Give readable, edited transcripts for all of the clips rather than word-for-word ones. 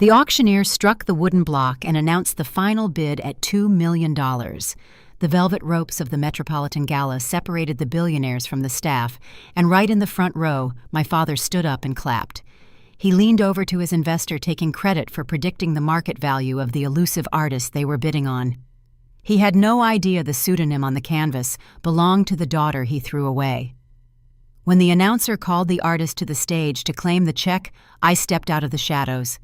The auctioneer struck the wooden block and announced the final bid at $2 million. The velvet ropes of the Metropolitan Gala separated the billionaires from the staff, and right in the front row, my father stood up and clapped. He leaned over to his investor, taking credit for predicting the market value of the elusive artist they were bidding on. He had no idea the pseudonym on the canvas belonged to the daughter he threw away. When the announcer called the artist to the stage to claim the check, I stepped out of the shadows.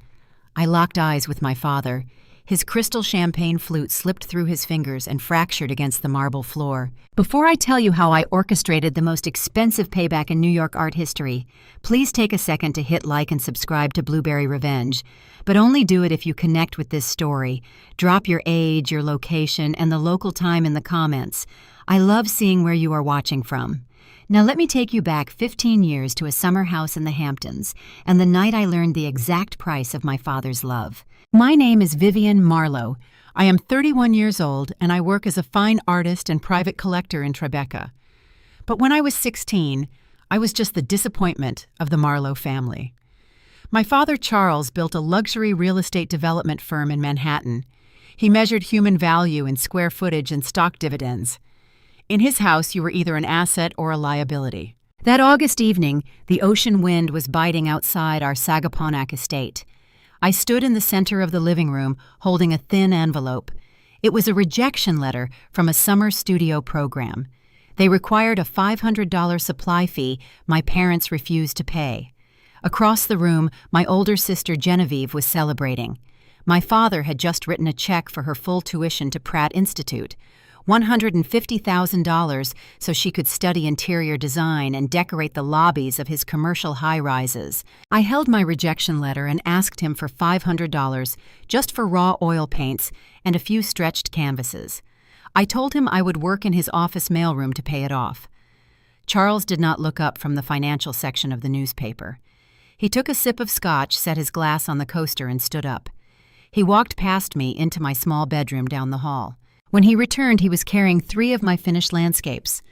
I locked eyes with my father. His crystal champagne flute slipped through his fingers and fractured against the marble floor. Before I tell you how I orchestrated the most expensive payback in New York art history, please take a second to hit like and subscribe to Blueberry Revenge. But only do it if you connect with this story. Drop your age, your location, and the local time in the comments. I love seeing where you are watching from. Now let me take you back 15 years to a summer house in the Hamptons, and the night I learned the exact price of my father's love. My name is Vivian Marlowe. I am 31 years old, and I work as a fine artist and private collector in Tribeca. But when I was 16, I was just the disappointment of the Marlowe family. My father, Charles, built a luxury real estate development firm in Manhattan. He measured human value in square footage and stock dividends. In his house, you were either an asset or a liability. That August evening, the ocean wind was biting outside our Sagaponack estate. I stood in the center of the living room, holding a thin envelope. It was a rejection letter from a summer studio program. They required a $500 supply fee my parents refused to pay. Across the room, my older sister Genevieve was celebrating. My father had just written a check for her full tuition to Pratt Institute. $150,000 so she could study interior design and decorate the lobbies of his commercial high-rises. I held my rejection letter and asked him for $500 just for raw oil paints and a few stretched canvases. I told him I would work in his office mailroom to pay it off. Charles did not look up from the financial section of the newspaper. He took a sip of scotch, set his glass on the coaster, and stood up. He walked past me into my small bedroom down the hall. When he returned, he was carrying 3 of my finished landscapes.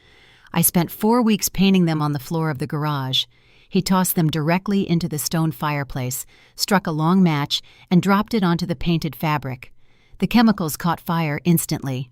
I spent 4 weeks painting them on the floor of the garage. He tossed them directly into the stone fireplace, struck a long match, and dropped it onto the painted fabric. The chemicals caught fire instantly.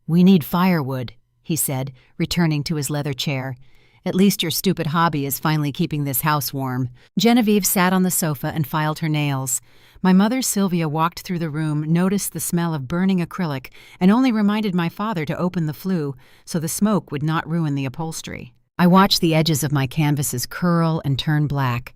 "We need firewood," he said, returning to his leather chair. "At least your stupid hobby is finally keeping this house warm." Genevieve sat on the sofa and filed her nails. My mother, Sylvia, walked through the room, noticed the smell of burning acrylic, and only reminded my father to open the flue so the smoke would not ruin the upholstery. I watched the edges of my canvases curl and turn black.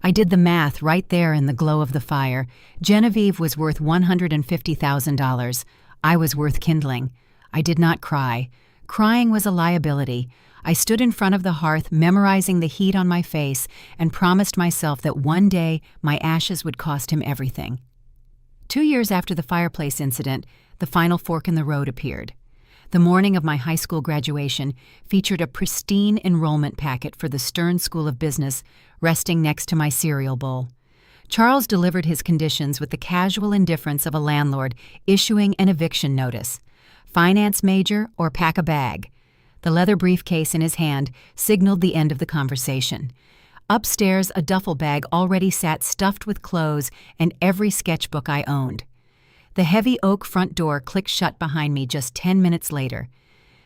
I did the math right there in the glow of the fire. Genevieve was worth $150,000. I was worth kindling. I did not cry. Crying was a liability. I stood in front of the hearth, memorizing the heat on my face, and promised myself that one day my ashes would cost him everything. 2 years after the fireplace incident, the final fork in the road appeared. The morning of my high school graduation featured a pristine enrollment packet for the Stern School of Business resting next to my cereal bowl. Charles delivered his conditions with the casual indifference of a landlord issuing an eviction notice. Finance major or pack a bag. The leather briefcase in his hand signaled the end of the conversation. Upstairs, a duffel bag already sat stuffed with clothes and every sketchbook I owned. The heavy oak front door clicked shut behind me just 10 minutes later.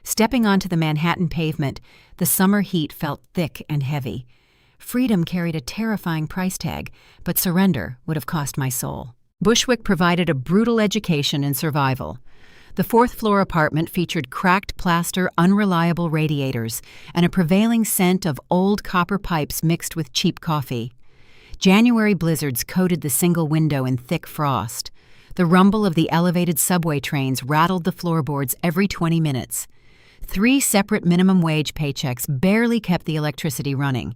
Stepping onto the Manhattan pavement, the summer heat felt thick and heavy. Freedom carried a terrifying price tag, but surrender would have cost my soul. Bushwick provided a brutal education in survival. The 4th-floor apartment featured cracked plaster, unreliable radiators, and a prevailing scent of old copper pipes mixed with cheap coffee. January blizzards coated the single window in thick frost. The rumble of the elevated subway trains rattled the floorboards every 20 minutes. 3 separate minimum wage paychecks barely kept the electricity running.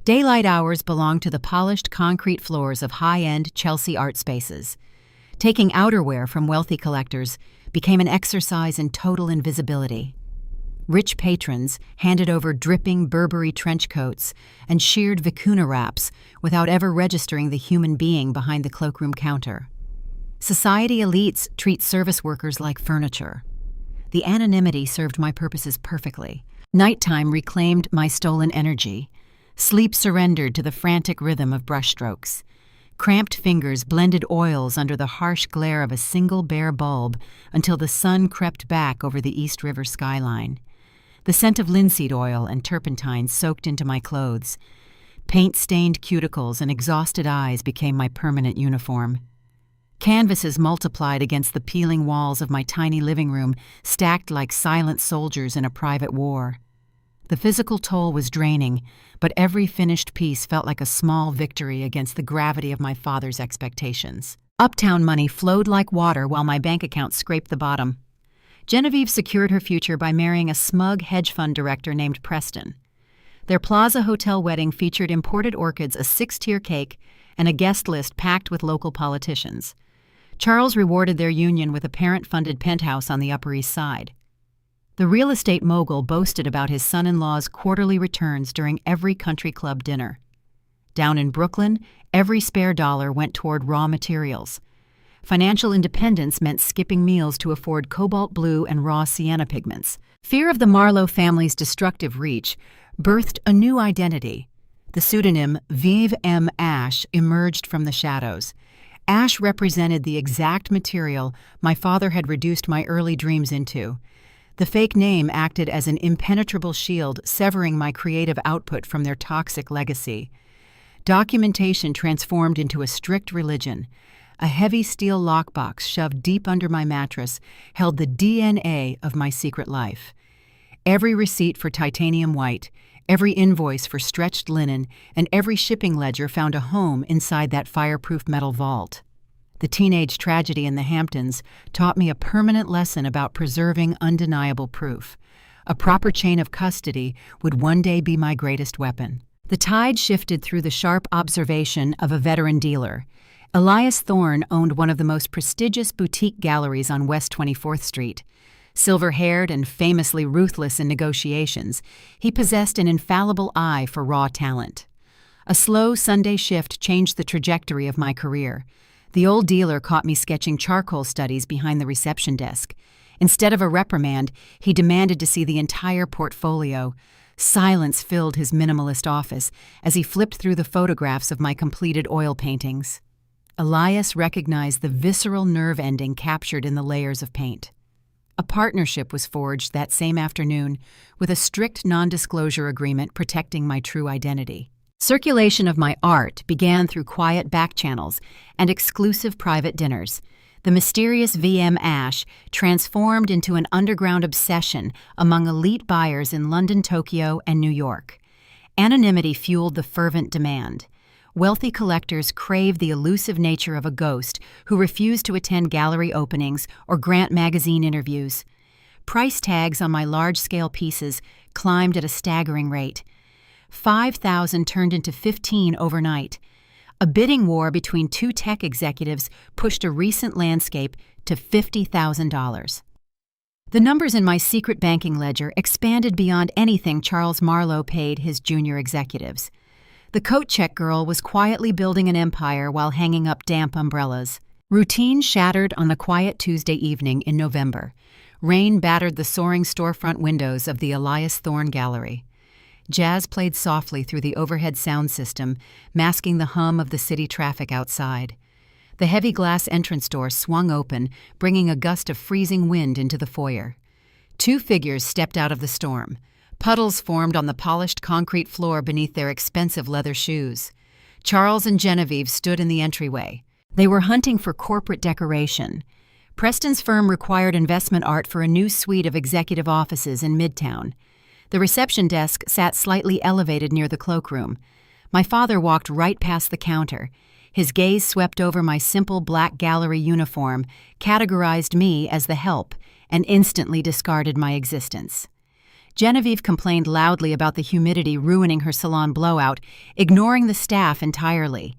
Daylight hours belonged to the polished concrete floors of high-end Chelsea art spaces. Taking outerwear from wealthy collectors became an exercise in total invisibility. Rich patrons handed over dripping Burberry trench coats and sheared vicuna wraps without ever registering the human being behind the cloakroom counter. Society elites treat service workers like furniture. The anonymity served my purposes perfectly. Nighttime reclaimed my stolen energy. Sleep surrendered to the frantic rhythm of brushstrokes. Cramped fingers blended oils under the harsh glare of a single bare bulb until the sun crept back over the East River skyline. The scent of linseed oil and turpentine soaked into my clothes. Paint-stained cuticles and exhausted eyes became my permanent uniform. Canvases multiplied against the peeling walls of my tiny living room, stacked like silent soldiers in a private war. The physical toll was draining, but every finished piece felt like a small victory against the gravity of my father's expectations. Uptown money flowed like water while my bank account scraped the bottom. Genevieve secured her future by marrying a smug hedge fund director named Preston. Their Plaza Hotel wedding featured imported orchids, a 6-tier cake, and a guest list packed with local politicians. Charles rewarded their union with a parent-funded penthouse on the Upper East Side. The real estate mogul boasted about his son-in-law's quarterly returns during every country club dinner. Down in Brooklyn, every spare dollar went toward raw materials. Financial independence meant skipping meals to afford cobalt blue and raw sienna pigments. Fear of the Marlowe family's destructive reach birthed a new identity. The pseudonym Vive M. Ash emerged from the shadows. Ash represented the exact material my father had reduced my early dreams into. The fake name acted as an impenetrable shield, severing my creative output from their toxic legacy. Documentation transformed into a strict religion. A heavy steel lockbox shoved deep under my mattress held the DNA of my secret life. Every receipt for titanium white, every invoice for stretched linen, and every shipping ledger found a home inside that fireproof metal vault. The teenage tragedy in the Hamptons taught me a permanent lesson about preserving undeniable proof. A proper chain of custody would one day be my greatest weapon. The tide shifted through the sharp observation of a veteran dealer. Elias Thorne owned one of the most prestigious boutique galleries on West 24th Street. Silver-haired and famously ruthless in negotiations, he possessed an infallible eye for raw talent. A slow Sunday shift changed the trajectory of my career. The old dealer caught me sketching charcoal studies behind the reception desk. Instead of a reprimand, he demanded to see the entire portfolio. Silence filled his minimalist office as he flipped through the photographs of my completed oil paintings. Elias recognized the visceral nerve ending captured in the layers of paint. A partnership was forged that same afternoon, with a strict non-disclosure agreement protecting my true identity. Circulation of my art began through quiet back channels and exclusive private dinners. The mysterious VM Ash transformed into an underground obsession among elite buyers in London, Tokyo, and New York. Anonymity fueled the fervent demand. Wealthy collectors craved the elusive nature of a ghost who refused to attend gallery openings or grant magazine interviews. Price tags on my large-scale pieces climbed at a staggering rate. 5,000 turned into 15 overnight. A bidding war between two tech executives pushed a recent landscape to $50,000. The numbers in my secret banking ledger expanded beyond anything Charles Marlowe paid his junior executives. The coat check girl was quietly building an empire while hanging up damp umbrellas. Routine shattered on a quiet Tuesday evening in November. Rain battered the soaring storefront windows of the Elias Thorne Gallery. Jazz played softly through the overhead sound system, masking the hum of the city traffic outside. The heavy glass entrance door swung open, bringing a gust of freezing wind into the foyer. Two figures stepped out of the storm. Puddles formed on the polished concrete floor beneath their expensive leather shoes. Charles and Genevieve stood in the entryway. They were hunting for corporate decoration. Preston's firm required investment art for a new suite of executive offices in Midtown. The reception desk sat slightly elevated near the cloakroom. My father walked right past the counter. His gaze swept over my simple black gallery uniform, categorized me as the help, and instantly discarded my existence. Genevieve complained loudly about the humidity ruining her salon blowout, ignoring the staff entirely.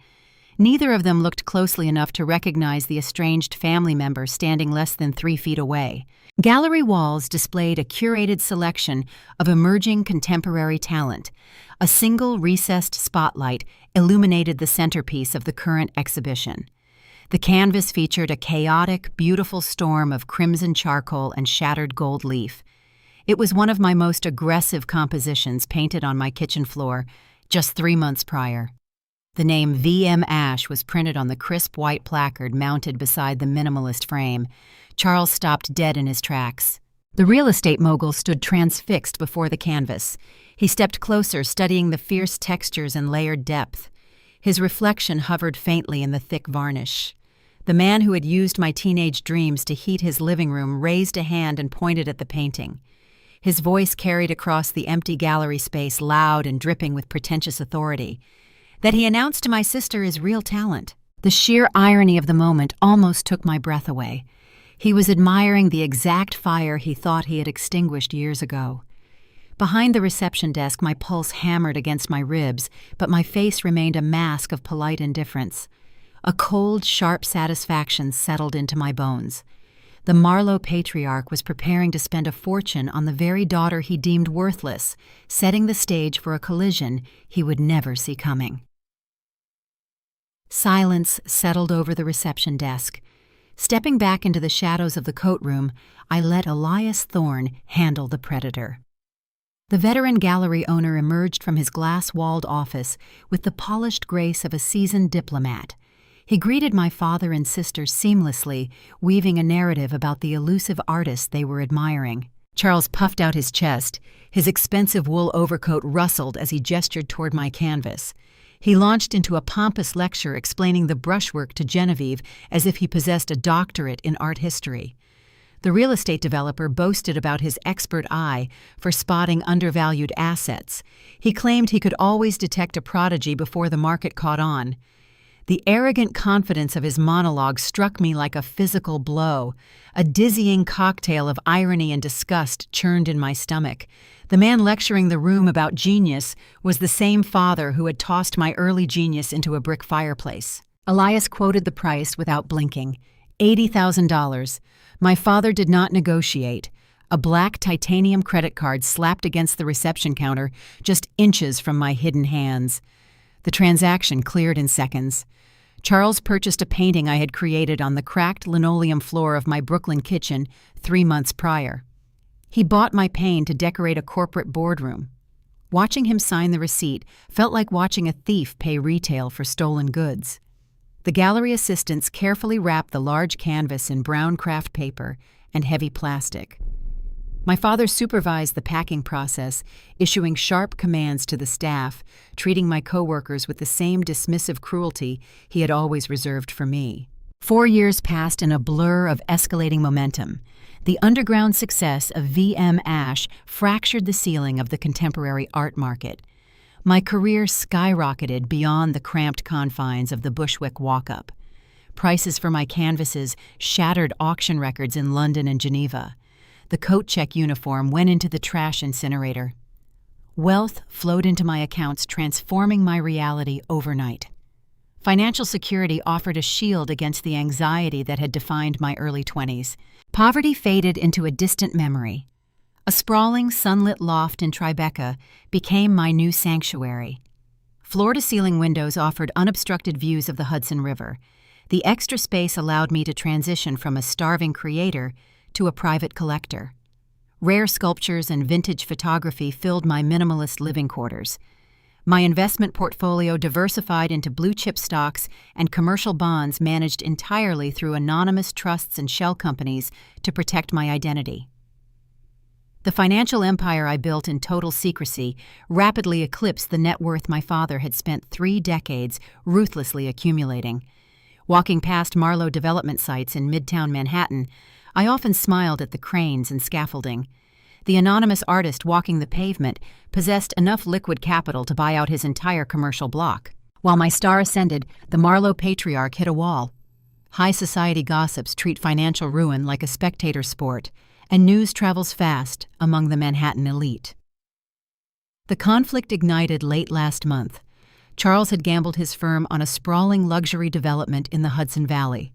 Neither of them looked closely enough to recognize the estranged family member standing less than 3 feet away. Gallery walls displayed a curated selection of emerging contemporary talent. A single recessed spotlight illuminated the centerpiece of the current exhibition. The canvas featured a chaotic, beautiful storm of crimson charcoal and shattered gold leaf. It was one of my most aggressive compositions painted on my kitchen floor just 3 months prior. The name VM Ash was printed on the crisp white placard mounted beside the minimalist frame. Charles stopped dead in his tracks. The real estate mogul stood transfixed before the canvas. He stepped closer, studying the fierce textures and layered depth. His reflection hovered faintly in the thick varnish. The man who had used my teenage dreams to heat his living room raised a hand and pointed at the painting. His voice carried across the empty gallery space, loud and dripping with pretentious authority. That he announced to my sister is real talent. The sheer irony of the moment almost took my breath away. He was admiring the exact fire he thought he had extinguished years ago. Behind the reception desk, my pulse hammered against my ribs, but my face remained a mask of polite indifference. A cold, sharp satisfaction settled into my bones. The Marlowe patriarch was preparing to spend a fortune on the very daughter he deemed worthless, setting the stage for a collision he would never see coming. Silence settled over the reception desk. Stepping back into the shadows of the coat room, I let Elias Thorne handle the predator. The veteran gallery owner emerged from his glass-walled office with the polished grace of a seasoned diplomat. He greeted my father and sister seamlessly, weaving a narrative about the elusive artist they were admiring. Charles puffed out his chest. His expensive wool overcoat rustled as he gestured toward my canvas. He launched into a pompous lecture explaining the brushwork to Genevieve as if he possessed a doctorate in art history. The real estate developer boasted about his expert eye for spotting undervalued assets. He claimed he could always detect a prodigy before the market caught on. The arrogant confidence of his monologue struck me like a physical blow. A dizzying cocktail of irony and disgust churned in my stomach. The man lecturing the room about genius was the same father who had tossed my early genius into a brick fireplace. Elias quoted the price without blinking. $80,000. My father did not negotiate. A black titanium credit card slapped against the reception counter, just inches from my hidden hands. The transaction cleared in seconds. Charles purchased a painting I had created on the cracked linoleum floor of my Brooklyn kitchen 3 months prior. He bought my paint to decorate a corporate boardroom. Watching him sign the receipt felt like watching a thief pay retail for stolen goods. The gallery assistants carefully wrapped the large canvas in brown craft paper and heavy plastic. My father supervised the packing process, issuing sharp commands to the staff, treating my coworkers with the same dismissive cruelty he had always reserved for me. 4 years passed in a blur of escalating momentum. The underground success of VM Ash fractured the ceiling of the contemporary art market. My career skyrocketed beyond the cramped confines of the Bushwick walk-up. Prices for my canvases shattered auction records in London and Geneva. The coat check uniform went into the trash incinerator. Wealth flowed into my accounts, transforming my reality overnight. Financial security offered a shield against the anxiety that had defined my early 20s. Poverty faded into a distant memory. A sprawling, sunlit loft in Tribeca became my new sanctuary. Floor-to-ceiling windows offered unobstructed views of the Hudson River. The extra space allowed me to transition from a starving creator to a private collector. Rare sculptures and vintage photography filled my minimalist living quarters. My investment portfolio diversified into blue-chip stocks and commercial bonds managed entirely through anonymous trusts and shell companies to protect my identity. The financial empire I built in total secrecy rapidly eclipsed the net worth my father had spent 3 decades ruthlessly accumulating. Walking past Marlowe development sites in Midtown Manhattan, I often smiled at the cranes and scaffolding. The anonymous artist walking the pavement possessed enough liquid capital to buy out his entire commercial block. While my star ascended, the Marlowe patriarch hit a wall. High society gossips treat financial ruin like a spectator sport, and news travels fast among the Manhattan elite. The conflict ignited late last month. Charles had gambled his firm on a sprawling luxury development in the Hudson Valley.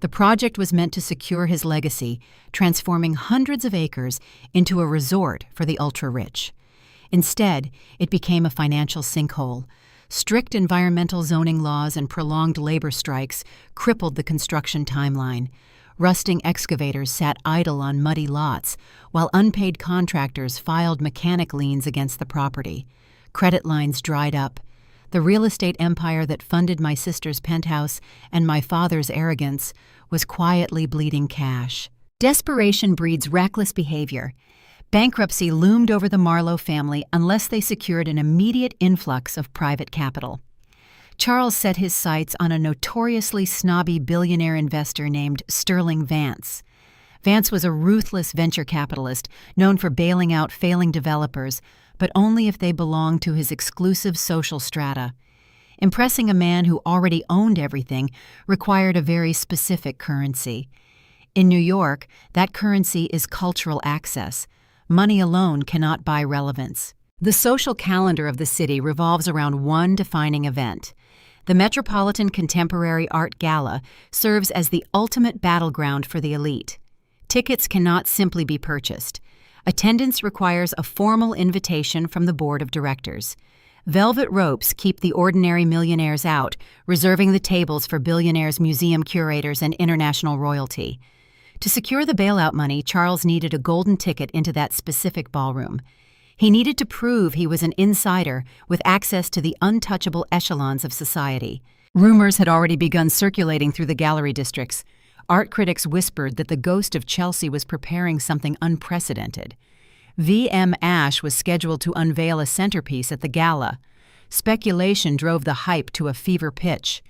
The project was meant to secure his legacy, transforming hundreds of acres into a resort for the ultra-rich. Instead, it became a financial sinkhole. Strict environmental zoning laws and prolonged labor strikes crippled the construction timeline. Rusting excavators sat idle on muddy lots, while unpaid contractors filed mechanic liens against the property. Credit lines dried up. The real estate empire that funded my sister's penthouse and my father's arrogance was quietly bleeding cash. Desperation breeds reckless behavior. Bankruptcy loomed over the Marlowe family unless they secured an immediate influx of private capital. Charles set his sights on a notoriously snobby billionaire investor named Sterling Vance. Vance was a ruthless venture capitalist known for bailing out failing developers, but only if they belonged to his exclusive social strata. Impressing a man who already owned everything required a very specific currency. In New York, that currency is cultural access. Money alone cannot buy relevance. The social calendar of the city revolves around one defining event. The Metropolitan Contemporary Art Gala serves as the ultimate battleground for the elite. Tickets cannot simply be purchased. Attendance requires a formal invitation from the board of directors. Velvet ropes keep the ordinary millionaires out, reserving the tables for billionaires, museum curators, and international royalty. To secure the bailout money, Charles needed a golden ticket into that specific ballroom. He needed to prove he was an insider with access to the untouchable echelons of society. Rumors had already begun circulating through the gallery districts. Art critics whispered that the ghost of Chelsea was preparing something unprecedented. V.M. Ash was scheduled to unveil a centerpiece at the gala. Speculation drove the hype to a fever pitch.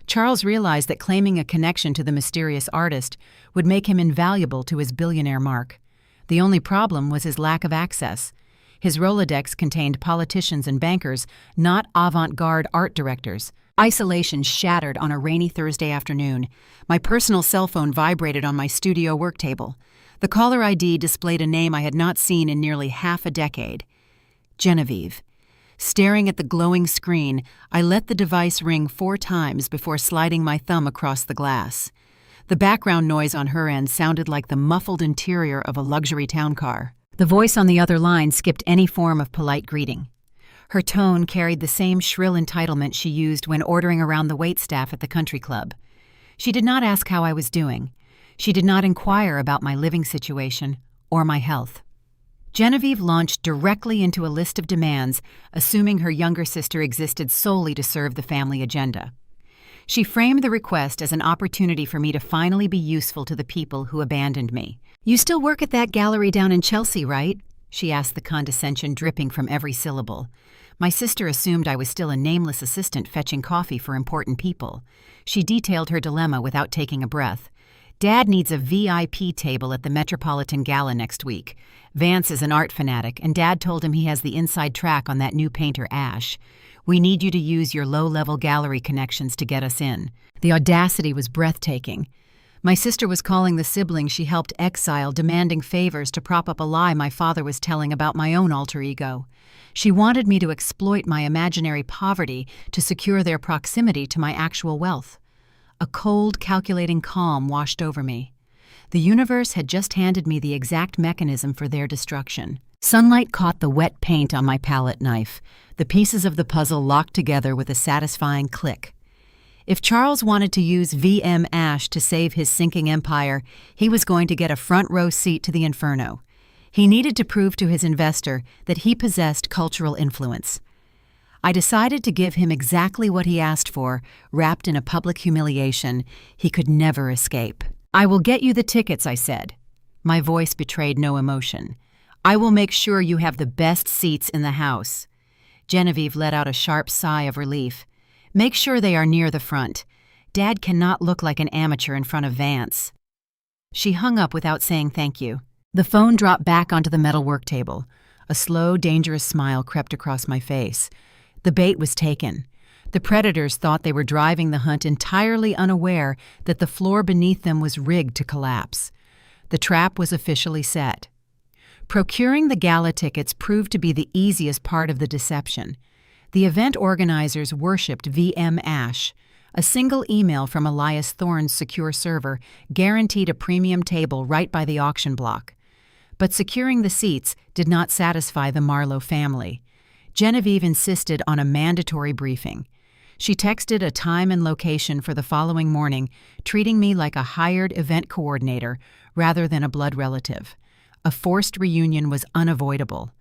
Charles realized that claiming a connection to the mysterious artist would make him invaluable to his billionaire mark. The only problem was his lack of access. His Rolodex contained politicians and bankers, not avant-garde art directors. Isolation shattered on a rainy Thursday afternoon. My personal cell phone vibrated on my studio work table. The caller ID displayed a name I had not seen in nearly half a decade. Genevieve. Staring at the glowing screen, I let the device ring 4 times before sliding my thumb across the glass. The background noise on her end sounded like the muffled interior of a luxury town car. The voice on the other line skipped any form of polite greeting. Her tone carried the same shrill entitlement she used when ordering around the waitstaff at the country club. She did not ask how I was doing. She did not inquire about my living situation or my health. Genevieve launched directly into a list of demands, assuming her younger sister existed solely to serve the family agenda. She framed the request as an opportunity for me to finally be useful to the people who abandoned me. "You still work at that gallery down in Chelsea, right?" she asked, the condescension dripping from every syllable. My sister assumed I was still a nameless assistant fetching coffee for important people. She detailed her dilemma without taking a breath. "Dad needs a VIP table at the Metropolitan Gala next week. Vance is an art fanatic, and Dad told him he has the inside track on that new painter, Ash. We need you to use your low-level gallery connections to get us in." The audacity was breathtaking. My sister was calling the sibling she helped exile, demanding favors to prop up a lie my father was telling about my own alter ego. She wanted me to exploit my imaginary poverty to secure their proximity to my actual wealth. A cold, calculating calm washed over me. The universe had just handed me the exact mechanism for their destruction. Sunlight caught the wet paint on my palette knife. The pieces of the puzzle locked together with a satisfying click. If Charles wanted to use V.M. Ash to save his sinking empire, he was going to get a front-row seat to the inferno. He needed to prove to his investor that he possessed cultural influence. I decided to give him exactly what he asked for, wrapped in a public humiliation he could never escape. "I will get you the tickets," I said. My voice betrayed no emotion. "I will make sure you have the best seats in the house." Genevieve let out a sharp sigh of relief. "Make sure they are near the front. Dad cannot look like an amateur in front of Vance." She hung up without saying thank you. The phone dropped back onto the metal work table. A slow, dangerous smile crept across my face. The bait was taken. The predators thought they were driving the hunt entirely unaware that the floor beneath them was rigged to collapse. The trap was officially set. Procuring the gala tickets proved to be the easiest part of the deception. The event organizers worshipped V.M. Ash. A single email from Elias Thorne's secure server guaranteed a premium table right by the auction block. But securing the seats did not satisfy the Marlowe family. Genevieve insisted on a mandatory briefing. She texted a time and location for the following morning, treating me like a hired event coordinator rather than a blood relative. A forced reunion was unavoidable.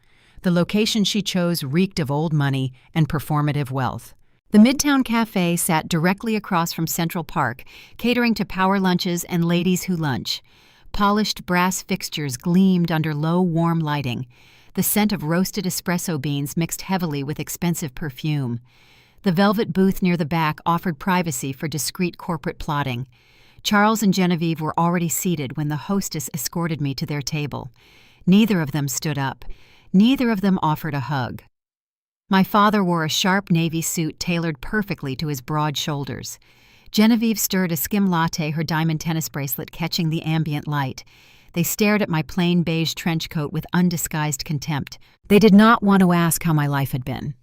The location she chose reeked of old money and performative wealth. The Midtown Cafe sat directly across from Central Park, catering to power lunches and ladies who lunch. Polished brass fixtures gleamed under low, warm lighting. The scent of roasted espresso beans mixed heavily with expensive perfume. The velvet booth near the back offered privacy for discreet corporate plotting. Charles and Genevieve were already seated when the hostess escorted me to their table. Neither of them stood up. Neither of them offered a hug. My father wore a sharp navy suit tailored perfectly to his broad shoulders. Genevieve stirred a skim latte, her diamond tennis bracelet catching the ambient light. They stared at my plain beige trench coat with undisguised contempt. They did not want to ask how my life had been.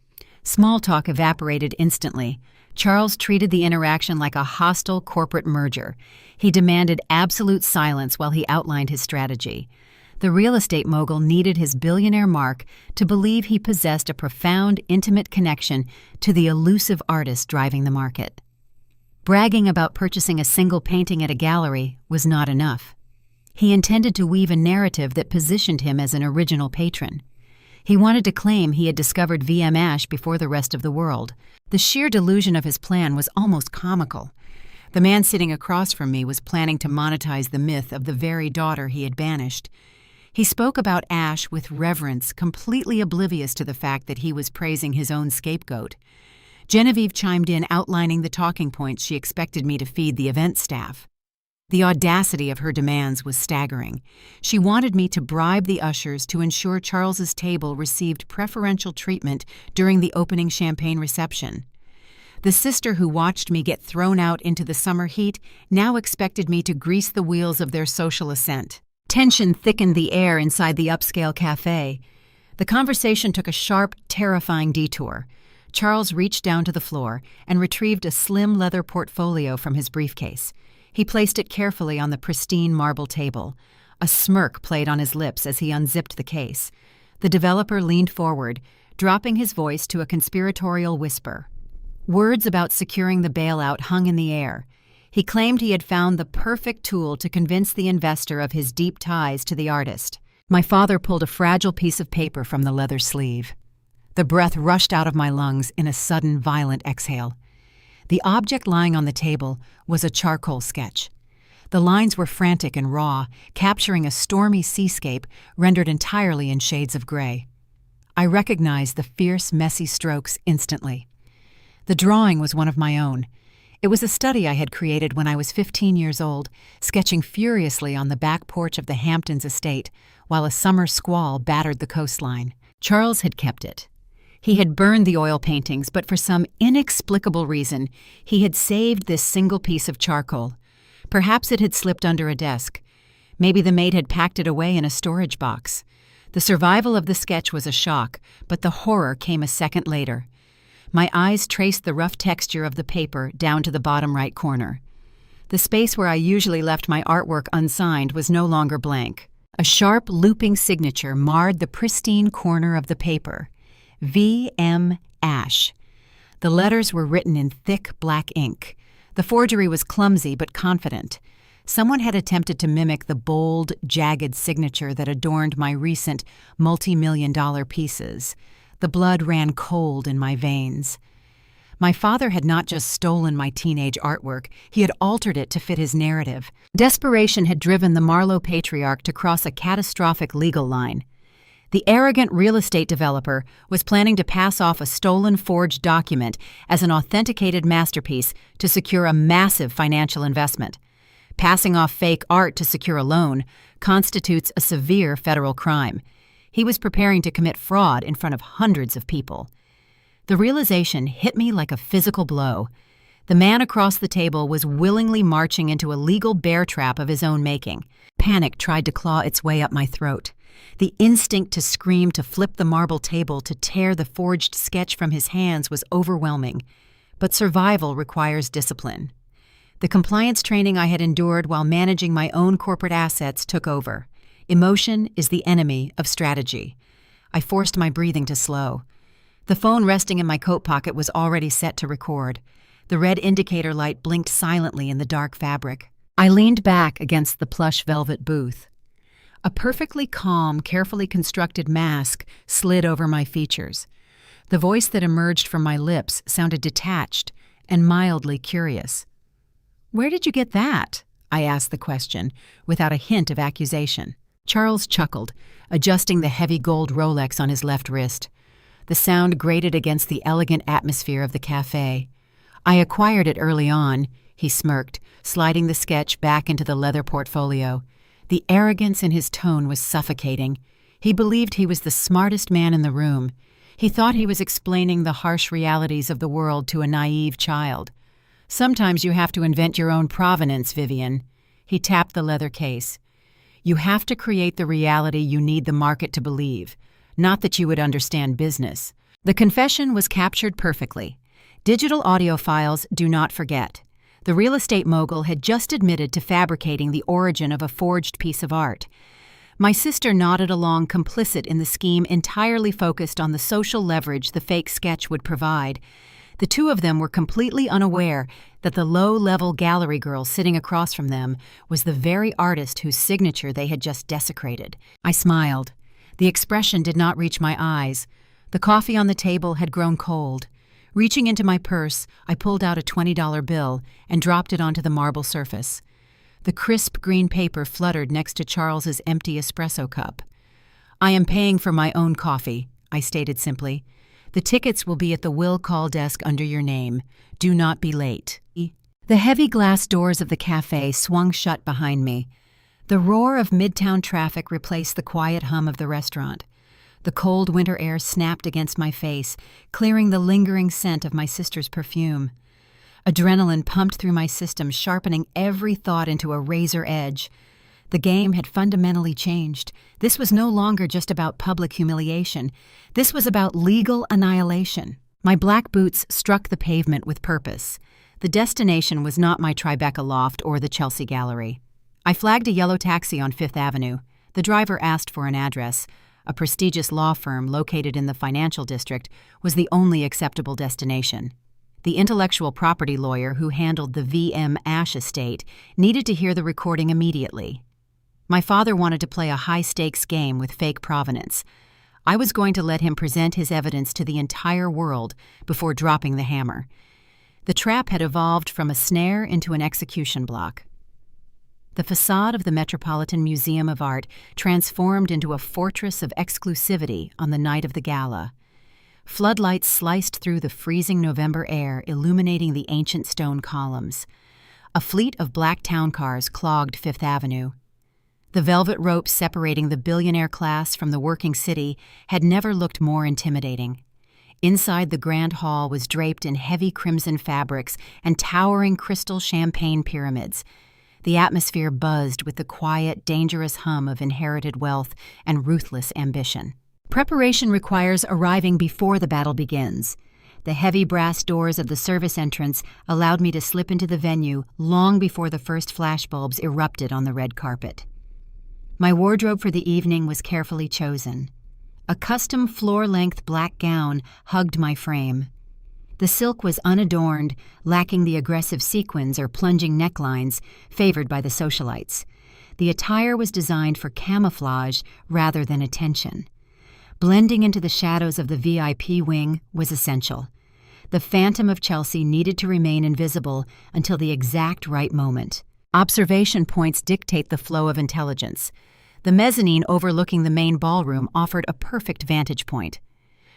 Small talk evaporated instantly. Charles treated the interaction like a hostile corporate merger. He demanded absolute silence while he outlined his strategy. The real estate mogul needed his billionaire mark to believe he possessed a profound, intimate connection to the elusive artist driving the market. Bragging about purchasing a single painting at a gallery was not enough. He intended to weave a narrative that positioned him as an original patron. He wanted to claim he had discovered VM Ash before the rest of the world. The sheer delusion of his plan was almost comical. The man sitting across from me was planning to monetize the myth of the very daughter he had banished. He spoke about Ash with reverence, completely oblivious to the fact that he was praising his own scapegoat. Genevieve chimed in, outlining the talking points she expected me to feed the event staff. The audacity of her demands was staggering. She wanted me to bribe the ushers to ensure Charles's table received preferential treatment during the opening champagne reception. The sister who watched me get thrown out into the summer heat now expected me to grease the wheels of their social ascent. Tension thickened the air inside the upscale cafe. The conversation took a sharp, terrifying detour. Charles reached down to the floor and retrieved a slim leather portfolio from his briefcase. He placed it carefully on the pristine marble table. A smirk played on his lips as he unzipped the case. The developer leaned forward, dropping his voice to a conspiratorial whisper. Words about securing the bailout hung in the air. He claimed he had found the perfect tool to convince the investor of his deep ties to the artist. My father pulled a fragile piece of paper from the leather sleeve. The breath rushed out of my lungs in a sudden, violent exhale. The object lying on the table was a charcoal sketch. The lines were frantic and raw, capturing a stormy seascape rendered entirely in shades of gray. I recognized the fierce, messy strokes instantly. The drawing was one of my own. It was a study I had created when I was 15 years old, sketching furiously on the back porch of the Hamptons estate while a summer squall battered the coastline. Charles had kept it. He had burned the oil paintings, but for some inexplicable reason, he had saved this single piece of charcoal. Perhaps it had slipped under a desk. Maybe the maid had packed it away in a storage box. The survival of the sketch was a shock, but the horror came a second later. My eyes traced the rough texture of the paper down to the bottom right corner. The space where I usually left my artwork unsigned was no longer blank. A sharp, looping signature marred the pristine corner of the paper. VM Ash. The letters were written in thick black ink. The forgery was clumsy but confident. Someone had attempted to mimic the bold, jagged signature that adorned my recent multi-million-dollar pieces. The blood ran cold in my veins. My father had not just stolen my teenage artwork, he had altered it to fit his narrative. Desperation had driven the Marlowe patriarch to cross a catastrophic legal line. The arrogant real estate developer was planning to pass off a stolen forged document as an authenticated masterpiece to secure a massive financial investment. Passing off fake art to secure a loan constitutes a severe federal crime. He was preparing to commit fraud in front of hundreds of people. The realization hit me like a physical blow. The man across the table was willingly marching into a legal bear trap of his own making. Panic tried to claw its way up my throat. The instinct to scream, to flip the marble table, to tear the forged sketch from his hands was overwhelming. But survival requires discipline. The compliance training I had endured while managing my own corporate assets took over. Emotion is the enemy of strategy. I forced my breathing to slow. The phone resting in my coat pocket was already set to record. The red indicator light blinked silently in the dark fabric. I leaned back against the plush velvet booth. A perfectly calm, carefully constructed mask slid over my features. The voice that emerged from my lips sounded detached and mildly curious. "Where did you get that?" I asked the question, without a hint of accusation. Charles chuckled, adjusting the heavy gold Rolex on his left wrist. The sound grated against the elegant atmosphere of the cafe. "I acquired it early on," he smirked, sliding the sketch back into the leather portfolio. The arrogance in his tone was suffocating. He believed he was the smartest man in the room. He thought he was explaining the harsh realities of the world to a naive child. "Sometimes you have to invent your own provenance, Vivian." He tapped the leather case. "You have to create the reality you need the market to believe, not that you would understand business." The confession was captured perfectly. Digital audio files do not forget. The real estate mogul had just admitted to fabricating the origin of a forged piece of art. My sister nodded along, complicit in the scheme entirely focused on the social leverage the fake sketch would provide. The two of them were completely unaware that the low-level gallery girl sitting across from them was the very artist whose signature they had just desecrated. I smiled. The expression did not reach my eyes. The coffee on the table had grown cold. Reaching into my purse, I pulled out a $20 bill and dropped it onto the marble surface. The crisp green paper fluttered next to Charles's empty espresso cup. "I am paying for my own coffee," I stated simply. "The tickets will be at the will call desk under your name. Do not be late." The heavy glass doors of the cafe swung shut behind me. The roar of midtown traffic replaced the quiet hum of the restaurant. The cold winter air snapped against my face, clearing the lingering scent of my sister's perfume. Adrenaline pumped through my system, sharpening every thought into a razor edge. The game had fundamentally changed. This was no longer just about public humiliation. This was about legal annihilation. My black boots struck the pavement with purpose. The destination was not my Tribeca loft or the Chelsea Gallery. I flagged a yellow taxi on Fifth Avenue. The driver asked for an address. A prestigious law firm located in the financial district was the only acceptable destination. The intellectual property lawyer who handled the V.M. Ash estate needed to hear the recording immediately. My father wanted to play a high-stakes game with fake provenance. I was going to let him present his evidence to the entire world before dropping the hammer. The trap had evolved from a snare into an execution block. The facade of the Metropolitan Museum of Art transformed into a fortress of exclusivity on the night of the gala. Floodlights sliced through the freezing November air, illuminating the ancient stone columns. A fleet of black town cars clogged Fifth Avenue. The velvet ropes separating the billionaire class from the working city had never looked more intimidating. Inside the grand hall was draped in heavy crimson fabrics and towering crystal champagne pyramids. The atmosphere buzzed with the quiet, dangerous hum of inherited wealth and ruthless ambition. Preparation requires arriving before the battle begins. The heavy brass doors of the service entrance allowed me to slip into the venue long before the first flashbulbs erupted on the red carpet. My wardrobe for the evening was carefully chosen. A custom floor-length black gown hugged my frame. The silk was unadorned, lacking the aggressive sequins or plunging necklines favored by the socialites. The attire was designed for camouflage rather than attention. Blending into the shadows of the VIP wing was essential. The Phantom of Chelsea needed to remain invisible until the exact right moment. Observation points dictate the flow of intelligence. The mezzanine overlooking the main ballroom offered a perfect vantage point.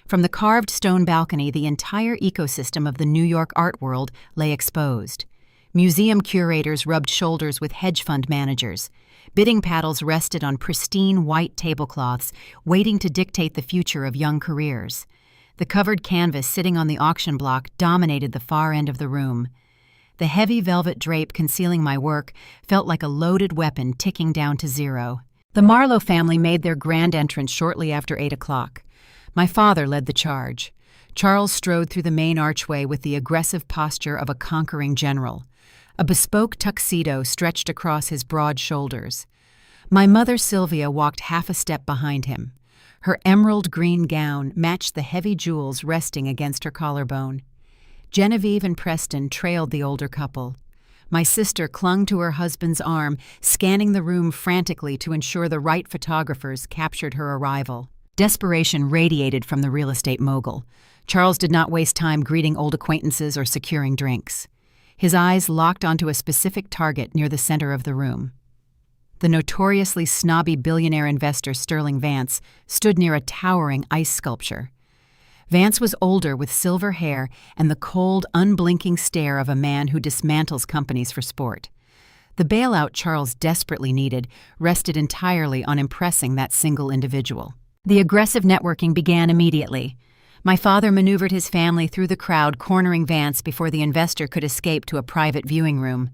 From the carved stone balcony, the entire ecosystem of the New York art world lay exposed. Museum curators rubbed shoulders with hedge fund managers. Bidding paddles rested on pristine white tablecloths, waiting to dictate the future of young careers. The covered canvas sitting on the auction block dominated the far end of the room. The heavy velvet drape concealing my work felt like a loaded weapon ticking down to zero. The Marlowe family made their grand entrance shortly after 8 o'clock. My father led the charge. Charles strode through the main archway with the aggressive posture of a conquering general. A bespoke tuxedo stretched across his broad shoulders. My mother, Sylvia, walked half a step behind him. Her emerald green gown matched the heavy jewels resting against her collarbone. Genevieve and Preston trailed the older couple. My sister clung to her husband's arm, scanning the room frantically to ensure the right photographers captured her arrival. Desperation radiated from the real estate mogul. Charles did not waste time greeting old acquaintances or securing drinks. His eyes locked onto a specific target near the center of the room. The notoriously snobby billionaire investor Sterling Vance stood near a towering ice sculpture. Vance was older with silver hair and the cold, unblinking stare of a man who dismantles companies for sport. The bailout Charles desperately needed rested entirely on impressing that single individual. The aggressive networking began immediately. My father maneuvered his family through the crowd, cornering Vance before the investor could escape to a private viewing room.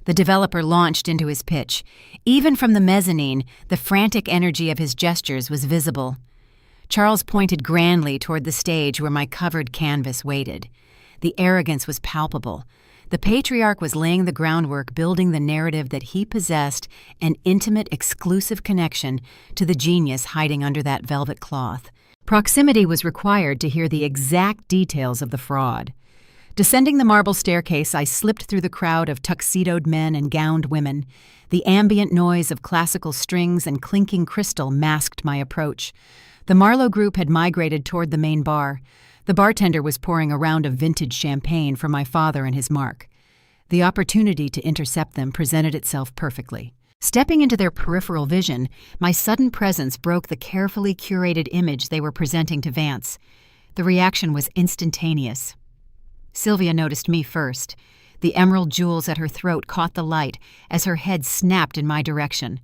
The developer launched into his pitch. Even from the mezzanine, the frantic energy of his gestures was visible. Charles pointed grandly toward the stage where my covered canvas waited. The arrogance was palpable. The patriarch was laying the groundwork, building the narrative that he possessed an intimate, exclusive connection to the genius hiding under that velvet cloth. Proximity was required to hear the exact details of the fraud. Descending the marble staircase, I slipped through the crowd of tuxedoed men and gowned women. The ambient noise of classical strings and clinking crystal masked my approach. The Marlowe group had migrated toward the main bar. The bartender was pouring a round of vintage champagne for my father and his mark. The opportunity to intercept them presented itself perfectly. Stepping into their peripheral vision, my sudden presence broke the carefully curated image they were presenting to Vance. The reaction was instantaneous. Sylvia noticed me first. The emerald jewels at her throat caught the light as her head snapped in my direction.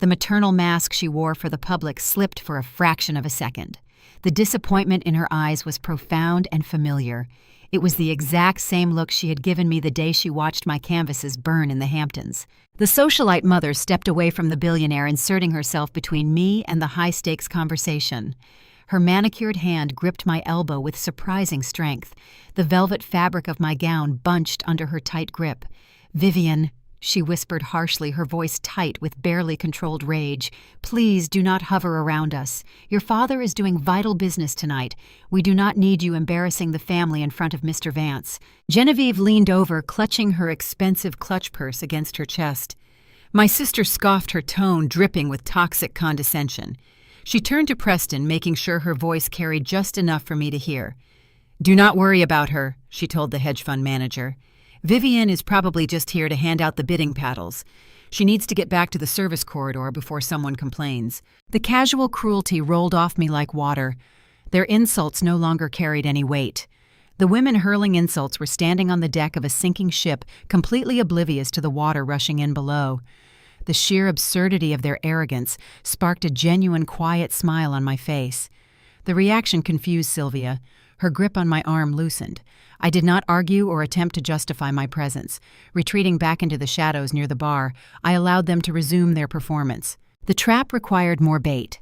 The maternal mask she wore for the public slipped for a fraction of a second. The disappointment in her eyes was profound and familiar. It was the exact same look she had given me the day she watched my canvases burn in the Hamptons. The socialite mother stepped away from the billionaire, inserting herself between me and the high-stakes conversation. Her manicured hand gripped my elbow with surprising strength. The velvet fabric of my gown bunched under her tight grip. "Vivian," she whispered harshly, her voice tight with barely controlled rage, "please do not hover around us. Your father is doing vital business tonight. We do not need you embarrassing the family in front of Mr. Vance." Genevieve leaned over, clutching her expensive clutch purse against her chest. My sister scoffed, her tone dripping with toxic condescension. She turned to Preston, making sure her voice carried just enough for me to hear. "Do not worry about her," she told the hedge fund manager. "Vivian is probably just here to hand out the bidding paddles. She needs to get back to the service corridor before someone complains." The casual cruelty rolled off me like water. Their insults no longer carried any weight. The women hurling insults were standing on the deck of a sinking ship, completely oblivious to the water rushing in below. The sheer absurdity of their arrogance sparked a genuine quiet smile on my face. The reaction confused Sylvia. Her grip on my arm loosened. I did not argue or attempt to justify my presence. Retreating back into the shadows near the bar, I allowed them to resume their performance. The trap required more bait.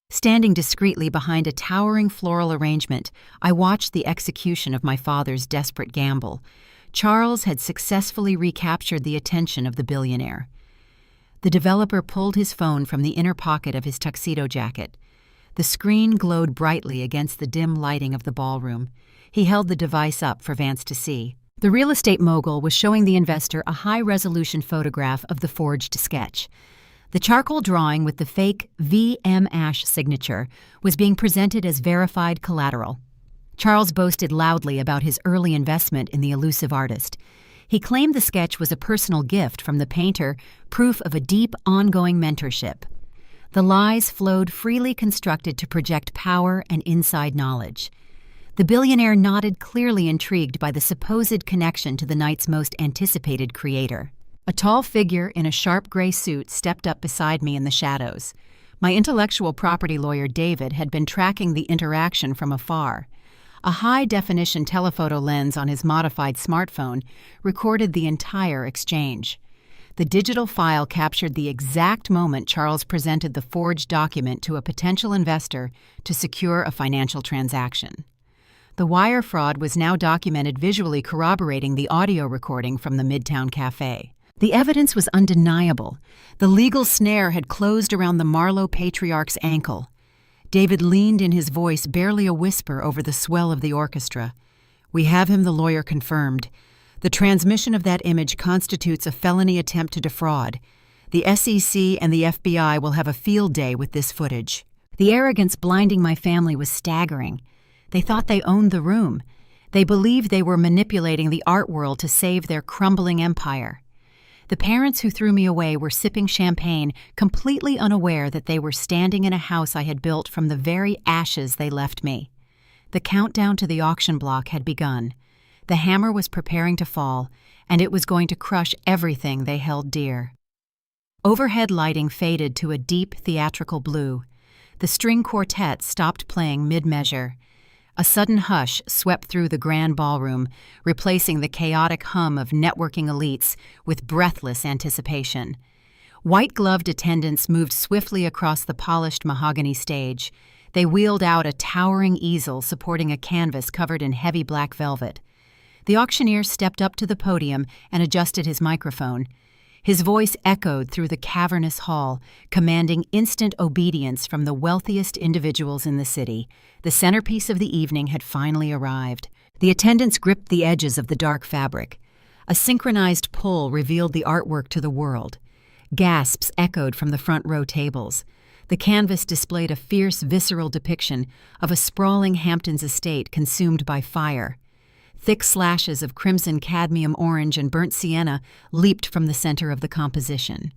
Standing discreetly behind a towering floral arrangement, I watched the execution of my father's desperate gamble. Charles had successfully recaptured the attention of the billionaire. The developer pulled his phone from the inner pocket of his tuxedo jacket. The screen glowed brightly against the dim lighting of the ballroom. He held the device up for Vance to see. The real estate mogul was showing the investor a high-resolution photograph of the forged sketch. The charcoal drawing with the fake V.M. Ash signature was being presented as verified collateral. Charles boasted loudly about his early investment in the elusive artist. He claimed the sketch was a personal gift from the painter, proof of a deep, ongoing mentorship. The lies flowed freely, constructed to project power and inside knowledge. The billionaire nodded, clearly intrigued by the supposed connection to the night's most anticipated creator. A tall figure in a sharp gray suit stepped up beside me in the shadows. My intellectual property lawyer, David, had been tracking the interaction from afar. A high-definition telephoto lens on his modified smartphone recorded the entire exchange. The digital file captured the exact moment Charles presented the forged document to a potential investor to secure a financial transaction. The wire fraud was now documented, visually corroborating the audio recording from the Midtown Cafe. The evidence was undeniable. The legal snare had closed around the Marlowe patriarch's ankle. David leaned in, his voice barely a whisper over the swell of the orchestra. "We have him," the lawyer confirmed. "The transmission of that image constitutes a felony attempt to defraud. The SEC and the FBI will have a field day with this footage." The arrogance blinding my family was staggering. They thought they owned the room. They believed they were manipulating the art world to save their crumbling empire. The parents who threw me away were sipping champagne, completely unaware that they were standing in a house I had built from the very ashes they left me. The countdown to the auction block had begun. The hammer was preparing to fall, and it was going to crush everything they held dear. Overhead lighting faded to a deep theatrical blue. The string quartet stopped playing mid-measure. A sudden hush swept through the grand ballroom, replacing the chaotic hum of networking elites with breathless anticipation. White-gloved attendants moved swiftly across the polished mahogany stage. They wheeled out a towering easel supporting a canvas covered in heavy black velvet. The auctioneer stepped up to the podium and adjusted his microphone. His voice echoed through the cavernous hall, commanding instant obedience from the wealthiest individuals in the city. The centerpiece of the evening had finally arrived. The attendants gripped the edges of the dark fabric. A synchronized pull revealed the artwork to the world. Gasps echoed from the front row tables. The canvas displayed a fierce, visceral depiction of a sprawling Hamptons estate consumed by fire. Thick slashes of crimson, cadmium orange, and burnt sienna leaped from the center of the composition.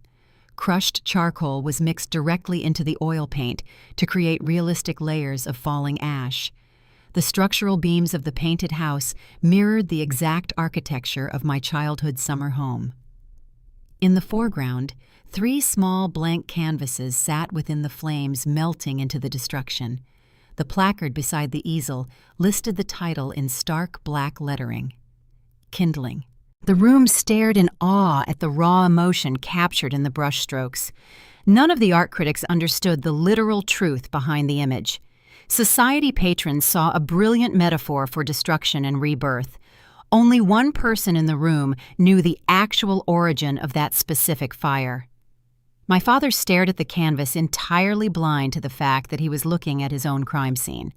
Crushed charcoal was mixed directly into the oil paint to create realistic layers of falling ash. The structural beams of the painted house mirrored the exact architecture of my childhood summer home. In the foreground, 3 small blank canvases sat within the flames, melting into the destruction. The placard beside the easel listed the title in stark black lettering: Kindling. The room stared in awe at the raw emotion captured in the brushstrokes. None of the art critics understood the literal truth behind the image. Society patrons saw a brilliant metaphor for destruction and rebirth. Only one person in the room knew the actual origin of that specific fire. My father stared at the canvas, entirely blind to the fact that he was looking at his own crime scene.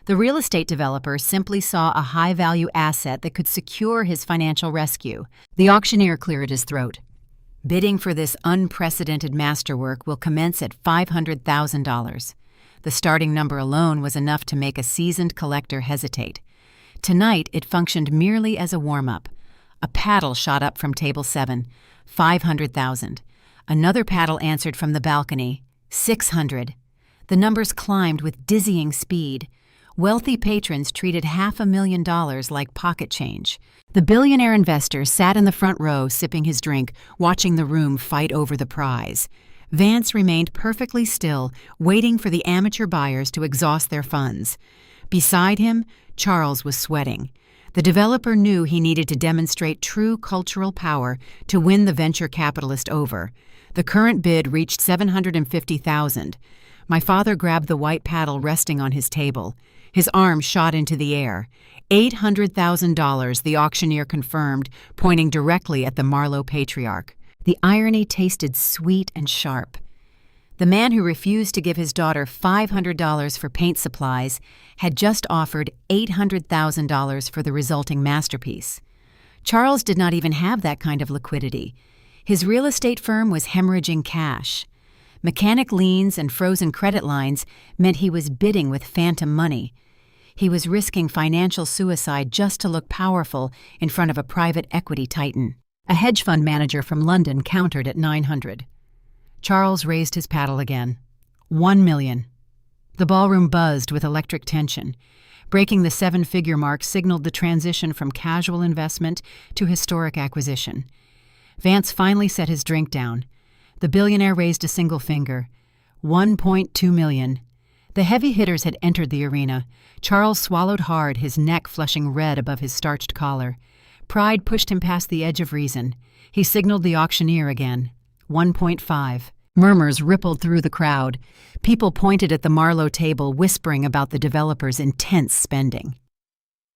The real estate developer simply saw a high-value asset that could secure his financial rescue. The auctioneer cleared his throat. Bidding for this unprecedented masterwork will commence at $500,000. The starting number alone was enough to make a seasoned collector hesitate. Tonight, it functioned merely as a warm-up. A paddle shot up from table 7, $500,000. Another paddle answered from the balcony, $600. The numbers climbed with dizzying speed. Wealthy patrons treated $500,000 like pocket change. The billionaire investor sat in the front row sipping his drink, watching the room fight over the prize. Vance remained perfectly still, waiting for the amateur buyers to exhaust their funds. Beside him, Charles was sweating. The developer knew he needed to demonstrate true cultural power to win the venture capitalist over. The current bid reached $750,000. My father grabbed the white paddle resting on his table. His arm shot into the air. $800,000, the auctioneer confirmed, pointing directly at the Marlowe patriarch. The irony tasted sweet and sharp. The man who refused to give his daughter $500 for paint supplies had just offered $800,000 for the resulting masterpiece. Charles did not even have that kind of liquidity. His real estate firm was hemorrhaging cash. Mechanic liens and frozen credit lines meant he was bidding with phantom money. He was risking financial suicide just to look powerful in front of a private equity titan. A hedge fund manager from London countered at $900. Charles raised his paddle again. $1 million. The ballroom buzzed with electric tension. Breaking the 7-figure mark signaled the transition from casual investment to historic acquisition. Vance finally set his drink down. The billionaire raised a single finger. $1.2 million. The heavy hitters had entered the arena. Charles swallowed hard, his neck flushing red above his starched collar. Pride pushed him past the edge of reason. He signaled the auctioneer again. 1.5. Murmurs rippled through the crowd. People pointed at the Marlowe table, whispering about the developer's intense spending.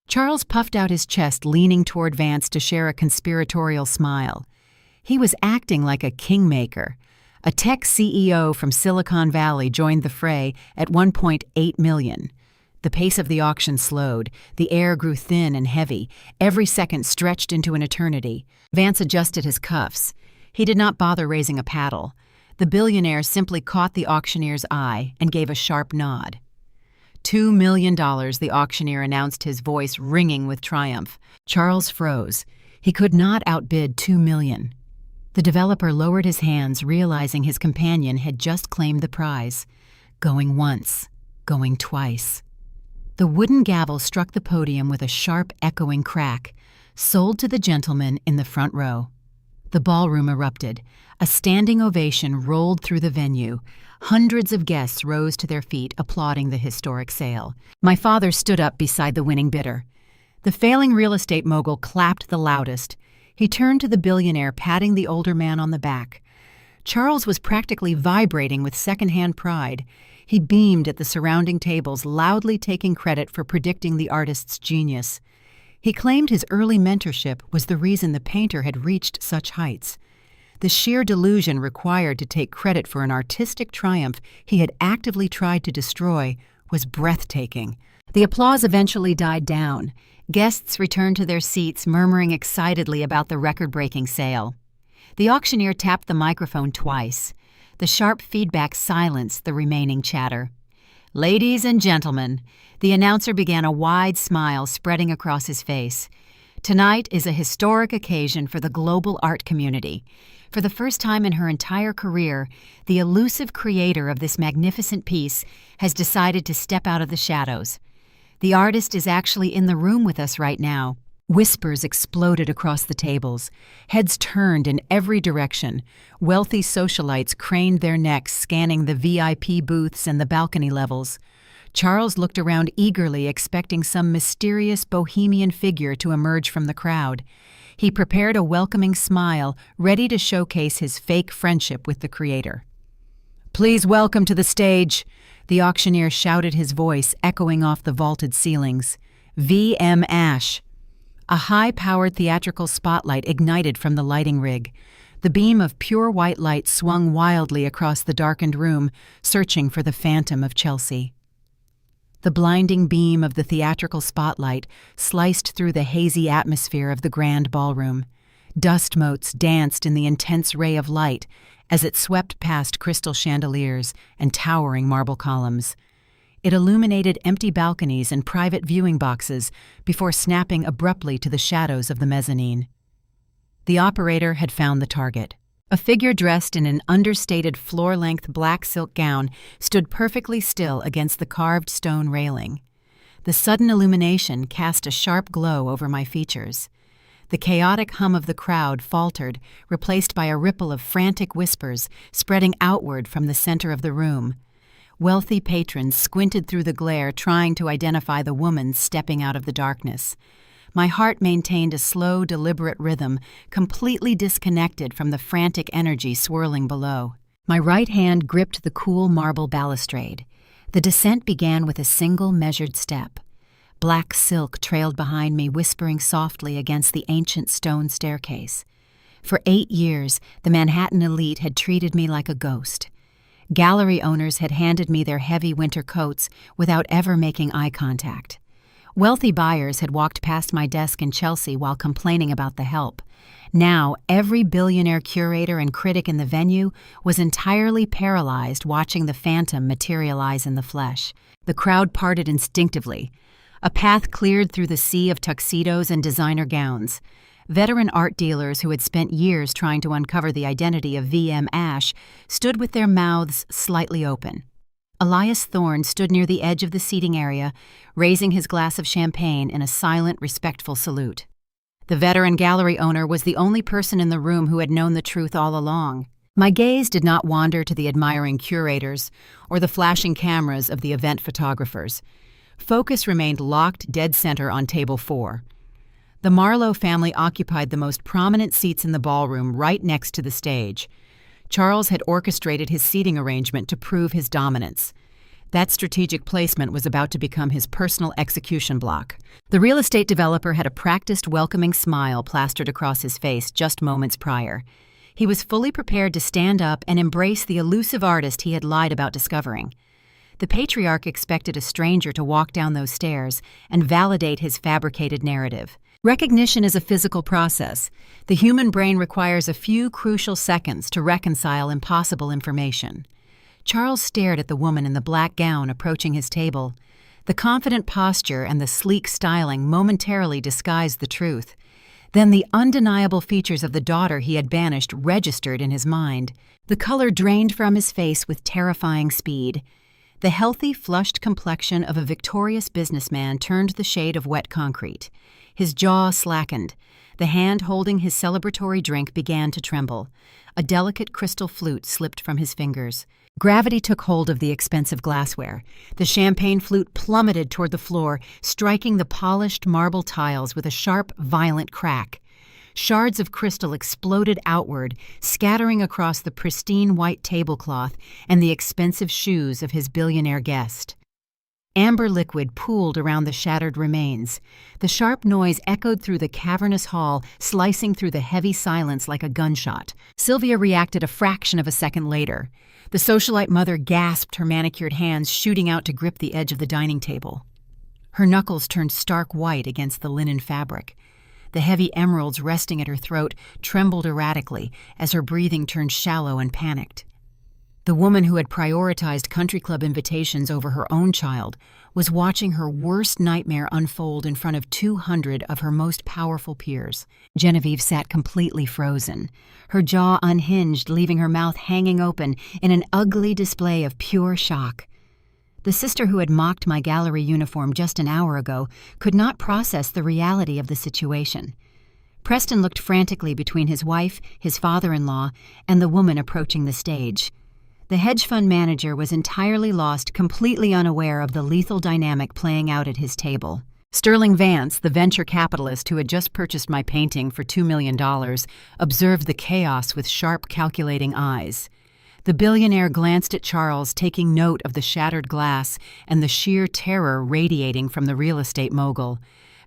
Charles puffed out his chest, leaning toward Vance to share a conspiratorial smile. He was acting like a kingmaker. A tech CEO from Silicon Valley joined the fray at $1.8 million. The pace of the auction slowed. The air grew thin and heavy. Every second stretched into an eternity. Vance adjusted his cuffs. He did not bother raising a paddle. The billionaire simply caught the auctioneer's eye and gave a sharp nod. $2 million, the auctioneer announced, his voice ringing with triumph. Charles froze. He could not outbid $2 million. The developer lowered his hands, realizing his companion had just claimed the prize. Going once, going twice. The wooden gavel struck the podium with a sharp, echoing crack. Sold to the gentleman in the front row. The ballroom erupted. A standing ovation rolled through the venue. Hundreds of guests rose to their feet, applauding the historic sale. My father stood up beside the winning bidder. The failing real estate mogul clapped the loudest. He turned to the billionaire, patting the older man on the back. Charles was practically vibrating with secondhand pride. He beamed at the surrounding tables, loudly taking credit for predicting the artist's genius. He claimed his early mentorship was the reason the painter had reached such heights. The sheer delusion required to take credit for an artistic triumph he had actively tried to destroy was breathtaking. The applause eventually died down. Guests returned to their seats, murmuring excitedly about the record-breaking sale. The auctioneer tapped the microphone twice. The sharp feedback silenced the remaining chatter. "Ladies and gentlemen," the announcer began, a wide smile spreading across his face. "Tonight is a historic occasion for the global art community. For the first time in her entire career, the elusive creator of this magnificent piece has decided to step out of the shadows. The artist is actually in the room with us right now." Whispers exploded across the tables. Heads turned in every direction. Wealthy socialites craned their necks, scanning the VIP booths and the balcony levels. Charles looked around eagerly, expecting some mysterious bohemian figure to emerge from the crowd. He prepared a welcoming smile, ready to showcase his fake friendship with the creator. "Please welcome to the stage," the auctioneer shouted, his voice echoing off the vaulted ceilings, "V.M. Ash." A high-powered theatrical spotlight ignited from the lighting rig. The beam of pure white light swung wildly across the darkened room, searching for the phantom of Chelsea. The blinding beam of the theatrical spotlight sliced through the hazy atmosphere of the grand ballroom. Dust motes danced in the intense ray of light as it swept past crystal chandeliers and towering marble columns. It illuminated empty balconies and private viewing boxes before snapping abruptly to the shadows of the mezzanine. The operator had found the target. A figure dressed in an understated floor-length black silk gown stood perfectly still against the carved stone railing. The sudden illumination cast a sharp glow over my features. The chaotic hum of the crowd faltered, replaced by a ripple of frantic whispers spreading outward from the center of the room. Wealthy patrons squinted through the glare, trying to identify the woman stepping out of the darkness. My heart maintained a slow, deliberate rhythm, completely disconnected from the frantic energy swirling below. My right hand gripped the cool marble balustrade. The descent began with a single measured step. Black silk trailed behind me, whispering softly against the ancient stone staircase. For 8 years, the Manhattan elite had treated me like a ghost. Gallery owners had handed me their heavy winter coats without ever making eye contact. Wealthy buyers had walked past my desk in Chelsea while complaining about the help. Now, every billionaire curator and critic in the venue was entirely paralyzed watching the phantom materialize in the flesh. The crowd parted instinctively. A path cleared through the sea of tuxedos and designer gowns. Veteran art dealers who had spent years trying to uncover the identity of V.M. Ash stood with their mouths slightly open. Elias Thorne stood near the edge of the seating area, raising his glass of champagne in a silent, respectful salute. The veteran gallery owner was the only person in the room who had known the truth all along. My gaze did not wander to the admiring curators or the flashing cameras of the event photographers. Focus remained locked dead center on table 4. The Marlowe family occupied the most prominent seats in the ballroom, right next to the stage. Charles had orchestrated his seating arrangement to prove his dominance. That strategic placement was about to become his personal execution block. The real estate developer had a practiced, welcoming smile plastered across his face just moments prior. He was fully prepared to stand up and embrace the elusive artist he had lied about discovering. The patriarch expected a stranger to walk down those stairs and validate his fabricated narrative. Recognition is a physical process. The human brain requires a few crucial seconds to reconcile impossible information. Charles stared at the woman in the black gown approaching his table. The confident posture and the sleek styling momentarily disguised the truth. Then the undeniable features of the daughter he had banished registered in his mind. The color drained from his face with terrifying speed. The healthy, flushed complexion of a victorious businessman turned the shade of wet concrete. His jaw slackened. The hand holding his celebratory drink began to tremble. A delicate crystal flute slipped from his fingers. Gravity took hold of the expensive glassware. The champagne flute plummeted toward the floor, striking the polished marble tiles with a sharp, violent crack. Shards of crystal exploded outward, scattering across the pristine white tablecloth and the expensive shoes of his billionaire guest. Amber liquid pooled around the shattered remains. The sharp noise echoed through the cavernous hall, slicing through the heavy silence like a gunshot. Sylvia reacted a fraction of a second later. The socialite mother gasped, her manicured hands shooting out to grip the edge of the dining table. Her knuckles turned stark white against the linen fabric. The heavy emeralds resting at her throat trembled erratically as her breathing turned shallow and panicked. The woman who had prioritized country club invitations over her own child was watching her worst nightmare unfold in front of 200 of her most powerful peers. Genevieve sat completely frozen, her jaw unhinged, leaving her mouth hanging open in an ugly display of pure shock. The sister who had mocked my gallery uniform just an hour ago could not process the reality of the situation. Preston looked frantically between his wife, his father-in-law, and the woman approaching the stage. The hedge fund manager was entirely lost, completely unaware of the lethal dynamic playing out at his table. Sterling Vance, the venture capitalist who had just purchased my painting for $2 million, observed the chaos with sharp, calculating eyes. The billionaire glanced at Charles, taking note of the shattered glass and the sheer terror radiating from the real estate mogul.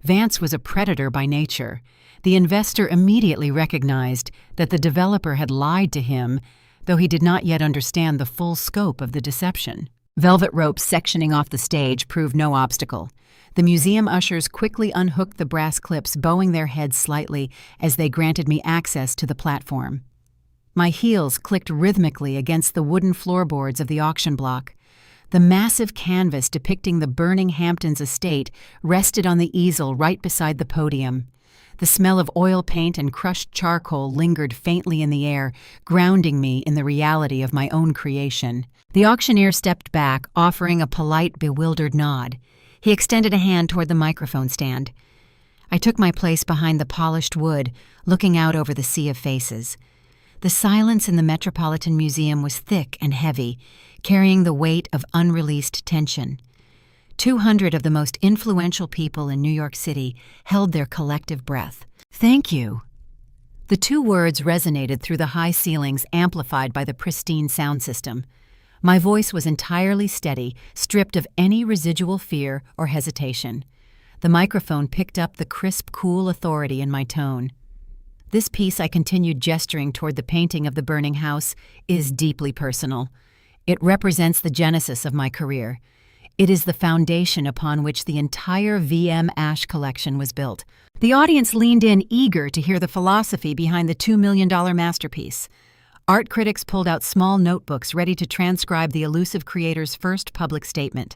Vance was a predator by nature. The investor immediately recognized that the developer had lied to him, though he did not yet understand the full scope of the deception. Velvet ropes sectioning off the stage proved no obstacle. The museum ushers quickly unhooked the brass clips, bowing their heads slightly as they granted me access to the platform. My heels clicked rhythmically against the wooden floorboards of the auction block. The massive canvas depicting the burning Hamptons estate rested on the easel right beside the podium. The smell of oil paint and crushed charcoal lingered faintly in the air, grounding me in the reality of my own creation. The auctioneer stepped back, offering a polite, bewildered nod. He extended a hand toward the microphone stand. I took my place behind the polished wood, looking out over the sea of faces. The silence in the Metropolitan Museum was thick and heavy, carrying the weight of unreleased tension. 200 of the most influential people in New York City held their collective breath. "Thank you." The two words resonated through the high ceilings, amplified by the pristine sound system. My voice was entirely steady, stripped of any residual fear or hesitation. The microphone picked up the crisp, cool authority in my tone. "This piece," I continued, gesturing toward the painting of the burning house, "is deeply personal. It represents the genesis of my career. It is the foundation upon which the entire VM Ash collection was built." The audience leaned in, eager to hear the philosophy behind the $2 million masterpiece. Art critics pulled out small notebooks ready to transcribe the elusive creator's first public statement.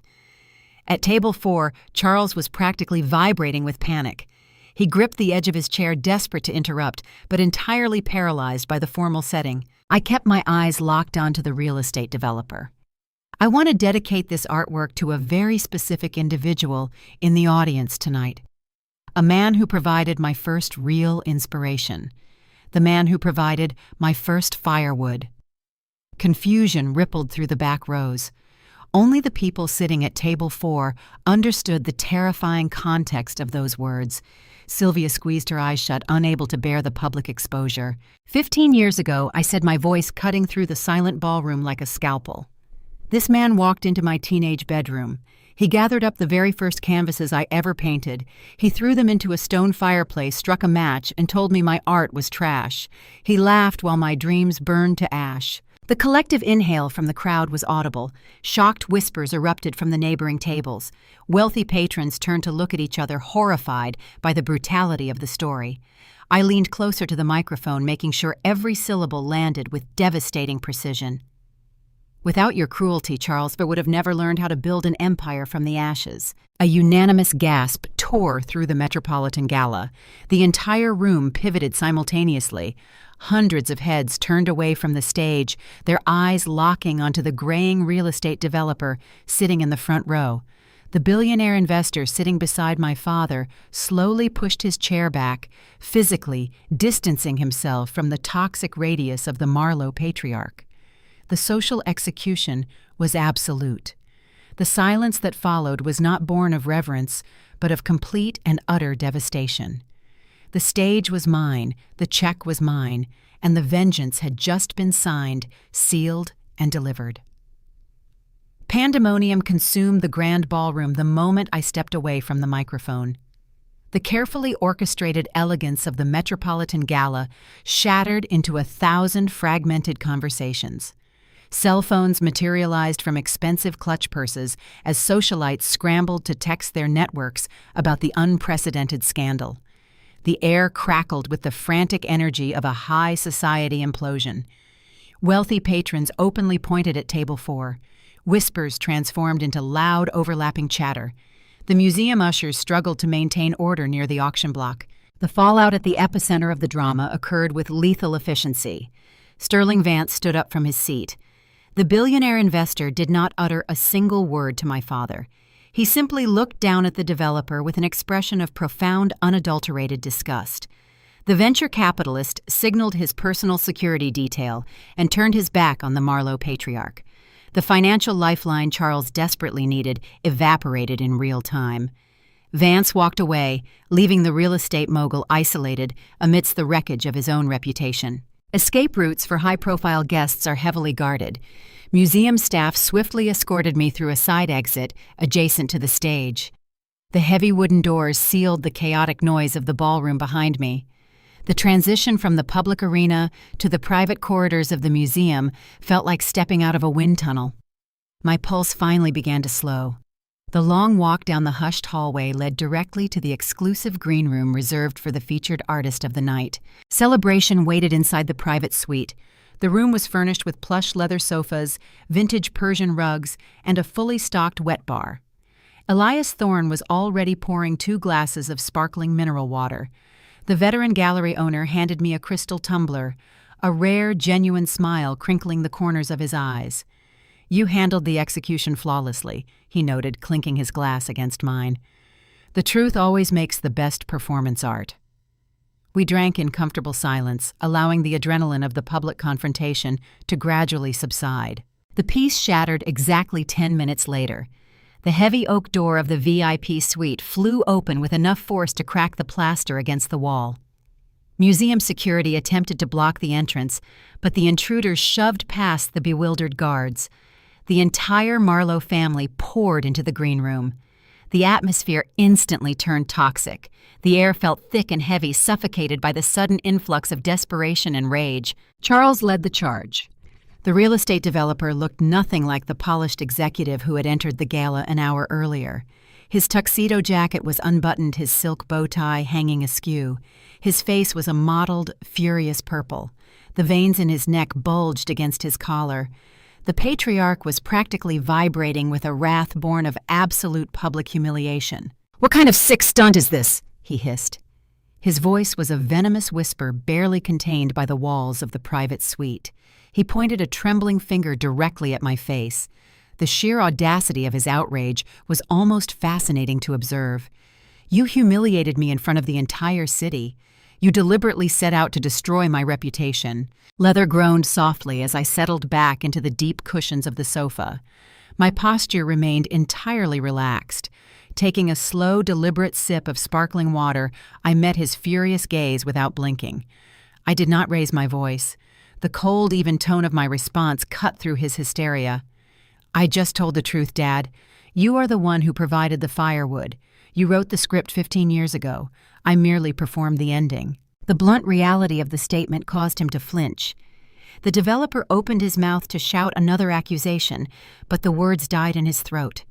At table 4, Charles was practically vibrating with panic. He gripped the edge of his chair, desperate to interrupt, but entirely paralyzed by the formal setting. I kept my eyes locked onto the real estate developer. I want to dedicate this artwork to a very specific individual in the audience tonight. A man who provided my first real inspiration. The man who provided my first firewood. Confusion rippled through the back rows. Only the people sitting at table 4 understood the terrifying context of those words. Sylvia squeezed her eyes shut, unable to bear the public exposure. 15 years ago, I said, my voice cutting through the silent ballroom like a scalpel. This man walked into my teenage bedroom. He gathered up the very first canvases I ever painted. He threw them into a stone fireplace, struck a match, and told me my art was trash. He laughed while my dreams burned to ash. The collective inhale from the crowd was audible. Shocked whispers erupted from the neighboring tables. Wealthy patrons turned to look at each other, horrified by the brutality of the story. I leaned closer to the microphone, making sure every syllable landed with devastating precision. Without your cruelty, Charles, but would have never learned how to build an empire from the ashes. A unanimous gasp tore through the Metropolitan Gala. The entire room pivoted simultaneously. Hundreds of heads turned away from the stage, their eyes locking onto the graying real estate developer sitting in the front row. The billionaire investor sitting beside my father slowly pushed his chair back, physically distancing himself from the toxic radius of the Marlowe patriarch. The social execution was absolute. The silence that followed was not born of reverence, but of complete and utter devastation. The stage was mine, the check was mine, and the vengeance had just been signed, sealed, and delivered. Pandemonium consumed the grand ballroom the moment I stepped away from the microphone. The carefully orchestrated elegance of the Metropolitan Gala shattered into 1,000 fragmented conversations. Cell phones materialized from expensive clutch purses as socialites scrambled to text their networks about the unprecedented scandal. The air crackled with the frantic energy of a high society implosion. Wealthy patrons openly pointed at Table 4. Whispers transformed into loud, overlapping chatter. The museum ushers struggled to maintain order near the auction block. The fallout at the epicenter of the drama occurred with lethal efficiency. Sterling Vance stood up from his seat. The billionaire investor did not utter a single word to my father. He simply looked down at the developer with an expression of profound, unadulterated disgust. The venture capitalist signaled his personal security detail and turned his back on the Marlowe patriarch. The financial lifeline Charles desperately needed evaporated in real time. Vance walked away, leaving the real estate mogul isolated amidst the wreckage of his own reputation. Escape routes for high-profile guests are heavily guarded. Museum staff swiftly escorted me through a side exit adjacent to the stage. The heavy wooden doors sealed the chaotic noise of the ballroom behind me. The transition from the public arena to the private corridors of the museum felt like stepping out of a wind tunnel. My pulse finally began to slow. The long walk down the hushed hallway led directly to the exclusive green room reserved for the featured artist of the night. Celebration waited inside the private suite. The room was furnished with plush leather sofas, vintage Persian rugs, and a fully stocked wet bar. Elias Thorne was already pouring 2 glasses of sparkling mineral water. The veteran gallery owner handed me a crystal tumbler, a rare, genuine smile crinkling the corners of his eyes. "You handled the execution flawlessly," he noted, clinking his glass against mine. "The truth always makes the best performance art." We drank in comfortable silence, allowing the adrenaline of the public confrontation to gradually subside. The piece shattered exactly 10 minutes later. The heavy oak door of the VIP suite flew open with enough force to crack the plaster against the wall. Museum security attempted to block the entrance, but the intruders shoved past the bewildered guards. The entire Marlowe family poured into the green room. The atmosphere instantly turned toxic. The air felt thick and heavy, suffocated by the sudden influx of desperation and rage. Charles led the charge. The real estate developer looked nothing like the polished executive who had entered the gala an hour earlier. His tuxedo jacket was unbuttoned, his silk bow tie hanging askew. His face was a mottled, furious purple. The veins in his neck bulged against his collar. The patriarch was practically vibrating with a wrath born of absolute public humiliation. "What kind of sick stunt is this?" he hissed. His voice was a venomous whisper barely contained by the walls of the private suite. He pointed a trembling finger directly at my face. The sheer audacity of his outrage was almost fascinating to observe. "You humiliated me in front of the entire city. You deliberately set out to destroy my reputation." Leather groaned softly as I settled back into the deep cushions of the sofa. My posture remained entirely relaxed. Taking a slow, deliberate sip of sparkling water, I met his furious gaze without blinking. I did not raise my voice. The cold, even tone of my response cut through his hysteria. "I just told the truth, Dad. You are the one who provided the firewood. You wrote the script 15 years ago. I merely performed the ending." The blunt reality of the statement caused him to flinch. The developer opened his mouth to shout another accusation, but the words died in his throat.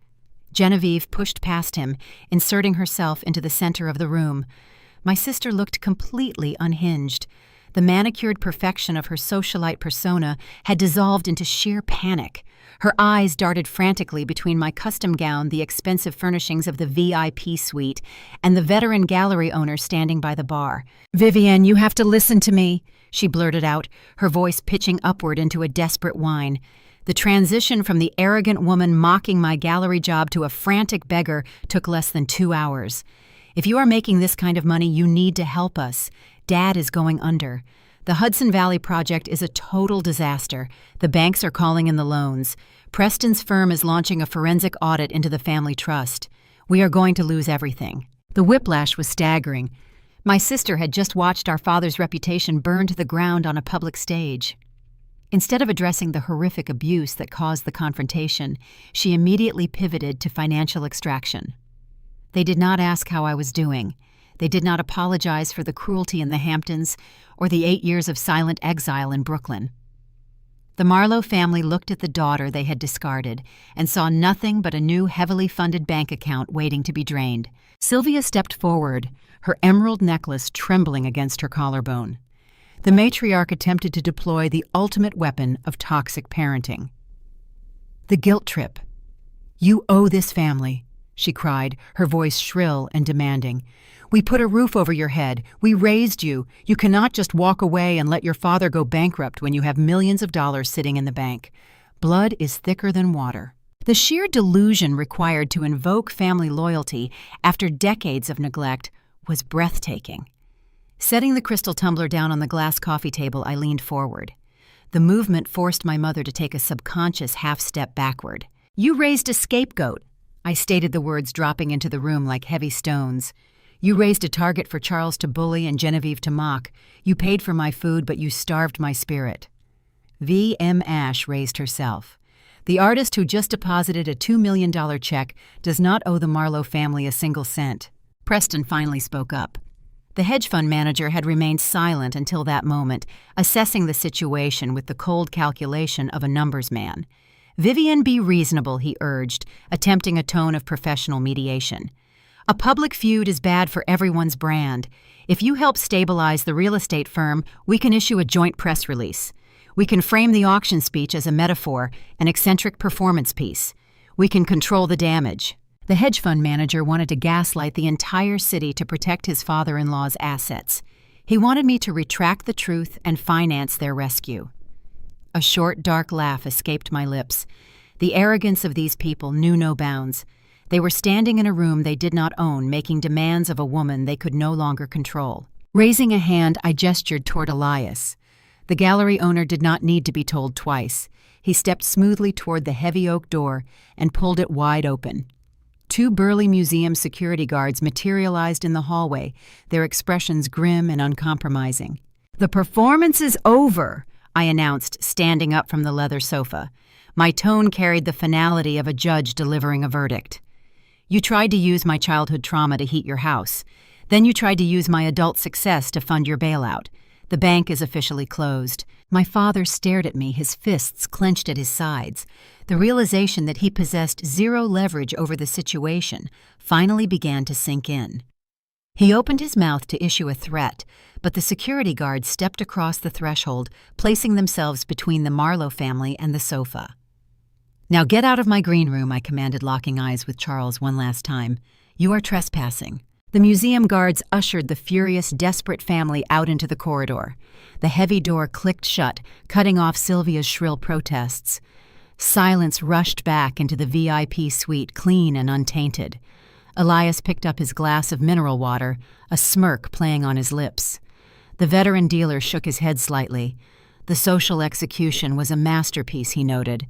Genevieve pushed past him, inserting herself into the center of the room. My sister looked completely unhinged. The manicured perfection of her socialite persona had dissolved into sheer panic. Her eyes darted frantically between my custom gown, the expensive furnishings of the VIP suite, and the veteran gallery owner standing by the bar. "Vivian, you have to listen to me," she blurted out, her voice pitching upward into a desperate whine. The transition from the arrogant woman mocking my gallery job to a frantic beggar took less than 2 hours. "If you are making this kind of money, you need to help us. Dad is going under. The Hudson Valley project is a total disaster. The banks are calling in the loans. Preston's firm is launching a forensic audit into the family trust. We are going to lose everything." The whiplash was staggering. My sister had just watched our father's reputation burn to the ground on a public stage. Instead of addressing the horrific abuse that caused the confrontation, she immediately pivoted to financial extraction. They did not ask how I was doing. They did not apologize for the cruelty in the Hamptons or the 8 years of silent exile in Brooklyn. The Marlowe family looked at the daughter they had discarded and saw nothing but a new heavily funded bank account waiting to be drained. Sylvia stepped forward, her emerald necklace trembling against her collarbone. The matriarch attempted to deploy the ultimate weapon of toxic parenting. "The guilt trip. You owe this family," she cried, her voice shrill and demanding. "We put a roof over your head. We raised you. You cannot just walk away and let your father go bankrupt when you have millions of dollars sitting in the bank. Blood is thicker than water." The sheer delusion required to invoke family loyalty after decades of neglect was breathtaking. Setting the crystal tumbler down on the glass coffee table, I leaned forward. The movement forced my mother to take a subconscious half-step backward. "You raised a scapegoat," I stated, the words dropping into the room like heavy stones. "You raised a target for Charles to bully and Genevieve to mock. You paid for my food, but you starved my spirit." V.M. Ash raised herself. The artist who just deposited a $2 million check does not owe the Marlowe family a single cent. Preston finally spoke up. The hedge fund manager had remained silent until that moment, assessing the situation with the cold calculation of a numbers man. "Vivian, be reasonable," he urged, attempting a tone of professional mediation. "A public feud is bad for everyone's brand. If you help stabilize the real estate firm, we can issue a joint press release. We can frame the auction speech as a metaphor, an eccentric performance piece. We can control the damage." The hedge fund manager wanted to gaslight the entire city to protect his father-in-law's assets. He wanted me to retract the truth and finance their rescue. A short, dark laugh escaped my lips. The arrogance of these people knew no bounds. They were standing in a room they did not own, making demands of a woman they could no longer control. Raising a hand, I gestured toward Elias. The gallery owner did not need to be told twice. He stepped smoothly toward the heavy oak door and pulled it wide open. 2 burly museum security guards materialized in the hallway, their expressions grim and uncompromising. "The performance is over," I announced, standing up from the leather sofa. My tone carried the finality of a judge delivering a verdict. "You tried to use my childhood trauma to heat your house. Then you tried to use my adult success to fund your bailout. The bank is officially closed." My father stared at me, his fists clenched at his sides. The realization that he possessed zero leverage over the situation finally began to sink in. He opened his mouth to issue a threat, but the security guards stepped across the threshold, placing themselves between the Marlowe family and the sofa. "Now get out of my green room," I commanded, locking eyes with Charles one last time. "You are trespassing." The museum guards ushered the furious, desperate family out into the corridor. The heavy door clicked shut, cutting off Sylvia's shrill protests. Silence rushed back into the VIP suite, clean and untainted. Elias picked up his glass of mineral water, a smirk playing on his lips. The veteran dealer shook his head slightly. "The social execution was a masterpiece," he noted.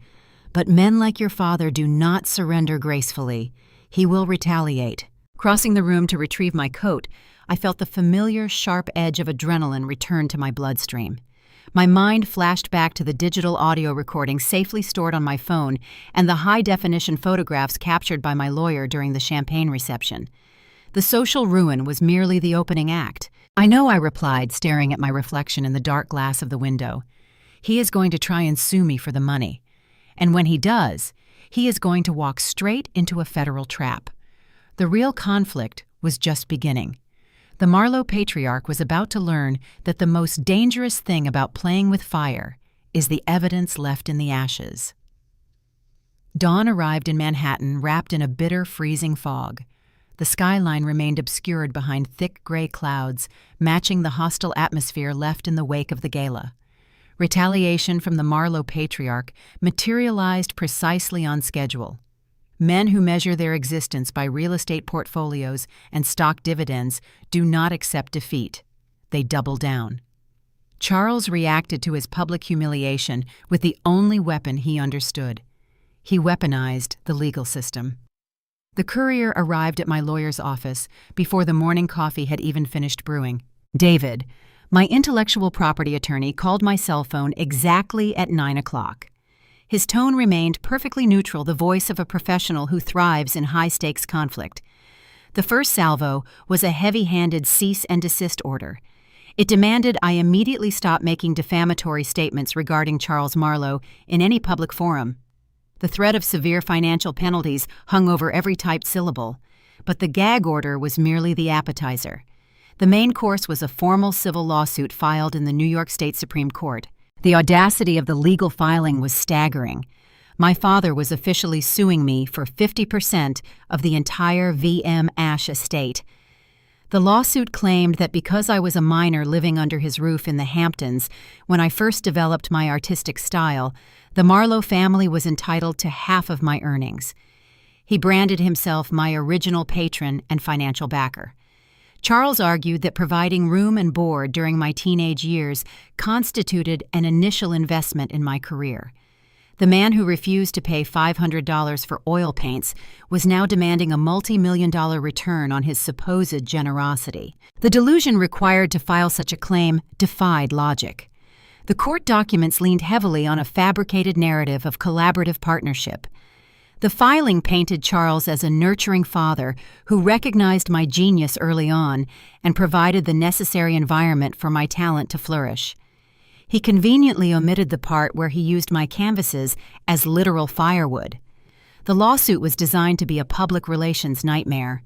"But men like your father do not surrender gracefully. He will retaliate." Crossing the room to retrieve my coat, I felt the familiar, sharp edge of adrenaline return to my bloodstream. My mind flashed back to the digital audio recording safely stored on my phone and the high-definition photographs captured by my lawyer during the champagne reception. The social ruin was merely the opening act. "I know," I replied, staring at my reflection in the dark glass of the window. "He is going to try and sue me for the money. And when he does, he is going to walk straight into a federal trap." The real conflict was just beginning. The Marlowe patriarch was about to learn that the most dangerous thing about playing with fire is the evidence left in the ashes. Dawn arrived in Manhattan wrapped in a bitter, freezing fog. The skyline remained obscured behind thick gray clouds, matching the hostile atmosphere left in the wake of the gala. Retaliation from the Marlowe patriarch materialized precisely on schedule. Men who measure their existence by real estate portfolios and stock dividends do not accept defeat. They double down. Charles reacted to his public humiliation with the only weapon he understood. He weaponized the legal system. The courier arrived at my lawyer's office before the morning coffee had even finished brewing. David, my intellectual property attorney, called my cell phone exactly at 9 o'clock. His tone remained perfectly neutral, the voice of a professional who thrives in high-stakes conflict. The first salvo was a heavy-handed cease and desist order. It demanded I immediately stop making defamatory statements regarding Charles Marlowe in any public forum. The threat of severe financial penalties hung over every typed syllable, but the gag order was merely the appetizer. The main course was a formal civil lawsuit filed in the New York State Supreme Court. The audacity of the legal filing was staggering. My father was officially suing me for 50% of the entire VM Ash estate. The lawsuit claimed that because I was a minor living under his roof in the Hamptons when I first developed my artistic style, the Marlowe family was entitled to half of my earnings. He branded himself my original patron and financial backer. Charles argued that providing room and board during my teenage years constituted an initial investment in my career. The man who refused to pay $500 for oil paints was now demanding a multi-million-dollar return on his supposed generosity. The delusion required to file such a claim defied logic. The court documents leaned heavily on a fabricated narrative of collaborative partnership. The filing painted Charles as a nurturing father who recognized my genius early on and provided the necessary environment for my talent to flourish. He conveniently omitted the part where he used my canvases as literal firewood. The lawsuit was designed to be a public relations nightmare.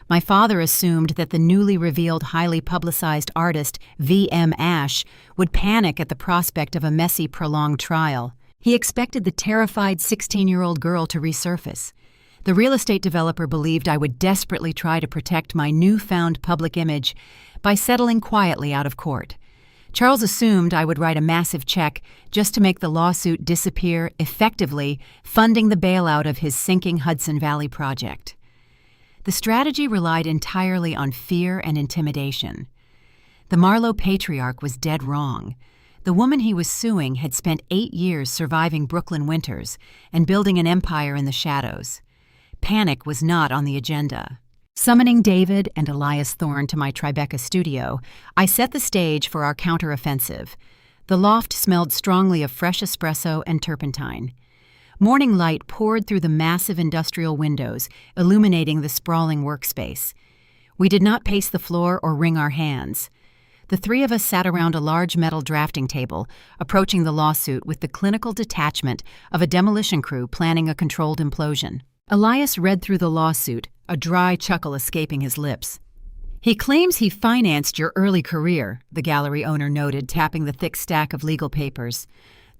My father assumed that the newly revealed, highly publicized artist VM Ash would panic at the prospect of a messy, prolonged trial. He expected the terrified 16-year-old girl to resurface. The real estate developer believed I would desperately try to protect my newfound public image by settling quietly out of court. Charles assumed I would write a massive check just to make the lawsuit disappear, effectively funding the bailout of his sinking Hudson Valley project. The strategy relied entirely on fear and intimidation. The Marlowe patriarch was dead wrong. The woman he was suing had spent 8 years surviving Brooklyn winters and building an empire in the shadows. Panic was not on the agenda. Summoning David and Elias Thorne to my Tribeca studio, I set the stage for our counteroffensive. The loft smelled strongly of fresh espresso and turpentine. Morning light poured through the massive industrial windows, illuminating the sprawling workspace. We did not pace the floor or wring our hands. The three of us sat around a large metal drafting table, approaching the lawsuit with the clinical detachment of a demolition crew planning a controlled implosion. Elias read through the lawsuit, a dry chuckle escaping his lips. "He claims he financed your early career," the gallery owner noted, tapping the thick stack of legal papers.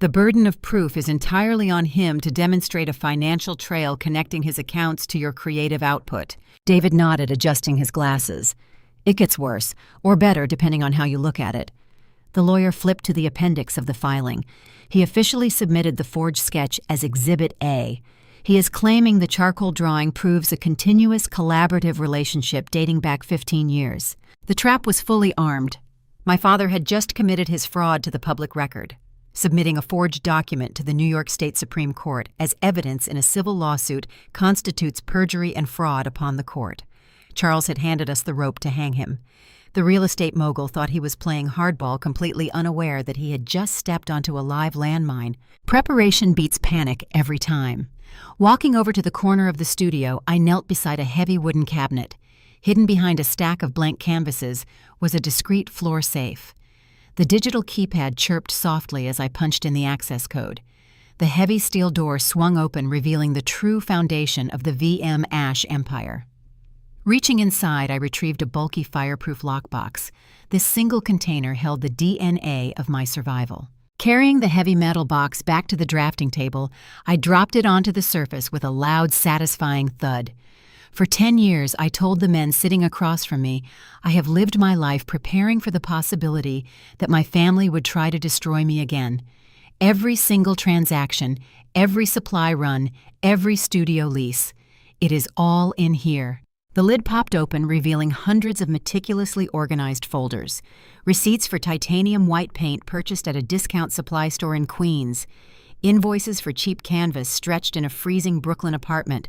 "The burden of proof is entirely on him to demonstrate a financial trail connecting his accounts to your creative output." David nodded, adjusting his glasses. "It gets worse, or better depending on how you look at it." The lawyer flipped to the appendix of the filing. He officially submitted the forged sketch as Exhibit A. He is claiming the charcoal drawing proves a continuous collaborative relationship dating back 15 years. The trap was fully armed. My father had just committed his fraud to the public record, submitting a forged document to the New York State Supreme Court as evidence in a civil lawsuit constitutes perjury and fraud upon the court. Charles had handed us the rope to hang him. The real estate mogul thought he was playing hardball, completely unaware that he had just stepped onto a live landmine. Preparation beats panic every time. Walking over to the corner of the studio, I knelt beside a heavy wooden cabinet. Hidden behind a stack of blank canvases was a discreet floor safe. The digital keypad chirped softly as I punched in the access code. The heavy steel door swung open, revealing the true foundation of the VM Ash empire. Reaching inside, I retrieved a bulky fireproof lockbox. This single container held the DNA of my survival. Carrying the heavy metal box back to the drafting table, I dropped it onto the surface with a loud, satisfying thud. For 10 years, I told the men sitting across from me, I have lived my life preparing for the possibility that my family would try to destroy me again. Every single transaction, every supply run, every studio lease. It is all in here. The lid popped open, revealing hundreds of meticulously organized folders. Receipts for titanium white paint purchased at a discount supply store in Queens. Invoices for cheap canvas stretched in a freezing Brooklyn apartment.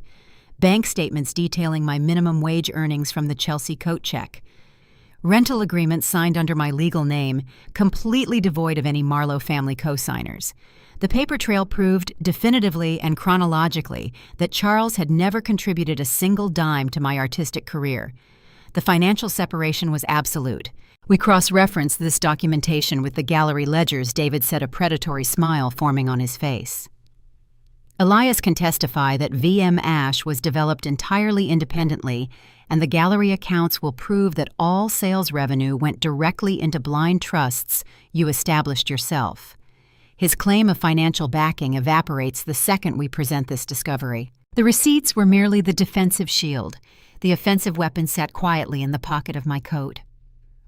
Bank statements detailing my minimum wage earnings from the Chelsea coat check. Rental agreements signed under my legal name, completely devoid of any Marlowe family co-signers. The paper trail proved definitively and chronologically that Charles had never contributed a single dime to my artistic career. The financial separation was absolute. We cross-referenced this documentation with the gallery ledgers. David said, a predatory smile forming on his face. Elias can testify that VM Ash was developed entirely independently, and the gallery accounts will prove that all sales revenue went directly into blind trusts you established yourself. His claim of financial backing evaporates the second we present this discovery. The receipts were merely the defensive shield. The offensive weapon sat quietly in the pocket of my coat.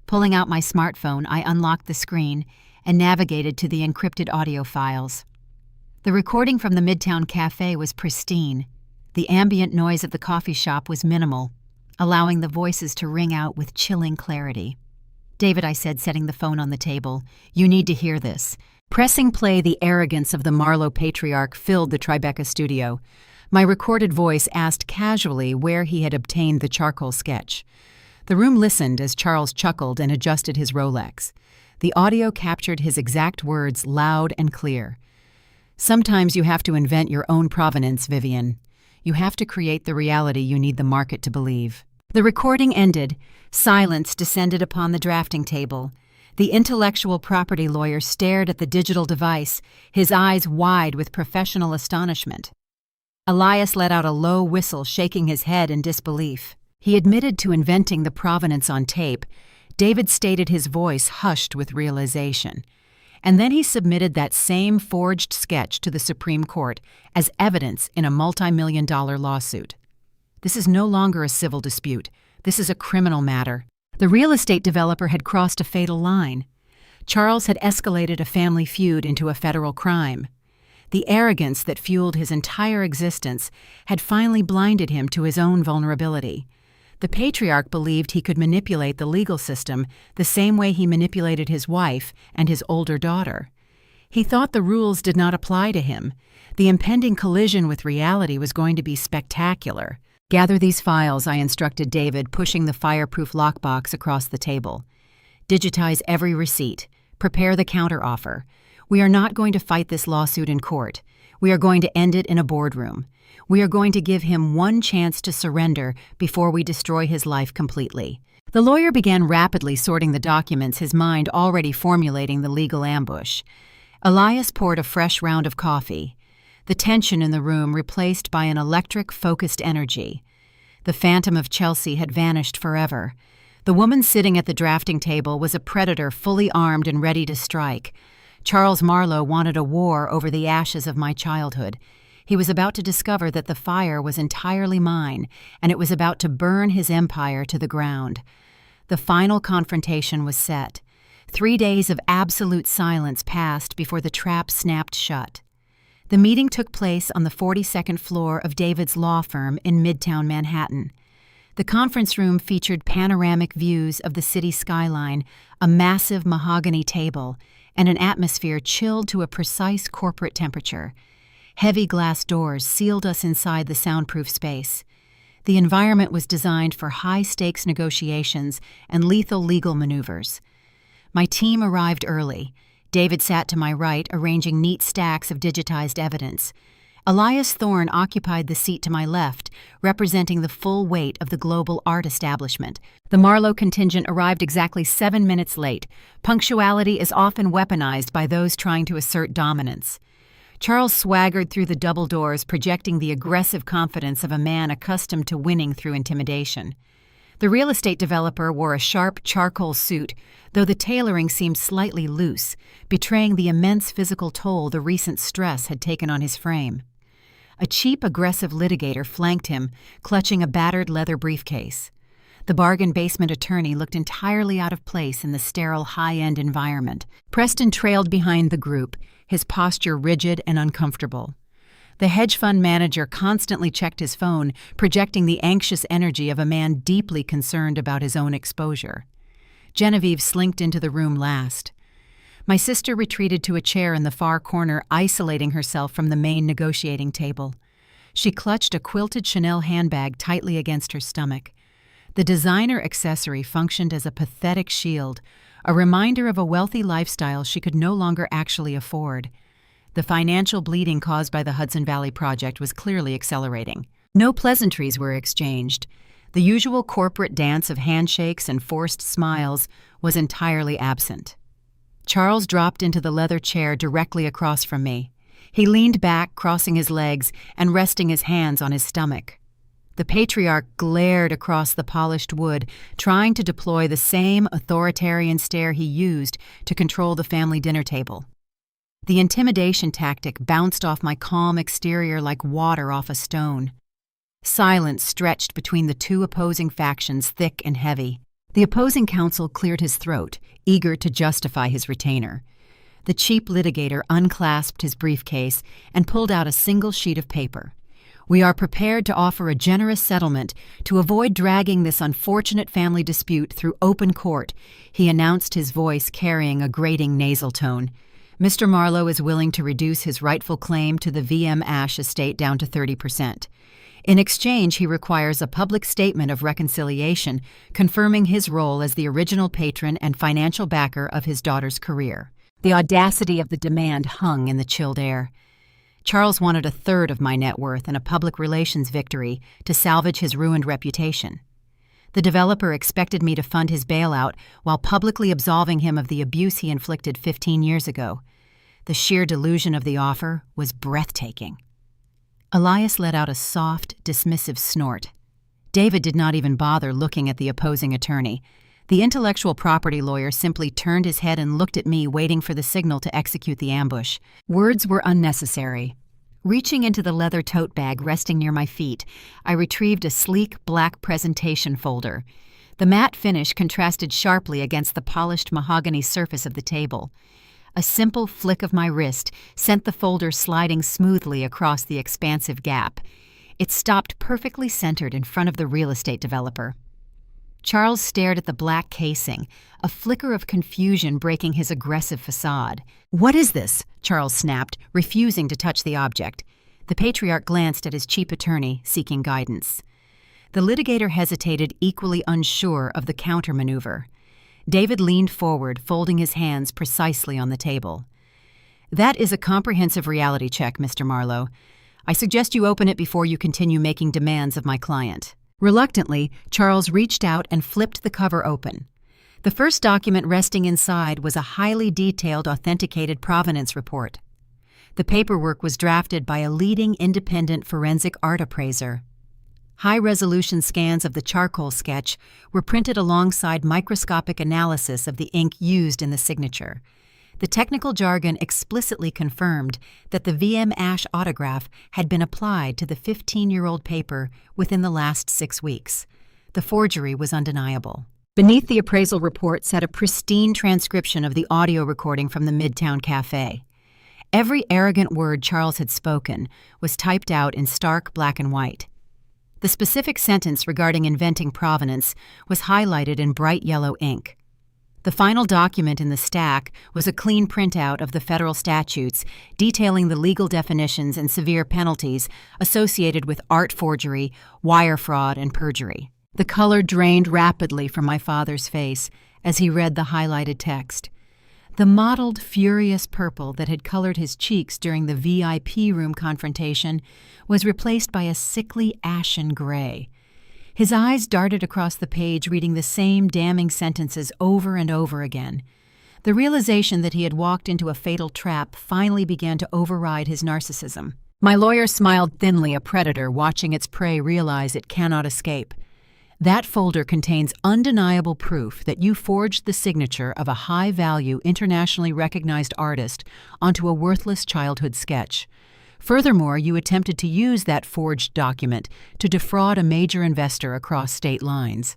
Pulling out my smartphone, I unlocked the screen and navigated to the encrypted audio files. The recording from the Midtown Cafe was pristine. The ambient noise of the coffee shop was minimal, allowing the voices to ring out with chilling clarity. David, I said, setting the phone on the table, you need to hear this. Pressing play, the arrogance of the Marlowe patriarch filled the Tribeca studio. My recorded voice asked casually where he had obtained the charcoal sketch. The room listened as Charles chuckled and adjusted his Rolex. The audio captured his exact words loud and clear. Sometimes you have to invent your own provenance, Vivian. You have to create the reality you need the market to believe. The recording ended. Silence descended upon the drafting table. The intellectual property lawyer stared at the digital device, his eyes wide with professional astonishment. Elias let out a low whistle, shaking his head in disbelief. He admitted to inventing the provenance on tape. David stated, his voice hushed with realization. And then he submitted that same forged sketch to the Supreme Court as evidence in a multi-million-dollar lawsuit. This is no longer a civil dispute. This is a criminal matter. The real estate developer had crossed a fatal line. Charles had escalated a family feud into a federal crime. The arrogance that fueled his entire existence had finally blinded him to his own vulnerability. The patriarch believed he could manipulate the legal system the same way he manipulated his wife and his older daughter. He thought the rules did not apply to him. The impending collision with reality was going to be spectacular. Gather these files, I instructed David, pushing the fireproof lockbox across the table. Digitize every receipt. Prepare the counteroffer. We are not going to fight this lawsuit in court. We are going to end it in a boardroom. We are going to give him one chance to surrender before we destroy his life completely. The lawyer began rapidly sorting the documents, his mind already formulating the legal ambush. Elias poured a fresh round of coffee. The tension in the room replaced by an electric, focused energy. The phantom of Chelsea had vanished forever. The woman sitting at the drafting table was a predator fully armed and ready to strike. Charles Marlowe wanted a war over the ashes of my childhood. He was about to discover that the fire was entirely mine, and it was about to burn his empire to the ground. The final confrontation was set. 3 days of absolute silence passed before the trap snapped shut. The meeting took place on the 42nd floor of David's law firm in Midtown Manhattan. The conference room featured panoramic views of the city skyline, a massive mahogany table, and an atmosphere chilled to a precise corporate temperature. Heavy glass doors sealed us inside the soundproof space. The environment was designed for high-stakes negotiations and lethal legal maneuvers. My team arrived early. David sat to my right, arranging neat stacks of digitized evidence. Elias Thorne occupied the seat to my left, representing the full weight of the global art establishment. The Marlowe contingent arrived exactly 7 minutes late. Punctuality is often weaponized by those trying to assert dominance. Charles swaggered through the double doors, projecting the aggressive confidence of a man accustomed to winning through intimidation. The real estate developer wore a sharp charcoal suit, though the tailoring seemed slightly loose, betraying the immense physical toll the recent stress had taken on his frame. A cheap, aggressive litigator flanked him, clutching a battered leather briefcase. The bargain basement attorney looked entirely out of place in the sterile, high-end environment. Preston trailed behind the group, his posture rigid and uncomfortable. The hedge fund manager constantly checked his phone, projecting the anxious energy of a man deeply concerned about his own exposure. Genevieve slinked into the room last. My sister retreated to a chair in the far corner, isolating herself from the main negotiating table. She clutched a quilted Chanel handbag tightly against her stomach. The designer accessory functioned as a pathetic shield, a reminder of a wealthy lifestyle she could no longer actually afford. The financial bleeding caused by the Hudson Valley Project was clearly accelerating. No pleasantries were exchanged. The usual corporate dance of handshakes and forced smiles was entirely absent. Charles dropped into the leather chair directly across from me. He leaned back, crossing his legs and resting his hands on his stomach. The patriarch glared across the polished wood, trying to deploy the same authoritarian stare he used to control the family dinner table. The intimidation tactic bounced off my calm exterior like water off a stone. Silence stretched between the two opposing factions, thick and heavy. The opposing counsel cleared his throat, eager to justify his retainer. The cheap litigator unclasped his briefcase and pulled out a single sheet of paper. "We are prepared to offer a generous settlement to avoid dragging this unfortunate family dispute through open court," he announced, his voice carrying a grating nasal tone. "Mr. Marlowe is willing to reduce his rightful claim to the VM Ash estate down to 30%. In exchange, he requires a public statement of reconciliation confirming his role as the original patron and financial backer of his daughter's career." The audacity of the demand hung in the chilled air. Charles wanted a third of my net worth and a public relations victory to salvage his ruined reputation. The developer expected me to fund his bailout while publicly absolving him of the abuse he inflicted 15 years ago. The sheer delusion of the offer was breathtaking. Elias let out a soft, dismissive snort. David did not even bother looking at the opposing attorney. The intellectual property lawyer simply turned his head and looked at me, waiting for the signal to execute the ambush. Words were unnecessary. Reaching into the leather tote bag resting near my feet, I retrieved a sleek black presentation folder. The matte finish contrasted sharply against the polished mahogany surface of the table. A simple flick of my wrist sent the folder sliding smoothly across the expansive gap. It stopped perfectly centered in front of the real estate developer. Charles stared at the black casing, a flicker of confusion breaking his aggressive facade. "What is this?" Charles snapped, refusing to touch the object. The patriarch glanced at his cheap attorney, seeking guidance. The litigator hesitated, equally unsure of the countermaneuver. David leaned forward, folding his hands precisely on the table. "That is a comprehensive reality check, Mr. Marlowe. I suggest you open it before you continue making demands of my client." Reluctantly, Charles reached out and flipped the cover open. The first document resting inside was a highly detailed, authenticated provenance report. The paperwork was drafted by a leading independent forensic art appraiser. High-resolution scans of the charcoal sketch were printed alongside microscopic analysis of the ink used in the signature. The technical jargon explicitly confirmed that the VM Ash autograph had been applied to the 15-year-old paper within the last 6 weeks. The forgery was undeniable. Beneath the appraisal report sat a pristine transcription of the audio recording from the Midtown Cafe. Every arrogant word Charles had spoken was typed out in stark black and white. The specific sentence regarding inventing provenance was highlighted in bright yellow ink. The final document in the stack was a clean printout of the federal statutes detailing the legal definitions and severe penalties associated with art forgery, wire fraud, and perjury. The color drained rapidly from my father's face as he read the highlighted text. The mottled, furious purple that had colored his cheeks during the VIP room confrontation was replaced by a sickly ashen gray. His eyes darted across the page, reading the same damning sentences over and over again. The realization that he had walked into a fatal trap finally began to override his narcissism. My lawyer smiled thinly, a predator watching its prey realize it cannot escape. That folder contains undeniable proof that you forged the signature of a high-value, internationally recognized artist onto a worthless childhood sketch. Furthermore, you attempted to use that forged document to defraud a major investor across state lines.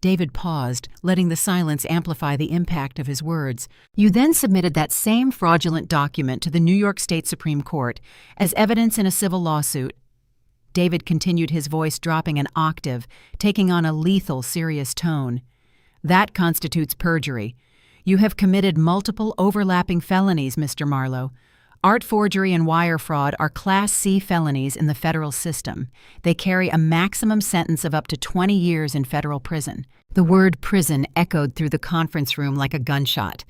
David paused, letting the silence amplify the impact of his words. You then submitted that same fraudulent document to the New York State Supreme Court as evidence in a civil lawsuit. David continued, his voice dropping an octave, taking on a lethal, serious tone. That constitutes perjury. You have committed multiple overlapping felonies, Mr. Marlowe. Art forgery and wire fraud are Class C felonies in the federal system. They carry a maximum sentence of up to 20 years in federal prison. The word prison echoed through the conference room like a gunshot.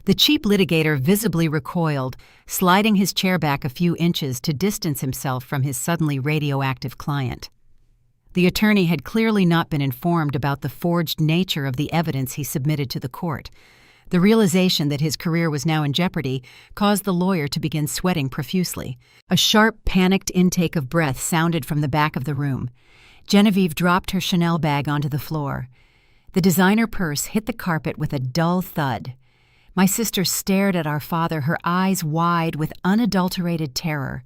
The cheap litigator visibly recoiled, sliding his chair back a few inches to distance himself from his suddenly radioactive client. The attorney had clearly not been informed about the forged nature of the evidence he submitted to the court. The realization that his career was now in jeopardy caused the lawyer to begin sweating profusely. A sharp, panicked intake of breath sounded from the back of the room. Genevieve dropped her Chanel bag onto the floor. The designer purse hit the carpet with a dull thud. My sister stared at our father, her eyes wide with unadulterated terror.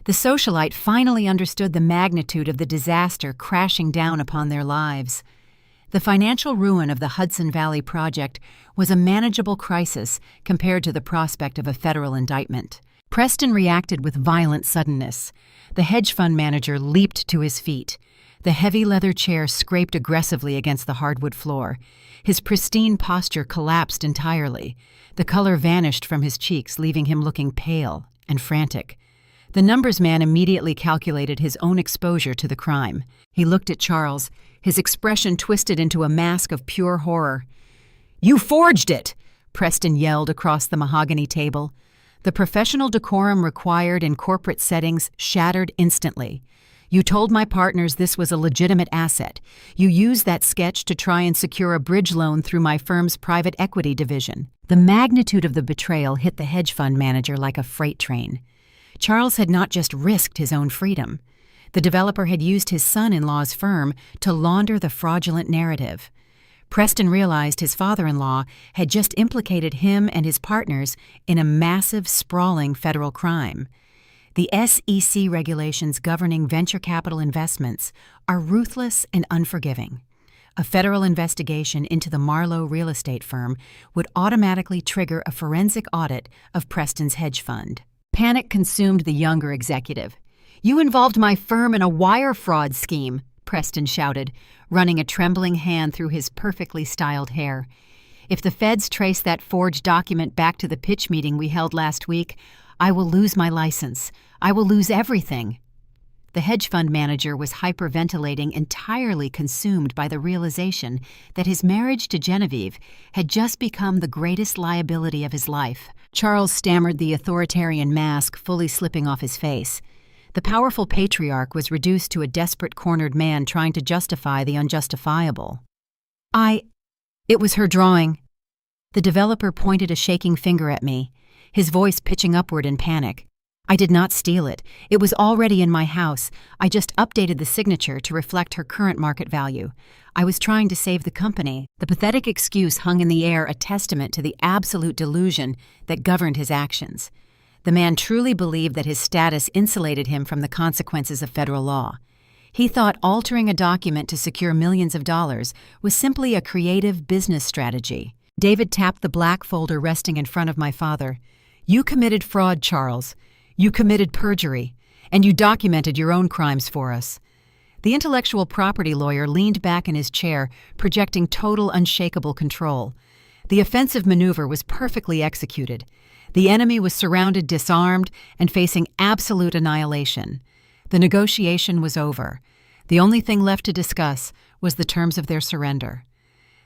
The socialite finally understood the magnitude of the disaster crashing down upon their lives. The financial ruin of the Hudson Valley Project was a manageable crisis compared to the prospect of a federal indictment. Preston reacted with violent suddenness. The hedge fund manager leaped to his feet. The heavy leather chair scraped aggressively against the hardwood floor. His pristine posture collapsed entirely. The color vanished from his cheeks, leaving him looking pale and frantic. The numbers man immediately calculated his own exposure to the crime. He looked at Charles, his expression twisted into a mask of pure horror. "You forged it!" Preston yelled across the mahogany table. The professional decorum required in corporate settings shattered instantly. "You told my partners this was a legitimate asset. You used that sketch to try and secure a bridge loan through my firm's private equity division." The magnitude of the betrayal hit the hedge fund manager like a freight train. Charles had not just risked his own freedom. The developer had used his son-in-law's firm to launder the fraudulent narrative. Preston realized his father-in-law had just implicated him and his partners in a massive, sprawling federal crime. The SEC regulations governing venture capital investments are ruthless and unforgiving. A federal investigation into the Marlowe real estate firm would automatically trigger a forensic audit of Preston's hedge fund. Panic consumed the younger executive. "You involved my firm in a wire fraud scheme," Preston shouted, running a trembling hand through his perfectly styled hair. "If the feds trace that forged document back to the pitch meeting we held last week, I will lose my license. I will lose everything." The hedge fund manager was hyperventilating, entirely consumed by the realization that his marriage to Genevieve had just become the greatest liability of his life. Charles stammered, the authoritarian mask fully slipping off his face. The powerful patriarch was reduced to a desperate, cornered man trying to justify the unjustifiable. It was her drawing." The developer pointed a shaking finger at me, his voice pitching upward in panic. "I did not steal it. It was already in my house. I just updated the signature to reflect her current market value. I was trying to save the company." The pathetic excuse hung in the air, a testament to the absolute delusion that governed his actions. The man truly believed that his status insulated him from the consequences of federal law. He thought altering a document to secure millions of dollars was simply a creative business strategy. David tapped the black folder resting in front of my father. "You committed fraud, Charles. You committed perjury, and you documented your own crimes for us." The intellectual property lawyer leaned back in his chair, projecting total unshakable control. The offensive maneuver was perfectly executed. The enemy was surrounded, disarmed, and facing absolute annihilation. The negotiation was over. The only thing left to discuss was the terms of their surrender.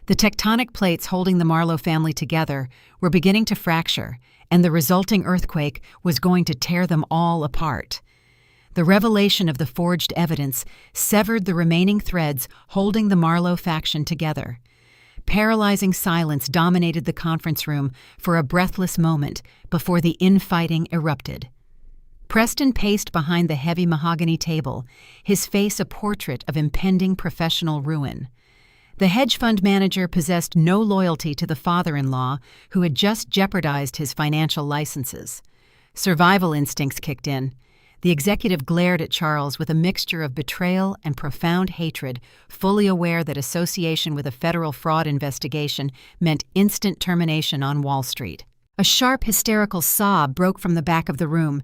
The tectonic plates holding the Marlowe family together were beginning to fracture, and the resulting earthquake was going to tear them all apart. The revelation of the forged evidence severed the remaining threads holding the Marlowe faction together. Paralyzing silence dominated the conference room for a breathless moment before the infighting erupted. Preston paced behind the heavy mahogany table, his face a portrait of impending professional ruin. The hedge fund manager possessed no loyalty to the father-in-law who had just jeopardized his financial licenses. Survival instincts kicked in. The executive glared at Charles with a mixture of betrayal and profound hatred, fully aware that association with a federal fraud investigation meant instant termination on Wall Street. A sharp, hysterical sob broke from the back of the room.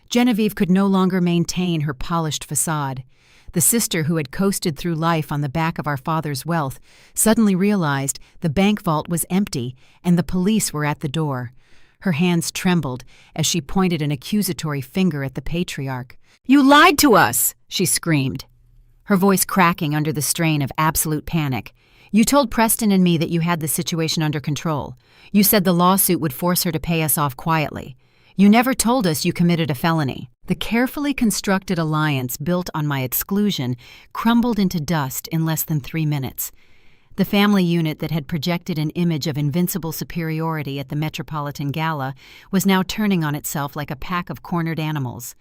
Genevieve could no longer maintain her polished facade. The sister who had coasted through life on the back of our father's wealth suddenly realized the bank vault was empty and the police were at the door. Her hands trembled as she pointed an accusatory finger at the patriarch. "You lied to us!" she screamed, her voice cracking under the strain of absolute panic. "You told Preston and me that you had the situation under control. You said the lawsuit would force her to pay us off quietly. You never told us you committed a felony." The carefully constructed alliance built on my exclusion crumbled into dust in less than 3 minutes. The family unit that had projected an image of invincible superiority at the Metropolitan Gala was now turning on itself like a pack of cornered animals.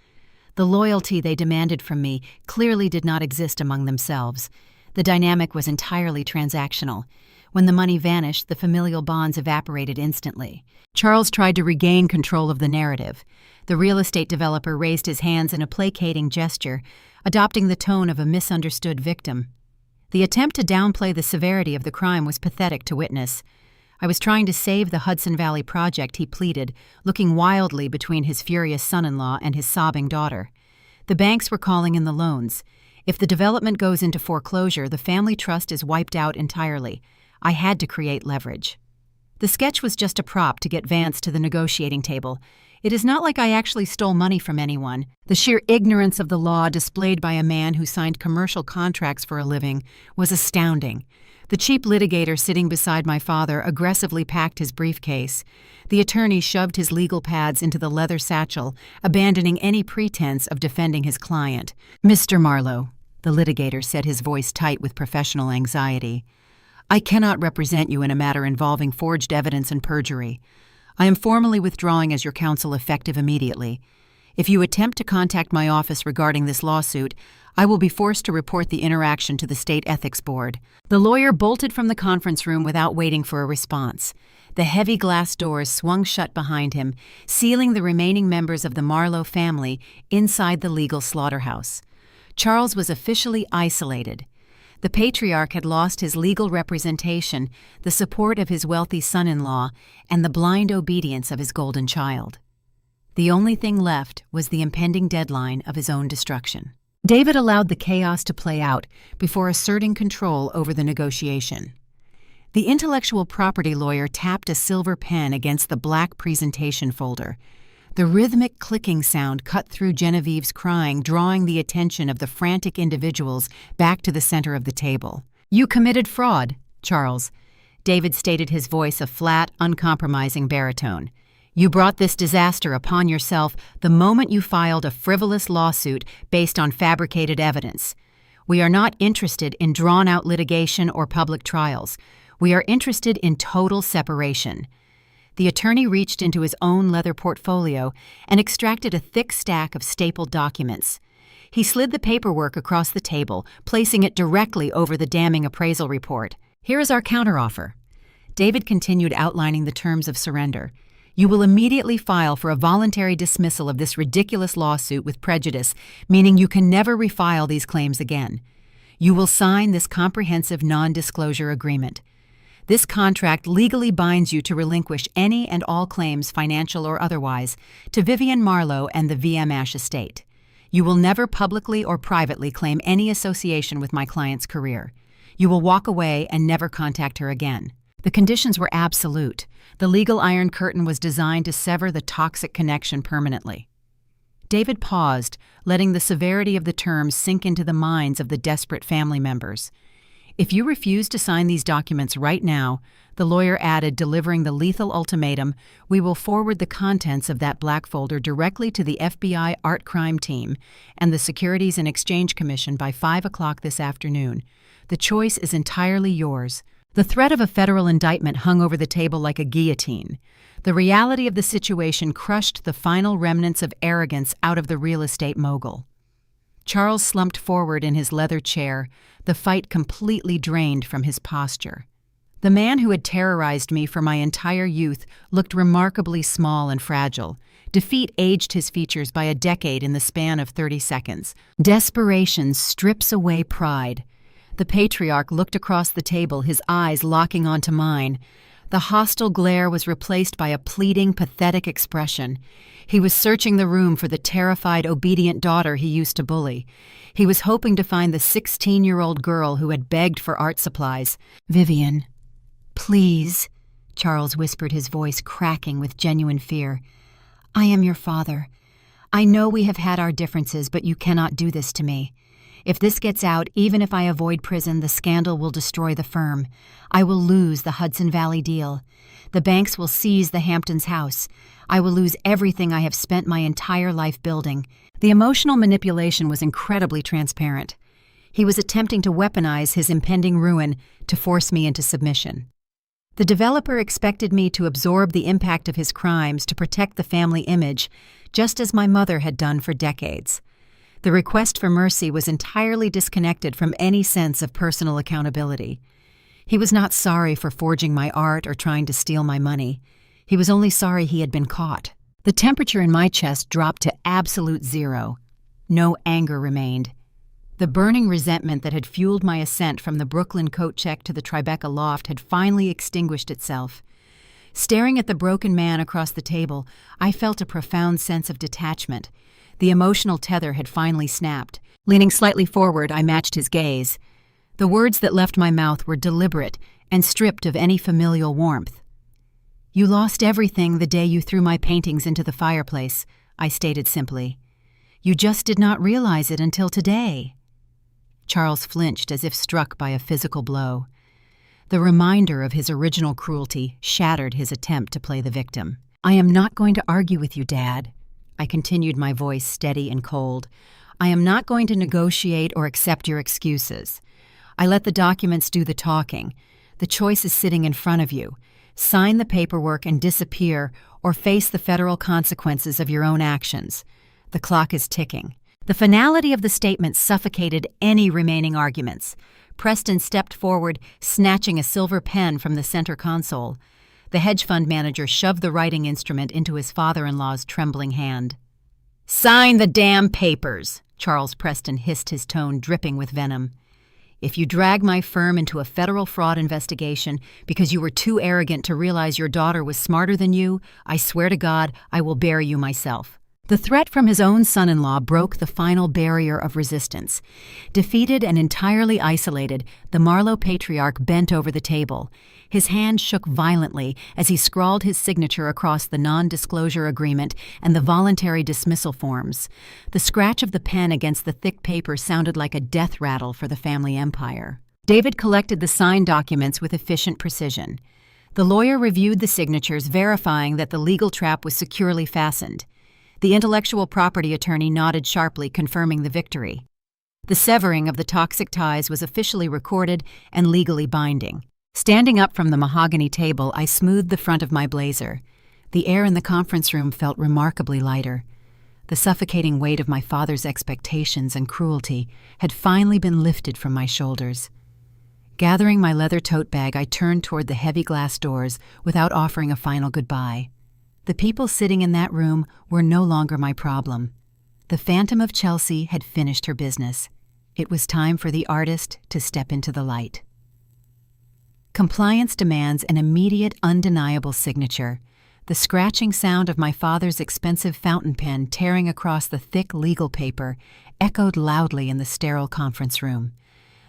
The loyalty they demanded from me clearly did not exist among themselves. The dynamic was entirely transactional. When the money vanished, the familial bonds evaporated instantly. Charles tried to regain control of the narrative. The real estate developer raised his hands in a placating gesture, adopting the tone of a misunderstood victim. The attempt to downplay the severity of the crime was pathetic to witness. "I was trying to save the Hudson Valley project," he pleaded, looking wildly between his furious son-in-law and his sobbing daughter. "The banks were calling in the loans. If the development goes into foreclosure, the family trust is wiped out entirely. I had to create leverage." The sketch was just a prop to get Vance to the negotiating table. It is not like I actually stole money from anyone. The sheer ignorance of the law displayed by a man who signed commercial contracts for a living was astounding. The cheap litigator sitting beside my father aggressively packed his briefcase. The attorney shoved his legal pads into the leather satchel, abandoning any pretense of defending his client. "Mr. Marlowe," the litigator said, his voice tight with professional anxiety, "I cannot represent you in a matter involving forged evidence and perjury. I am formally withdrawing as your counsel effective immediately. If you attempt to contact my office regarding this lawsuit, I will be forced to report the interaction to the State Ethics Board." The lawyer bolted from the conference room without waiting for a response. The heavy glass doors swung shut behind him, sealing the remaining members of the Marlowe family inside the legal slaughterhouse. Charles was officially isolated. The patriarch had lost his legal representation, the support of his wealthy son-in-law, and the blind obedience of his golden child. The only thing left was the impending deadline of his own destruction. David allowed the chaos to play out before asserting control over the negotiation. The intellectual property lawyer tapped a silver pen against the black presentation folder. The rhythmic clicking sound cut through Genevieve's crying, drawing the attention of the frantic individuals back to the center of the table. "You committed fraud, Charles," David stated, his voice a flat, uncompromising baritone. "You brought this disaster upon yourself the moment you filed a frivolous lawsuit based on fabricated evidence. We are not interested in drawn-out litigation or public trials. We are interested in total separation." The attorney reached into his own leather portfolio and extracted a thick stack of stapled documents. He slid the paperwork across the table, placing it directly over the damning appraisal report. "Here is our counteroffer." David continued outlining the terms of surrender. "You will immediately file for a voluntary dismissal of this ridiculous lawsuit with prejudice, meaning you can never refile these claims again. You will sign this comprehensive non-disclosure agreement. This contract legally binds you to relinquish any and all claims, financial or otherwise, to Vivian Marlowe and the VM Ash estate. You will never publicly or privately claim any association with my client's career. You will walk away and never contact her again." The conditions were absolute. The legal Iron Curtain was designed to sever the toxic connection permanently. David paused, letting the severity of the terms sink into the minds of the desperate family members. "If you refuse to sign these documents right now," the lawyer added, delivering the lethal ultimatum, "we will forward the contents of that black folder directly to the FBI Art Crime Team and the Securities and Exchange Commission by 5 o'clock this afternoon. The choice is entirely yours." The threat of a federal indictment hung over the table like a guillotine. The reality of the situation crushed the final remnants of arrogance out of the real estate mogul. Charles slumped forward in his leather chair, the fight completely drained from his posture. The man who had terrorized me for my entire youth looked remarkably small and fragile. Defeat aged his features by a decade in the span of 30 seconds. Desperation strips away pride. The patriarch looked across the table, his eyes locking onto mine. The hostile glare was replaced by a pleading, pathetic expression. He was searching the room for the terrified, obedient daughter he used to bully. He was hoping to find the 16-year-old girl who had begged for art supplies. "Vivian, please," Charles whispered, his voice cracking with genuine fear. "I am your father. I know we have had our differences, but you cannot do this to me. If this gets out, even if I avoid prison, the scandal will destroy the firm. I will lose the Hudson Valley deal. The banks will seize the Hamptons house. I will lose everything I have spent my entire life building." The emotional manipulation was incredibly transparent. He was attempting to weaponize his impending ruin to force me into submission. The developer expected me to absorb the impact of his crimes to protect the family image, just as my mother had done for decades. The request for mercy was entirely disconnected from any sense of personal accountability. He was not sorry for forging my art or trying to steal my money. He was only sorry he had been caught. The temperature in my chest dropped to absolute zero. No anger remained. The burning resentment that had fueled my ascent from the Brooklyn coat check to the Tribeca loft had finally extinguished itself. Staring at the broken man across the table, I felt a profound sense of detachment. The emotional tether had finally snapped. Leaning slightly forward, I matched his gaze. The words that left my mouth were deliberate and stripped of any familial warmth. "You lost everything the day you threw my paintings into the fireplace," I stated simply. "You just did not realize it until today." Charles flinched as if struck by a physical blow. The reminder of his original cruelty shattered his attempt to play the victim. "I am not going to argue with you, Dad." I continued, my voice steady and cold. "I am not going to negotiate or accept your excuses. I let the documents do the talking. The choice is sitting in front of you. Sign the paperwork and disappear, or face the federal consequences of your own actions. The clock is ticking." The finality of the statement suffocated any remaining arguments. Preston stepped forward, snatching a silver pen from the center console. The hedge fund manager shoved the writing instrument into his father-in-law's trembling hand. "Sign the damn papers," Charles Preston hissed, his tone dripping with venom. "If you drag my firm into a federal fraud investigation because you were too arrogant to realize your daughter was smarter than you, I swear to God I will bury you myself." The threat from his own son-in-law broke the final barrier of resistance. Defeated and entirely isolated, the Marlowe patriarch bent over the table. His hand shook violently as he scrawled his signature across the non-disclosure agreement and the voluntary dismissal forms. The scratch of the pen against the thick paper sounded like a death rattle for the family empire. David collected the signed documents with efficient precision. The lawyer reviewed the signatures, verifying that the legal trap was securely fastened. The intellectual property attorney nodded sharply, confirming the victory. The severing of the toxic ties was officially recorded and legally binding. Standing up from the mahogany table, I smoothed the front of my blazer. The air in the conference room felt remarkably lighter. The suffocating weight of my father's expectations and cruelty had finally been lifted from my shoulders. Gathering my leather tote bag, I turned toward the heavy glass doors without offering a final goodbye. The people sitting in that room were no longer my problem. The Phantom of Chelsea had finished her business. It was time for the artist to step into the light. Compliance demands an immediate, undeniable signature. The scratching sound of my father's expensive fountain pen tearing across the thick legal paper echoed loudly in the sterile conference room.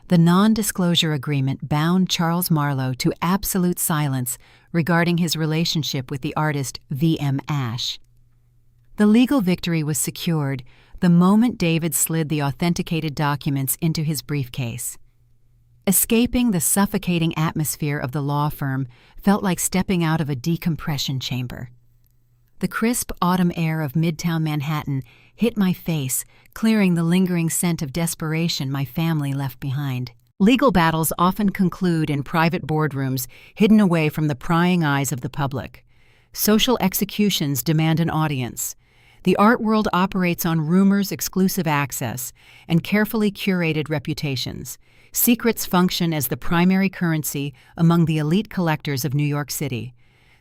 The non-disclosure agreement bound Charles Marlowe to absolute silence regarding his relationship with the artist V.M. Ashe. The legal victory was secured the moment David slid the authenticated documents into his briefcase. Escaping the suffocating atmosphere of the law firm felt like stepping out of a decompression chamber. The crisp autumn air of Midtown Manhattan hit my face, clearing the lingering scent of desperation my family left behind. Legal battles often conclude in private boardrooms, hidden away from the prying eyes of the public. Social executions demand an audience. The art world operates on rumors, exclusive access, and carefully curated reputations. Secrets function as the primary currency among the elite collectors of New York City.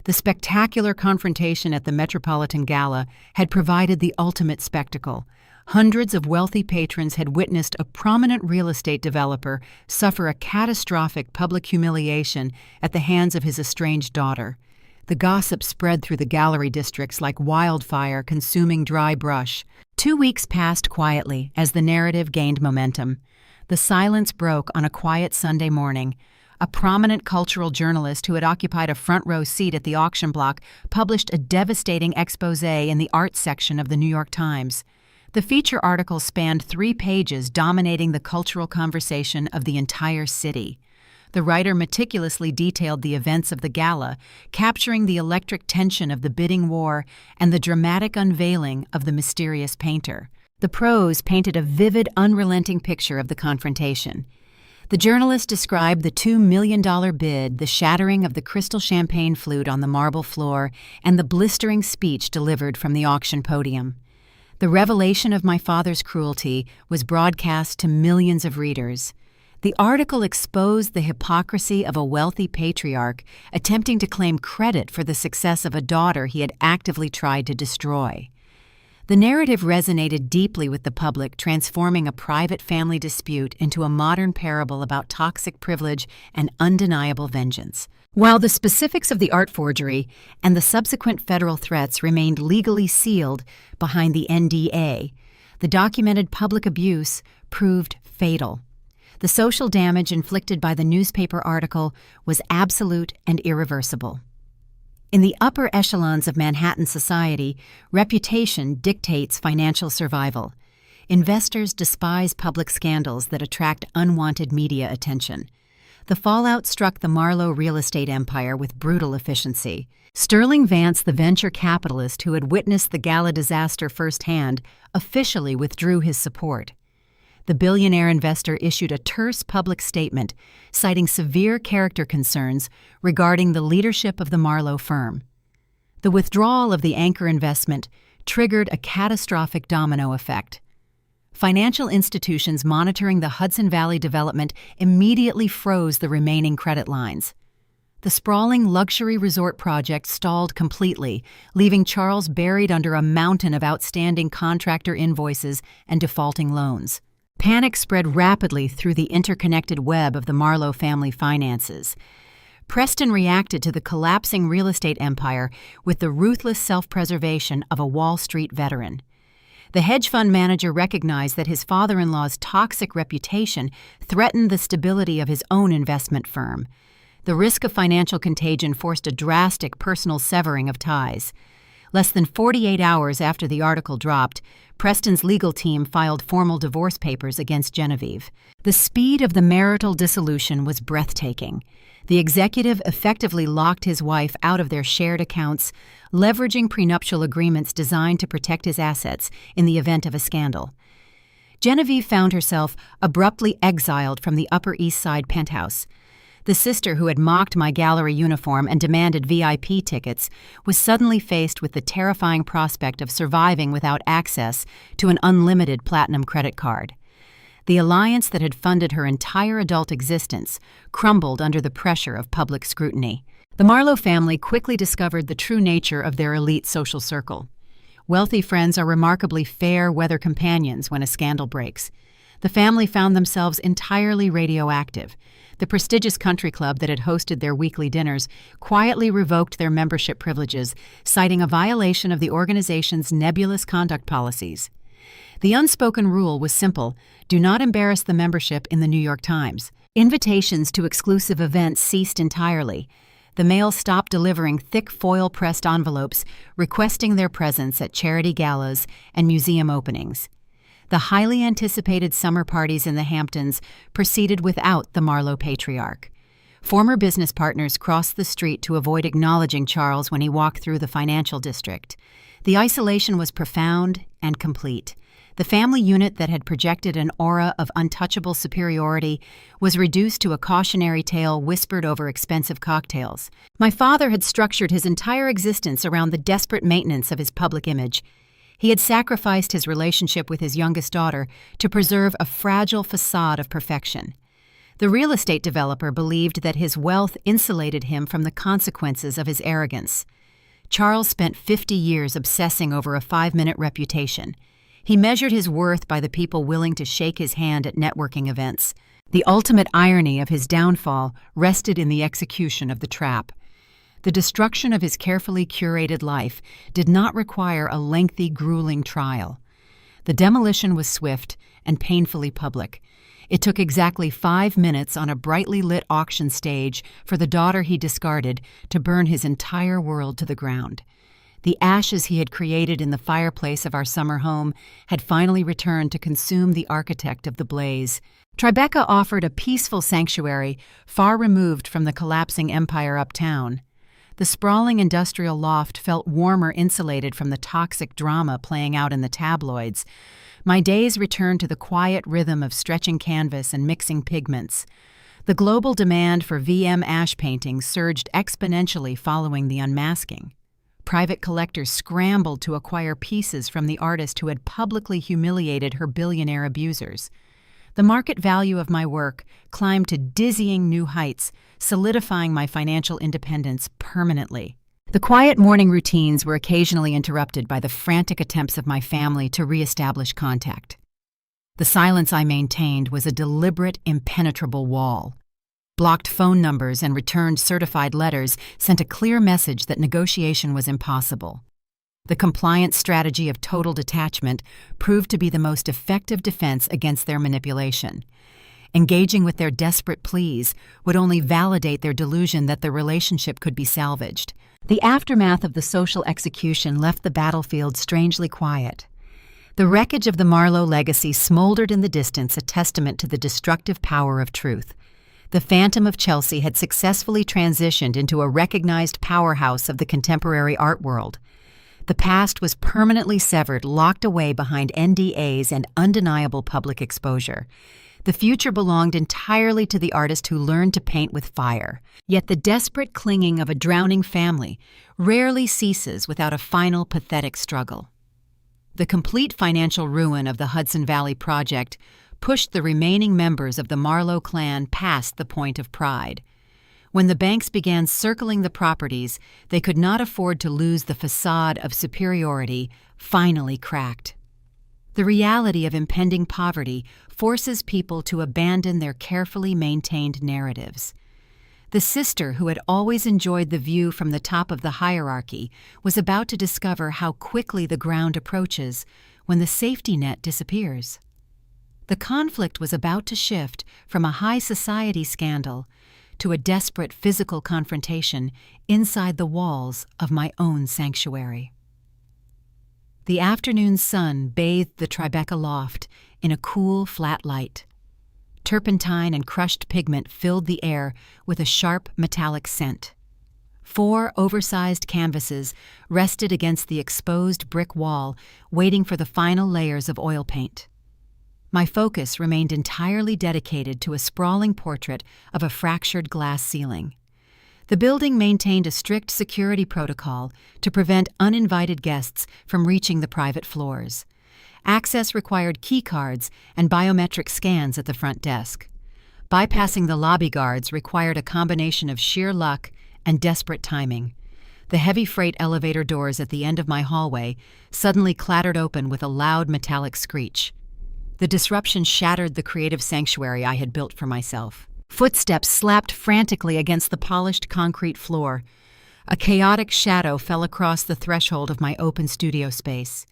The spectacular confrontation at the Metropolitan Gala had provided the ultimate spectacle. Hundreds of wealthy patrons had witnessed a prominent real estate developer suffer a catastrophic public humiliation at the hands of his estranged daughter. The gossip spread through the gallery districts like wildfire consuming dry brush. 2 weeks passed quietly as the narrative gained momentum. The silence broke on a quiet Sunday morning. A prominent cultural journalist who had occupied a front-row seat at the auction block published a devastating exposé in the arts section of the New York Times. The feature article spanned 3 pages, dominating the cultural conversation of the entire city. The writer meticulously detailed the events of the gala, capturing the electric tension of the bidding war and the dramatic unveiling of the mysterious painter. The prose painted a vivid, unrelenting picture of the confrontation. The journalist described the $2 million bid, the shattering of the crystal champagne flute on the marble floor, and the blistering speech delivered from the auction podium. The revelation of my father's cruelty was broadcast to millions of readers. The article exposed the hypocrisy of a wealthy patriarch attempting to claim credit for the success of a daughter he had actively tried to destroy. The narrative resonated deeply with the public, transforming a private family dispute into a modern parable about toxic privilege and undeniable vengeance. While the specifics of the art forgery and the subsequent federal threats remained legally sealed behind the NDA, the documented public abuse proved fatal. The social damage inflicted by the newspaper article was absolute and irreversible. In the upper echelons of Manhattan society, reputation dictates financial survival. Investors despise public scandals that attract unwanted media attention. The fallout struck the Marlowe real estate empire with brutal efficiency. Sterling Vance, the venture capitalist who had witnessed the gala disaster firsthand, officially withdrew his support. The billionaire investor issued a terse public statement, citing severe character concerns regarding the leadership of the Marlowe firm. The withdrawal of the anchor investment triggered a catastrophic domino effect. Financial institutions monitoring the Hudson Valley development immediately froze the remaining credit lines. The sprawling luxury resort project stalled completely, leaving Charles buried under a mountain of outstanding contractor invoices and defaulting loans. Panic spread rapidly through the interconnected web of the Marlowe family finances. Preston reacted to the collapsing real estate empire with the ruthless self-preservation of a Wall Street veteran. The hedge fund manager recognized that his father-in-law's toxic reputation threatened the stability of his own investment firm. The risk of financial contagion forced a drastic personal severing of ties. Less than 48 hours after the article dropped, Preston's legal team filed formal divorce papers against Genevieve. The speed of the marital dissolution was breathtaking. The executive effectively locked his wife out of their shared accounts, leveraging prenuptial agreements designed to protect his assets in the event of a scandal. Genevieve found herself abruptly exiled from the Upper East Side penthouse. The sister who had mocked my gallery uniform and demanded VIP tickets was suddenly faced with the terrifying prospect of surviving without access to an unlimited platinum credit card. The alliance that had funded her entire adult existence crumbled under the pressure of public scrutiny. The Marlowe family quickly discovered the true nature of their elite social circle. Wealthy friends are remarkably fair-weather companions when a scandal breaks. The family found themselves entirely radioactive. The prestigious country club that had hosted their weekly dinners quietly revoked their membership privileges, citing a violation of the organization's nebulous conduct policies. The unspoken rule was simple: do not embarrass the membership in the New York Times. Invitations to exclusive events ceased entirely. The mail stopped delivering thick foil-pressed envelopes requesting their presence at charity galas and museum openings. The highly anticipated summer parties in the Hamptons proceeded without the Marlowe patriarch. Former business partners crossed the street to avoid acknowledging Charles when he walked through the financial district. The isolation was profound and complete. The family unit that had projected an aura of untouchable superiority was reduced to a cautionary tale whispered over expensive cocktails. My father had structured his entire existence around the desperate maintenance of his public image. He had sacrificed his relationship with his youngest daughter to preserve a fragile facade of perfection. The real estate developer believed that his wealth insulated him from the consequences of his arrogance. Charles spent 50 years obsessing over a 5-minute reputation. He measured his worth by the people willing to shake his hand at networking events. The ultimate irony of his downfall rested in the execution of the trap. The destruction of his carefully curated life did not require a lengthy, grueling trial. The demolition was swift and painfully public. It took exactly 5 minutes on a brightly lit auction stage for the daughter he discarded to burn his entire world to the ground. The ashes he had created in the fireplace of our summer home had finally returned to consume the architect of the blaze. Tribeca offered a peaceful sanctuary far removed from the collapsing empire uptown. The sprawling industrial loft felt warmer, insulated from the toxic drama playing out in the tabloids. My days returned to the quiet rhythm of stretching canvas and mixing pigments. The global demand for VM ash paintings surged exponentially following the unmasking. Private collectors scrambled to acquire pieces from the artist who had publicly humiliated her billionaire abusers. The market value of my work climbed to dizzying new heights, solidifying my financial independence permanently. The quiet morning routines were occasionally interrupted by the frantic attempts of my family to reestablish contact. The silence I maintained was a deliberate, impenetrable wall. Blocked phone numbers and returned certified letters sent a clear message that negotiation was impossible. The compliance strategy of total detachment proved to be the most effective defense against their manipulation. Engaging with their desperate pleas would only validate their delusion that the relationship could be salvaged. The aftermath of the social execution left the battlefield strangely quiet. The wreckage of the Marlowe legacy smoldered in the distance, a testament to the destructive power of truth. The Phantom of Chelsea had successfully transitioned into a recognized powerhouse of the contemporary art world. The past was permanently severed, locked away behind NDAs and undeniable public exposure. The future belonged entirely to the artist who learned to paint with fire. Yet the desperate clinging of a drowning family rarely ceases without a final pathetic struggle. The complete financial ruin of the Hudson Valley Project pushed the remaining members of the Marlowe clan past the point of pride. When the banks began circling the properties, they could not afford to lose the facade of superiority finally cracked. The reality of impending poverty forces people to abandon their carefully maintained narratives. The sister who had always enjoyed the view from the top of the hierarchy was about to discover how quickly the ground approaches when the safety net disappears. The conflict was about to shift from a high society scandal to a desperate physical confrontation inside the walls of my own sanctuary. The afternoon sun bathed the Tribeca loft in a cool, flat light. Turpentine and crushed pigment filled the air with a sharp, metallic scent. 4 oversized canvases rested against the exposed brick wall, waiting for the final layers of oil paint. My focus remained entirely dedicated to a sprawling portrait of a fractured glass ceiling. The building maintained a strict security protocol to prevent uninvited guests from reaching the private floors. Access required key cards and biometric scans at the front desk. Bypassing the lobby guards required a combination of sheer luck and desperate timing. The heavy freight elevator doors at the end of my hallway suddenly clattered open with a loud metallic screech. The disruption shattered the creative sanctuary I had built for myself. Footsteps slapped frantically against the polished concrete floor. A chaotic shadow fell across the threshold of my open studio space.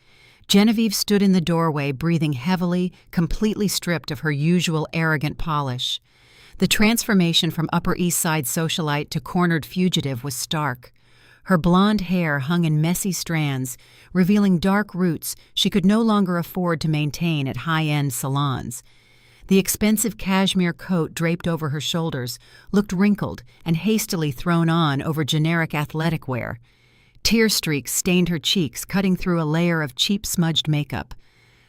Genevieve stood in the doorway, breathing heavily, completely stripped of her usual arrogant polish. The transformation from Upper East Side socialite to cornered fugitive was stark. Her blonde hair hung in messy strands, revealing dark roots she could no longer afford to maintain at high-end salons. The expensive cashmere coat draped over her shoulders looked wrinkled and hastily thrown on over generic athletic wear. Tear streaks stained her cheeks, cutting through a layer of cheap smudged makeup.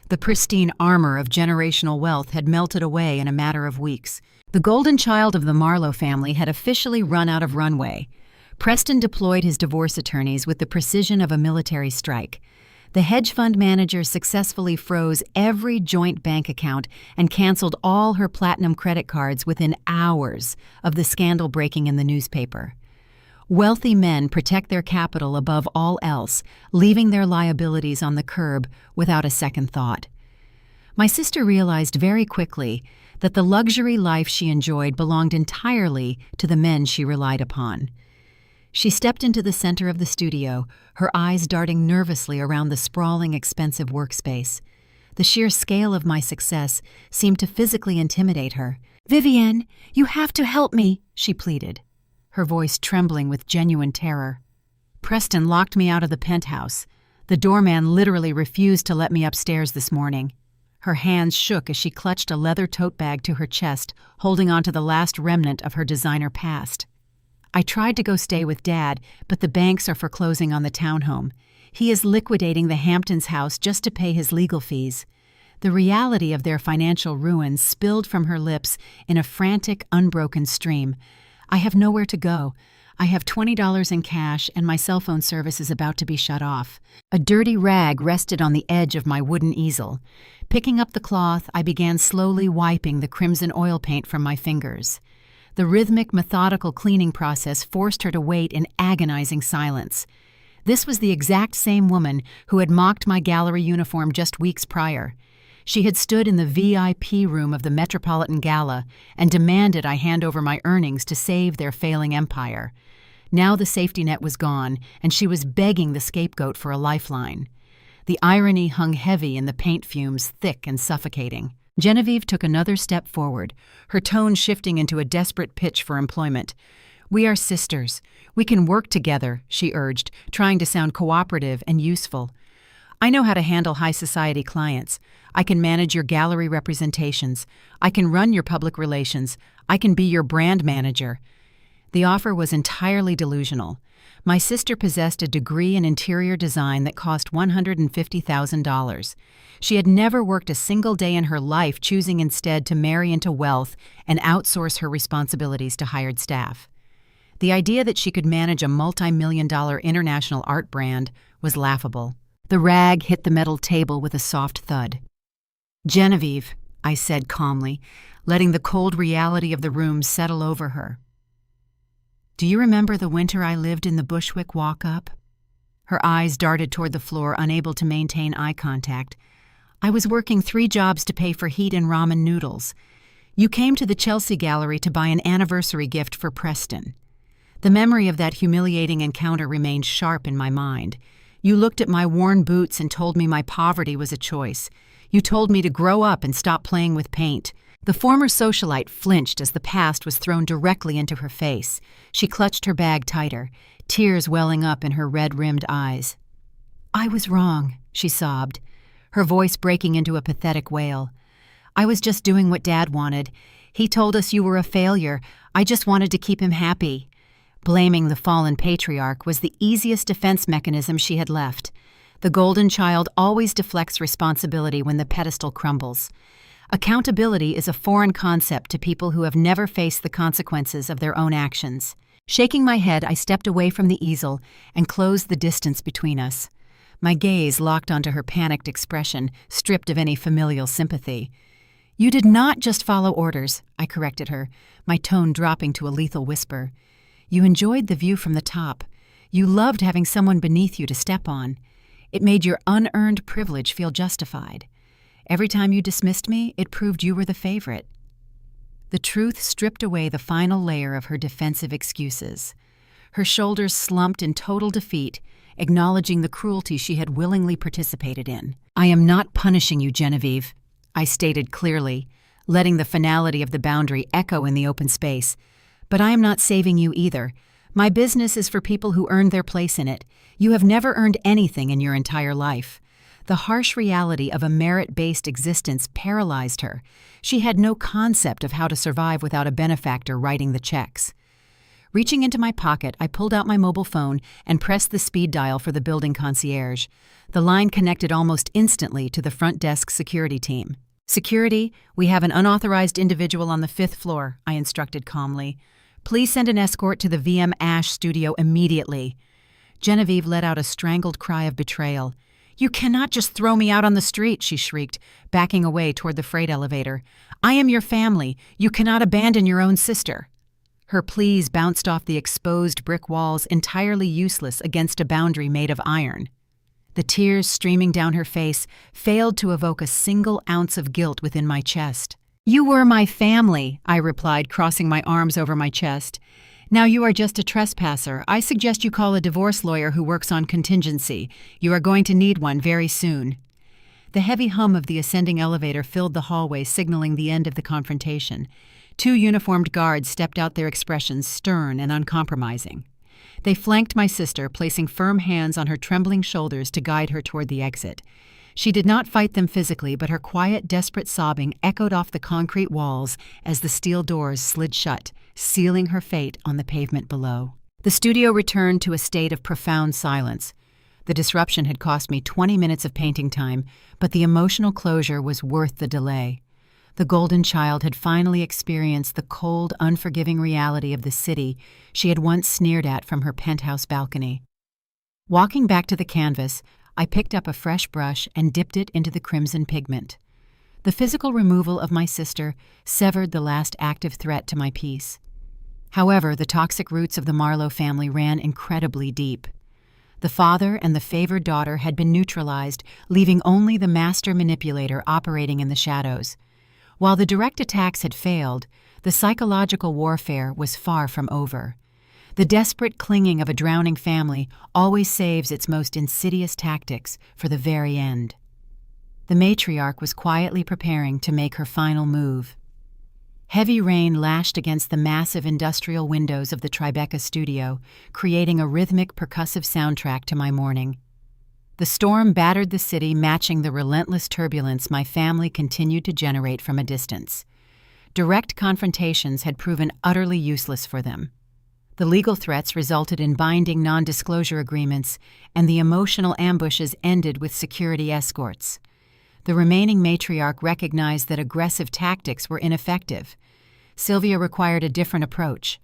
The pristine armor of generational wealth had melted away in a matter of weeks. The golden child of the Marlowe family had officially run out of runway. Preston deployed his divorce attorneys with the precision of a military strike. The hedge fund manager successfully froze every joint bank account and canceled all her platinum credit cards within hours of the scandal breaking in the newspaper. Wealthy men protect their capital above all else, leaving their liabilities on the curb without a second thought. My sister realized very quickly that the luxury life she enjoyed belonged entirely to the men she relied upon. She stepped into the center of the studio, her eyes darting nervously around the sprawling, expensive workspace. The sheer scale of my success seemed to physically intimidate her. "Vivienne, you have to help me," she pleaded, her voice trembling with genuine terror. "Preston locked me out of the penthouse. The doorman literally refused to let me upstairs this morning." Her hands shook as she clutched a leather tote bag to her chest, holding on to the last remnant of her designer past. "I tried to go stay with Dad, but the banks are foreclosing on the townhome. He is liquidating the Hamptons house just to pay his legal fees." The reality of their financial ruin spilled from her lips in a frantic, unbroken stream. "I have nowhere to go. I have $20 in cash and my cell phone service is about to be shut off." A dirty rag rested on the edge of my wooden easel. Picking up the cloth, I began slowly wiping the crimson oil paint from my fingers. The rhythmic, methodical cleaning process forced her to wait in agonizing silence. This was the exact same woman who had mocked my gallery uniform just weeks prior. She had stood in the VIP room of the Metropolitan Gala and demanded I hand over my earnings to save their failing empire. Now the safety net was gone, and she was begging the scapegoat for a lifeline. The irony hung heavy in the paint fumes, thick and suffocating. Genevieve took another step forward, her tone shifting into a desperate pitch for employment. "We are sisters. We can work together," she urged, trying to sound cooperative and useful. "I know how to handle high society clients. I can manage your gallery representations. I can run your public relations. I can be your brand manager." The offer was entirely delusional. My sister possessed a degree in interior design that cost $150,000. She had never worked a single day in her life, choosing instead to marry into wealth and outsource her responsibilities to hired staff. The idea that she could manage a multi-million-dollar international art brand was laughable. The rag hit the metal table with a soft thud. "Genevieve," I said calmly, letting the cold reality of the room settle over her. "Do you remember the winter I lived in the Bushwick walk-up?" Her eyes darted toward the floor, unable to maintain eye contact. "I was working 3 jobs to pay for heat and ramen noodles. You came to the Chelsea Gallery to buy an anniversary gift for Preston." The memory of that humiliating encounter remained sharp in my mind. "You looked at my worn boots and told me my poverty was a choice. You told me to grow up and stop playing with paint." The former socialite flinched as the past was thrown directly into her face. She clutched her bag tighter, tears welling up in her red-rimmed eyes. "I was wrong," she sobbed, her voice breaking into a pathetic wail. "I was just doing what Dad wanted. He told us you were a failure. I just wanted to keep him happy." Blaming the fallen patriarch was the easiest defense mechanism she had left. The golden child always deflects responsibility when the pedestal crumbles. Accountability is a foreign concept to people who have never faced the consequences of their own actions. Shaking my head, I stepped away from the easel and closed the distance between us. My gaze locked onto her panicked expression, stripped of any familial sympathy. "You did not just follow orders," I corrected her, my tone dropping to a lethal whisper. "You enjoyed the view from the top. You loved having someone beneath you to step on. It made your unearned privilege feel justified. Every time you dismissed me, it proved you were the favorite." The truth stripped away the final layer of her defensive excuses. Her shoulders slumped in total defeat, acknowledging the cruelty she had willingly participated in. "I am not punishing you, Genevieve," I stated clearly, letting the finality of the boundary echo in the open space. "But I am not saving you either. My business is for people who earned their place in it. You have never earned anything in your entire life." The harsh reality of a merit-based existence paralyzed her. She had no concept of how to survive without a benefactor writing the checks. Reaching into my pocket, I pulled out my mobile phone and pressed the speed dial for the building concierge. The line connected almost instantly to the front desk security team. "Security, we have an unauthorized individual on the 5th floor," I instructed calmly. "Please send an escort to the VM Ash studio immediately." Genevieve let out a strangled cry of betrayal. "You cannot just throw me out on the street," she shrieked, backing away toward the freight elevator. "I am your family. You cannot abandon your own sister." Her pleas bounced off the exposed brick walls, entirely useless against a boundary made of iron. The tears streaming down her face failed to evoke a single ounce of guilt within my chest. "You were my family," I replied, crossing my arms over my chest. "Now you are just a trespasser. I suggest you call a divorce lawyer who works on contingency. You are going to need one very soon." The heavy hum of the ascending elevator filled the hallway, signaling the end of the confrontation. 2 uniformed guards stepped out, their expressions stern and uncompromising. They flanked my sister, placing firm hands on her trembling shoulders to guide her toward the exit. She did not fight them physically, but her quiet, desperate sobbing echoed off the concrete walls as the steel doors slid shut, sealing her fate on the pavement below. The studio returned to a state of profound silence. The disruption had cost me 20 minutes of painting time, but the emotional closure was worth the delay. The golden child had finally experienced the cold, unforgiving reality of the city she had once sneered at from her penthouse balcony. Walking back to the canvas, I picked up a fresh brush and dipped it into the crimson pigment. The physical removal of my sister severed the last active threat to my peace. However, the toxic roots of the Marlowe family ran incredibly deep. The father and the favored daughter had been neutralized, leaving only the master manipulator operating in the shadows. While the direct attacks had failed, the psychological warfare was far from over. The desperate clinging of a drowning family always saves its most insidious tactics for the very end. The matriarch was quietly preparing to make her final move. Heavy rain lashed against the massive industrial windows of the Tribeca studio, creating a rhythmic, percussive soundtrack to my morning. The storm battered the city, matching the relentless turbulence my family continued to generate from a distance. Direct confrontations had proven utterly useless for them. The legal threats resulted in binding non-disclosure agreements, and the emotional ambushes ended with security escorts. The remaining matriarch recognized that aggressive tactics were ineffective. Sylvia required a different approach.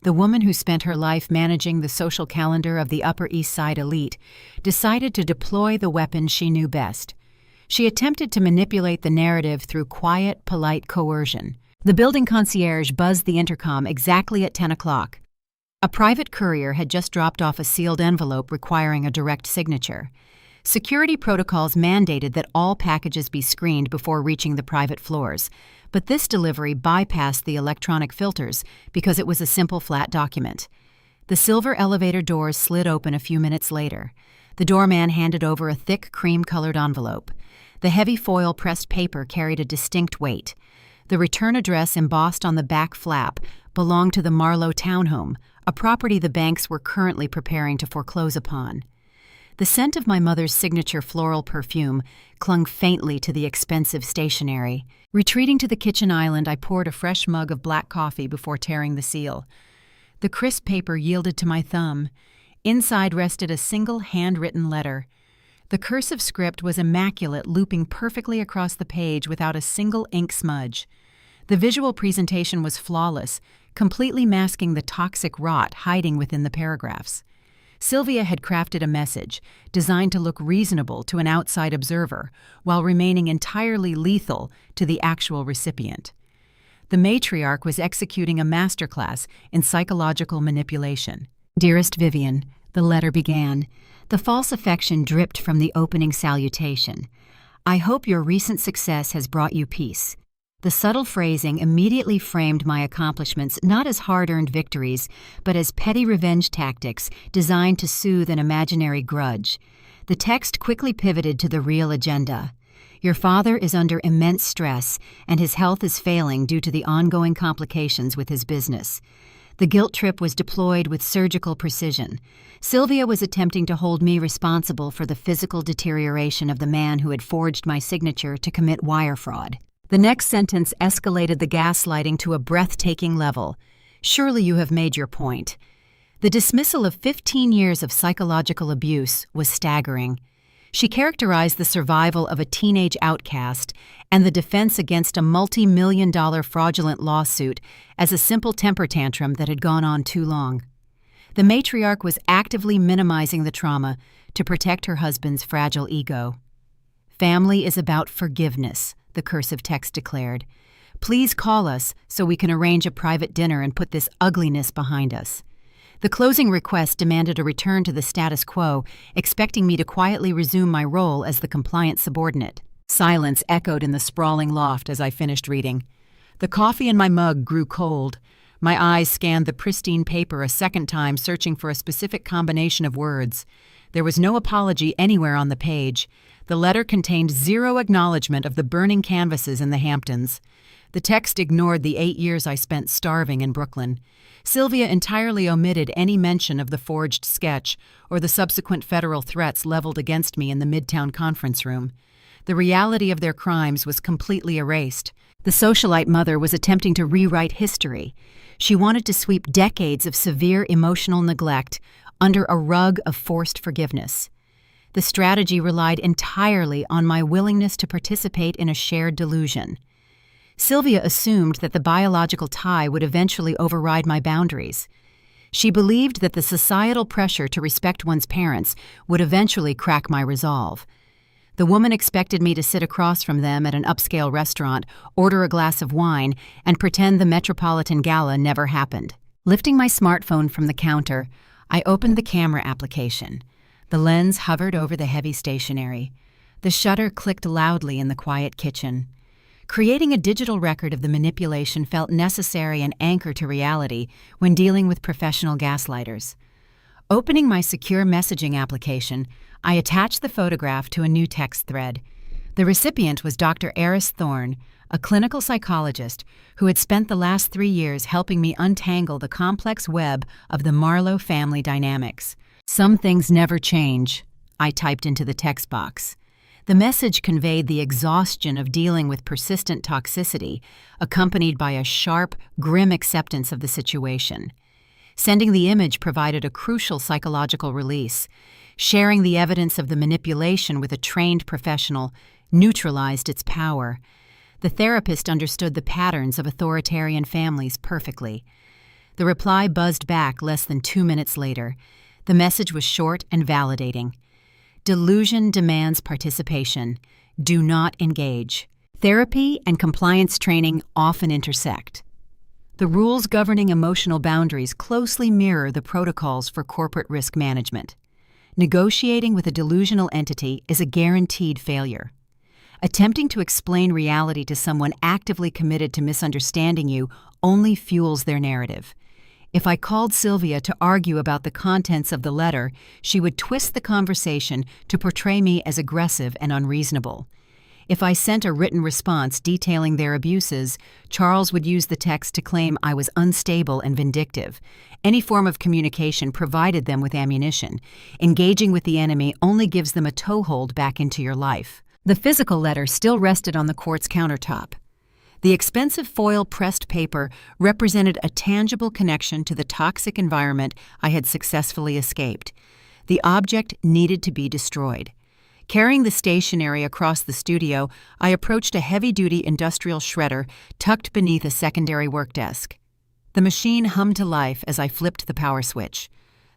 The woman who spent her life managing the social calendar of the Upper East Side elite decided to deploy the weapon she knew best. She attempted to manipulate the narrative through quiet, polite coercion. The building concierge buzzed the intercom exactly at 10 o'clock. A private courier had just dropped off a sealed envelope requiring a direct signature. Security protocols mandated that all packages be screened before reaching the private floors, but this delivery bypassed the electronic filters because it was a simple flat document. The silver elevator doors slid open a few minutes later. The doorman handed over a thick cream-colored envelope. The heavy foil-pressed paper carried a distinct weight. The return address embossed on the back flap belonged to the Marlowe townhome, a property the banks were currently preparing to foreclose upon. The scent of my mother's signature floral perfume clung faintly to the expensive stationery. Retreating to the kitchen island, I poured a fresh mug of black coffee before tearing the seal. The crisp paper yielded to my thumb. Inside rested a single handwritten letter. The cursive script was immaculate, looping perfectly across the page without a single ink smudge. The visual presentation was flawless, completely masking the toxic rot hiding within the paragraphs. Sylvia had crafted a message designed to look reasonable to an outside observer while remaining entirely lethal to the actual recipient. The matriarch was executing a masterclass in psychological manipulation. "Dearest Vivian," the letter began. The false affection dripped from the opening salutation. "I hope your recent success has brought you peace." The subtle phrasing immediately framed my accomplishments not as hard-earned victories, but as petty revenge tactics designed to soothe an imaginary grudge. The text quickly pivoted to the real agenda. "Your father is under immense stress, and his health is failing due to the ongoing complications with his business." The guilt trip was deployed with surgical precision. Sylvia was attempting to hold me responsible for the physical deterioration of the man who had forged my signature to commit wire fraud. The next sentence escalated the gaslighting to a breathtaking level. Surely you have made your point. The dismissal of 15 years of psychological abuse was staggering. She characterized the survival of a teenage outcast and the defense against a multi-million-dollar fraudulent lawsuit as a simple temper tantrum that had gone on too long. The matriarch was actively minimizing the trauma to protect her husband's fragile ego. "Family is about forgiveness," the cursive text declared. "Please call us so we can arrange a private dinner and put this ugliness behind us." The closing request demanded a return to the status quo, expecting me to quietly resume my role as the compliant subordinate. Silence echoed in the sprawling loft as I finished reading. The coffee in my mug grew cold. My eyes scanned the pristine paper a second time, searching for a specific combination of words. There was no apology anywhere on the page. The letter contained zero acknowledgement of the burning canvases in the Hamptons. The text ignored the 8 years I spent starving in Brooklyn. Sylvia entirely omitted any mention of the forged sketch or the subsequent federal threats leveled against me in the Midtown conference room. The reality of their crimes was completely erased. The socialite mother was attempting to rewrite history. She wanted to sweep decades of severe emotional neglect under a rug of forced forgiveness. The strategy relied entirely on my willingness to participate in a shared delusion. Sylvia assumed that the biological tie would eventually override my boundaries. She believed that the societal pressure to respect one's parents would eventually crack my resolve. The woman expected me to sit across from them at an upscale restaurant, order a glass of wine, and pretend the Metropolitan Gala never happened. Lifting my smartphone from the counter, I opened the camera application. The lens hovered over the heavy stationery. The shutter clicked loudly in the quiet kitchen. Creating a digital record of the manipulation felt necessary and anchor to reality when dealing with professional gaslighters. Opening my secure messaging application, I attached the photograph to a new text thread. The recipient was Dr. Eris Thorne, a clinical psychologist who had spent the last 3 years helping me untangle the complex web of the Marlowe family dynamics. "Some things never change," I typed into the text box. The message conveyed the exhaustion of dealing with persistent toxicity, accompanied by a sharp, grim acceptance of the situation. Sending the image provided a crucial psychological release. Sharing the evidence of the manipulation with a trained professional neutralized its power. The therapist understood the patterns of authoritarian families perfectly. The reply buzzed back less than 2 minutes later. The message was short and validating. "Delusion demands participation. Do not engage." Therapy and compliance training often intersect. The rules governing emotional boundaries closely mirror the protocols for corporate risk management. Negotiating with a delusional entity is a guaranteed failure. Attempting to explain reality to someone actively committed to misunderstanding you only fuels their narrative. If I called Sylvia to argue about the contents of the letter, she would twist the conversation to portray me as aggressive and unreasonable. If I sent a written response detailing their abuses, Charles would use the text to claim I was unstable and vindictive. Any form of communication provided them with ammunition. Engaging with the enemy only gives them a toehold back into your life. The physical letter still rested on the quartz countertop. The expensive foil-pressed paper represented a tangible connection to the toxic environment I had successfully escaped. The object needed to be destroyed. Carrying the stationery across the studio, I approached a heavy-duty industrial shredder tucked beneath a secondary work desk. The machine hummed to life as I flipped the power switch.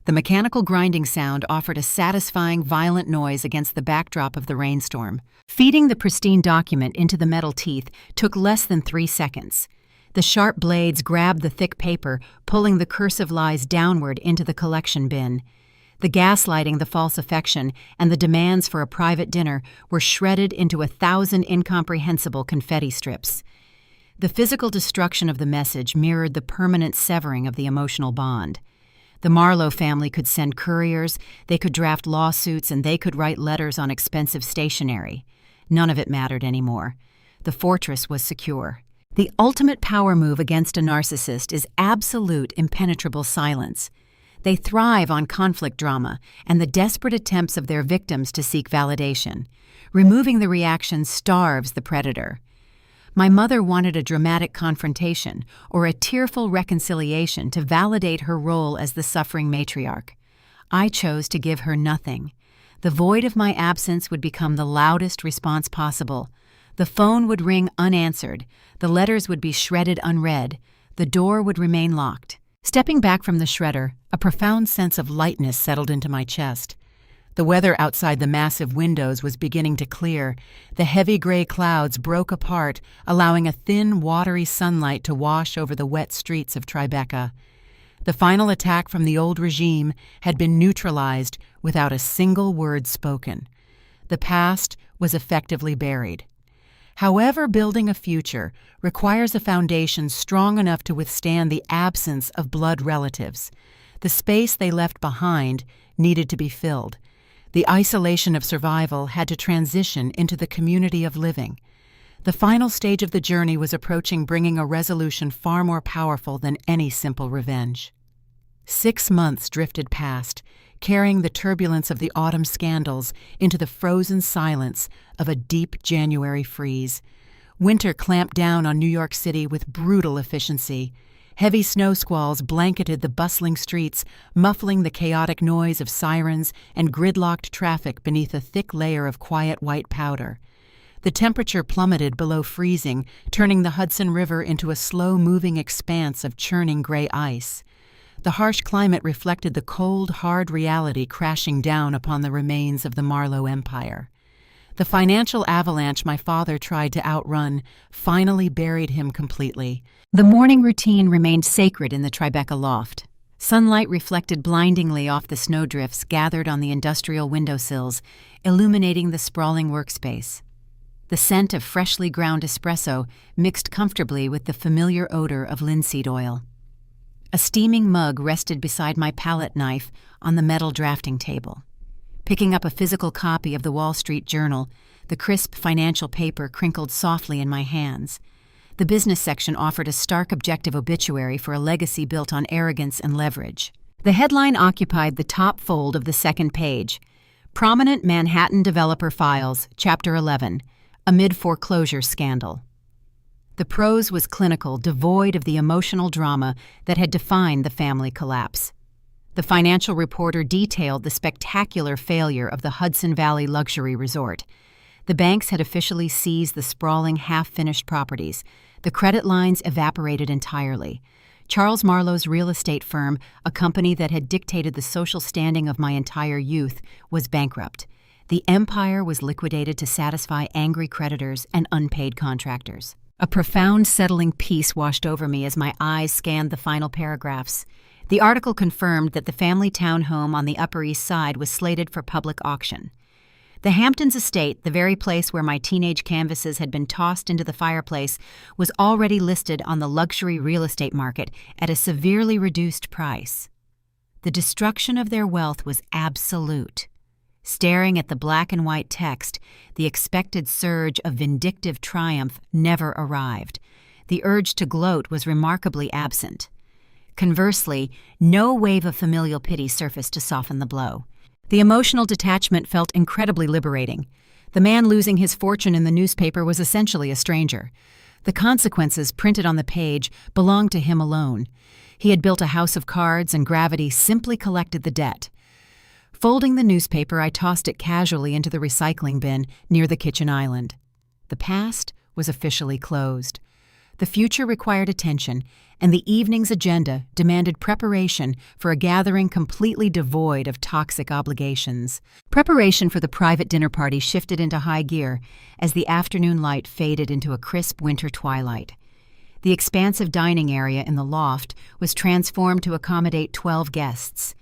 The mechanical grinding sound offered a satisfying, violent noise against the backdrop of the rainstorm. Feeding the pristine document into the metal teeth took less than 3 seconds. The sharp blades grabbed the thick paper, pulling the cursive lies downward into the collection bin. The gaslighting, the false affection, and the demands for a private dinner were shredded into 1,000 incomprehensible confetti strips. The physical destruction of the message mirrored the permanent severing of the emotional bond. The Marlowe family could send couriers, they could draft lawsuits, and they could write letters on expensive stationery. None of it mattered anymore. The fortress was secure. The ultimate power move against a narcissist is absolute, impenetrable silence. They thrive on conflict drama and the desperate attempts of their victims to seek validation. Removing the reaction starves the predator. My mother wanted a dramatic confrontation or a tearful reconciliation to validate her role as the suffering matriarch. I chose to give her nothing. The void of my absence would become the loudest response possible. The phone would ring unanswered, the letters would be shredded unread, the door would remain locked. Stepping back from the shredder, a profound sense of lightness settled into my chest. The weather outside the massive windows was beginning to clear. The heavy gray clouds broke apart, allowing a thin, watery sunlight to wash over the wet streets of Tribeca. The final attack from the old regime had been neutralized without a single word spoken. The past was effectively buried. However, building a future requires a foundation strong enough to withstand the absence of blood relatives. The space they left behind needed to be filled. The isolation of survival had to transition into the community of living. The final stage of the journey was approaching, bringing a resolution far more powerful than any simple revenge. 6 months drifted past, carrying the turbulence of the autumn scandals into the frozen silence of a deep January freeze. Winter clamped down on New York City with brutal efficiency. Heavy snow squalls blanketed the bustling streets, muffling the chaotic noise of sirens and gridlocked traffic beneath a thick layer of quiet white powder. The temperature plummeted below freezing, turning the Hudson River into a slow-moving expanse of churning gray ice. The harsh climate reflected the cold, hard reality crashing down upon the remains of the Marlowe Empire. The financial avalanche my father tried to outrun finally buried him completely. The morning routine remained sacred in the Tribeca loft. Sunlight reflected blindingly off the snowdrifts gathered on the industrial windowsills, illuminating the sprawling workspace. The scent of freshly ground espresso mixed comfortably with the familiar odor of linseed oil. A steaming mug rested beside my palette knife on the metal drafting table. Picking up a physical copy of the Wall Street Journal, the crisp financial paper crinkled softly in my hands. The business section offered a stark objective obituary for a legacy built on arrogance and leverage. The headline occupied the top fold of the second page. Prominent Manhattan Developer Files, Chapter 11, Amid Foreclosure Scandal. The prose was clinical, devoid of the emotional drama that had defined the family collapse. The financial reporter detailed the spectacular failure of the Hudson Valley luxury resort. The banks had officially seized the sprawling, half-finished properties. The credit lines evaporated entirely. Charles Marlowe's real estate firm, a company that had dictated the social standing of my entire youth, was bankrupt. The empire was liquidated to satisfy angry creditors and unpaid contractors. A profound, settling peace washed over me as my eyes scanned the final paragraphs. The article confirmed that the family townhome on the Upper East Side was slated for public auction. The Hamptons estate, the very place where my teenage canvases had been tossed into the fireplace, was already listed on the luxury real estate market at a severely reduced price. The destruction of their wealth was absolute. Staring at the black and white text, the expected surge of vindictive triumph never arrived. The urge to gloat was remarkably absent. Conversely, no wave of familial pity surfaced to soften the blow. The emotional detachment felt incredibly liberating. The man losing his fortune in the newspaper was essentially a stranger. The consequences printed on the page belonged to him alone. He had built a house of cards, and gravity simply collected the debt. Folding the newspaper, I tossed it casually into the recycling bin near the kitchen island. The past was officially closed. The future required attention, and the evening's agenda demanded preparation for a gathering completely devoid of toxic obligations. Preparation for the private dinner party shifted into high gear as the afternoon light faded into a crisp winter twilight. The expansive dining area in the loft was transformed to accommodate 12 guests.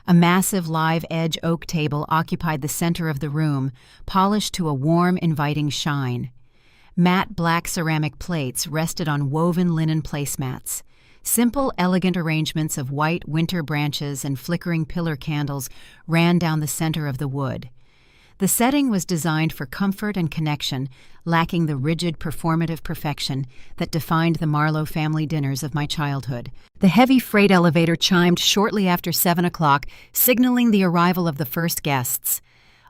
A massive live-edge oak table occupied the center of the room, polished to a warm, inviting shine. Matte black ceramic plates rested on woven linen placemats. Simple, elegant arrangements of white winter branches and flickering pillar candles ran down the center of the wood. The setting was designed for comfort and connection, lacking the rigid performative perfection that defined the Marlowe family dinners of my childhood. The heavy freight elevator chimed shortly after 7 o'clock, signaling the arrival of the first guests.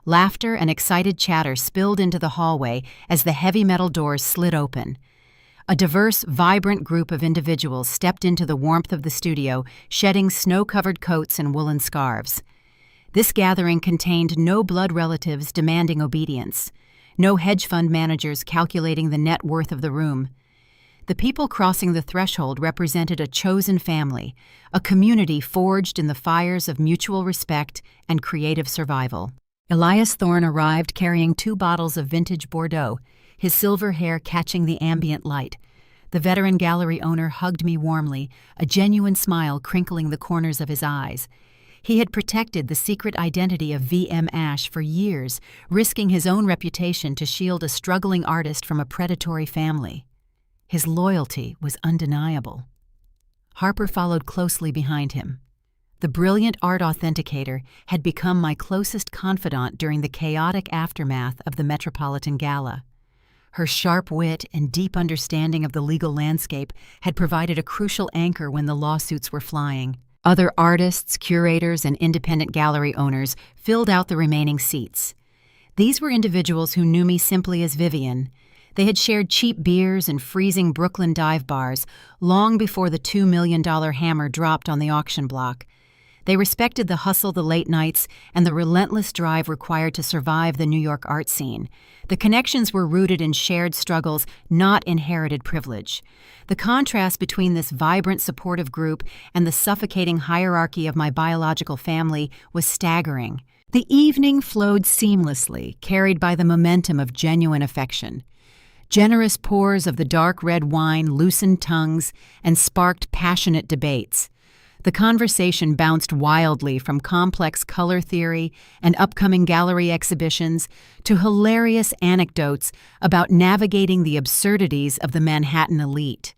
Laughter and excited chatter spilled into the hallway as the heavy metal doors slid open. A diverse, vibrant group of individuals stepped into the warmth of the studio, shedding snow-covered coats and woolen scarves. This gathering contained no blood relatives demanding obedience, no hedge fund managers calculating the net worth of the room. The people crossing the threshold represented a chosen family, a community forged in the fires of mutual respect and creative survival. Elias Thorne arrived carrying 2 bottles of vintage Bordeaux, his silver hair catching the ambient light. The veteran gallery owner hugged me warmly, a genuine smile crinkling the corners of his eyes. He had protected the secret identity of V.M. Ash for years, risking his own reputation to shield a struggling artist from a predatory family. His loyalty was undeniable. Harper followed closely behind him. The brilliant art authenticator had become my closest confidant during the chaotic aftermath of the Metropolitan Gala. Her sharp wit and deep understanding of the legal landscape had provided a crucial anchor when the lawsuits were flying. Other artists, curators, and independent gallery owners filled out the remaining seats. These were individuals who knew me simply as Vivian. They had shared cheap beers and freezing Brooklyn dive bars long before the $2 million hammer dropped on the auction block. They respected the hustle, the late nights, and the relentless drive required to survive the New York art scene. The connections were rooted in shared struggles, not inherited privilege. The contrast between this vibrant, supportive group and the suffocating hierarchy of my biological family was staggering. The evening flowed seamlessly, carried by the momentum of genuine affection. Generous pours of the dark red wine loosened tongues and sparked passionate debates. The conversation bounced wildly from complex color theory and upcoming gallery exhibitions to hilarious anecdotes about navigating the absurdities of the Manhattan elite.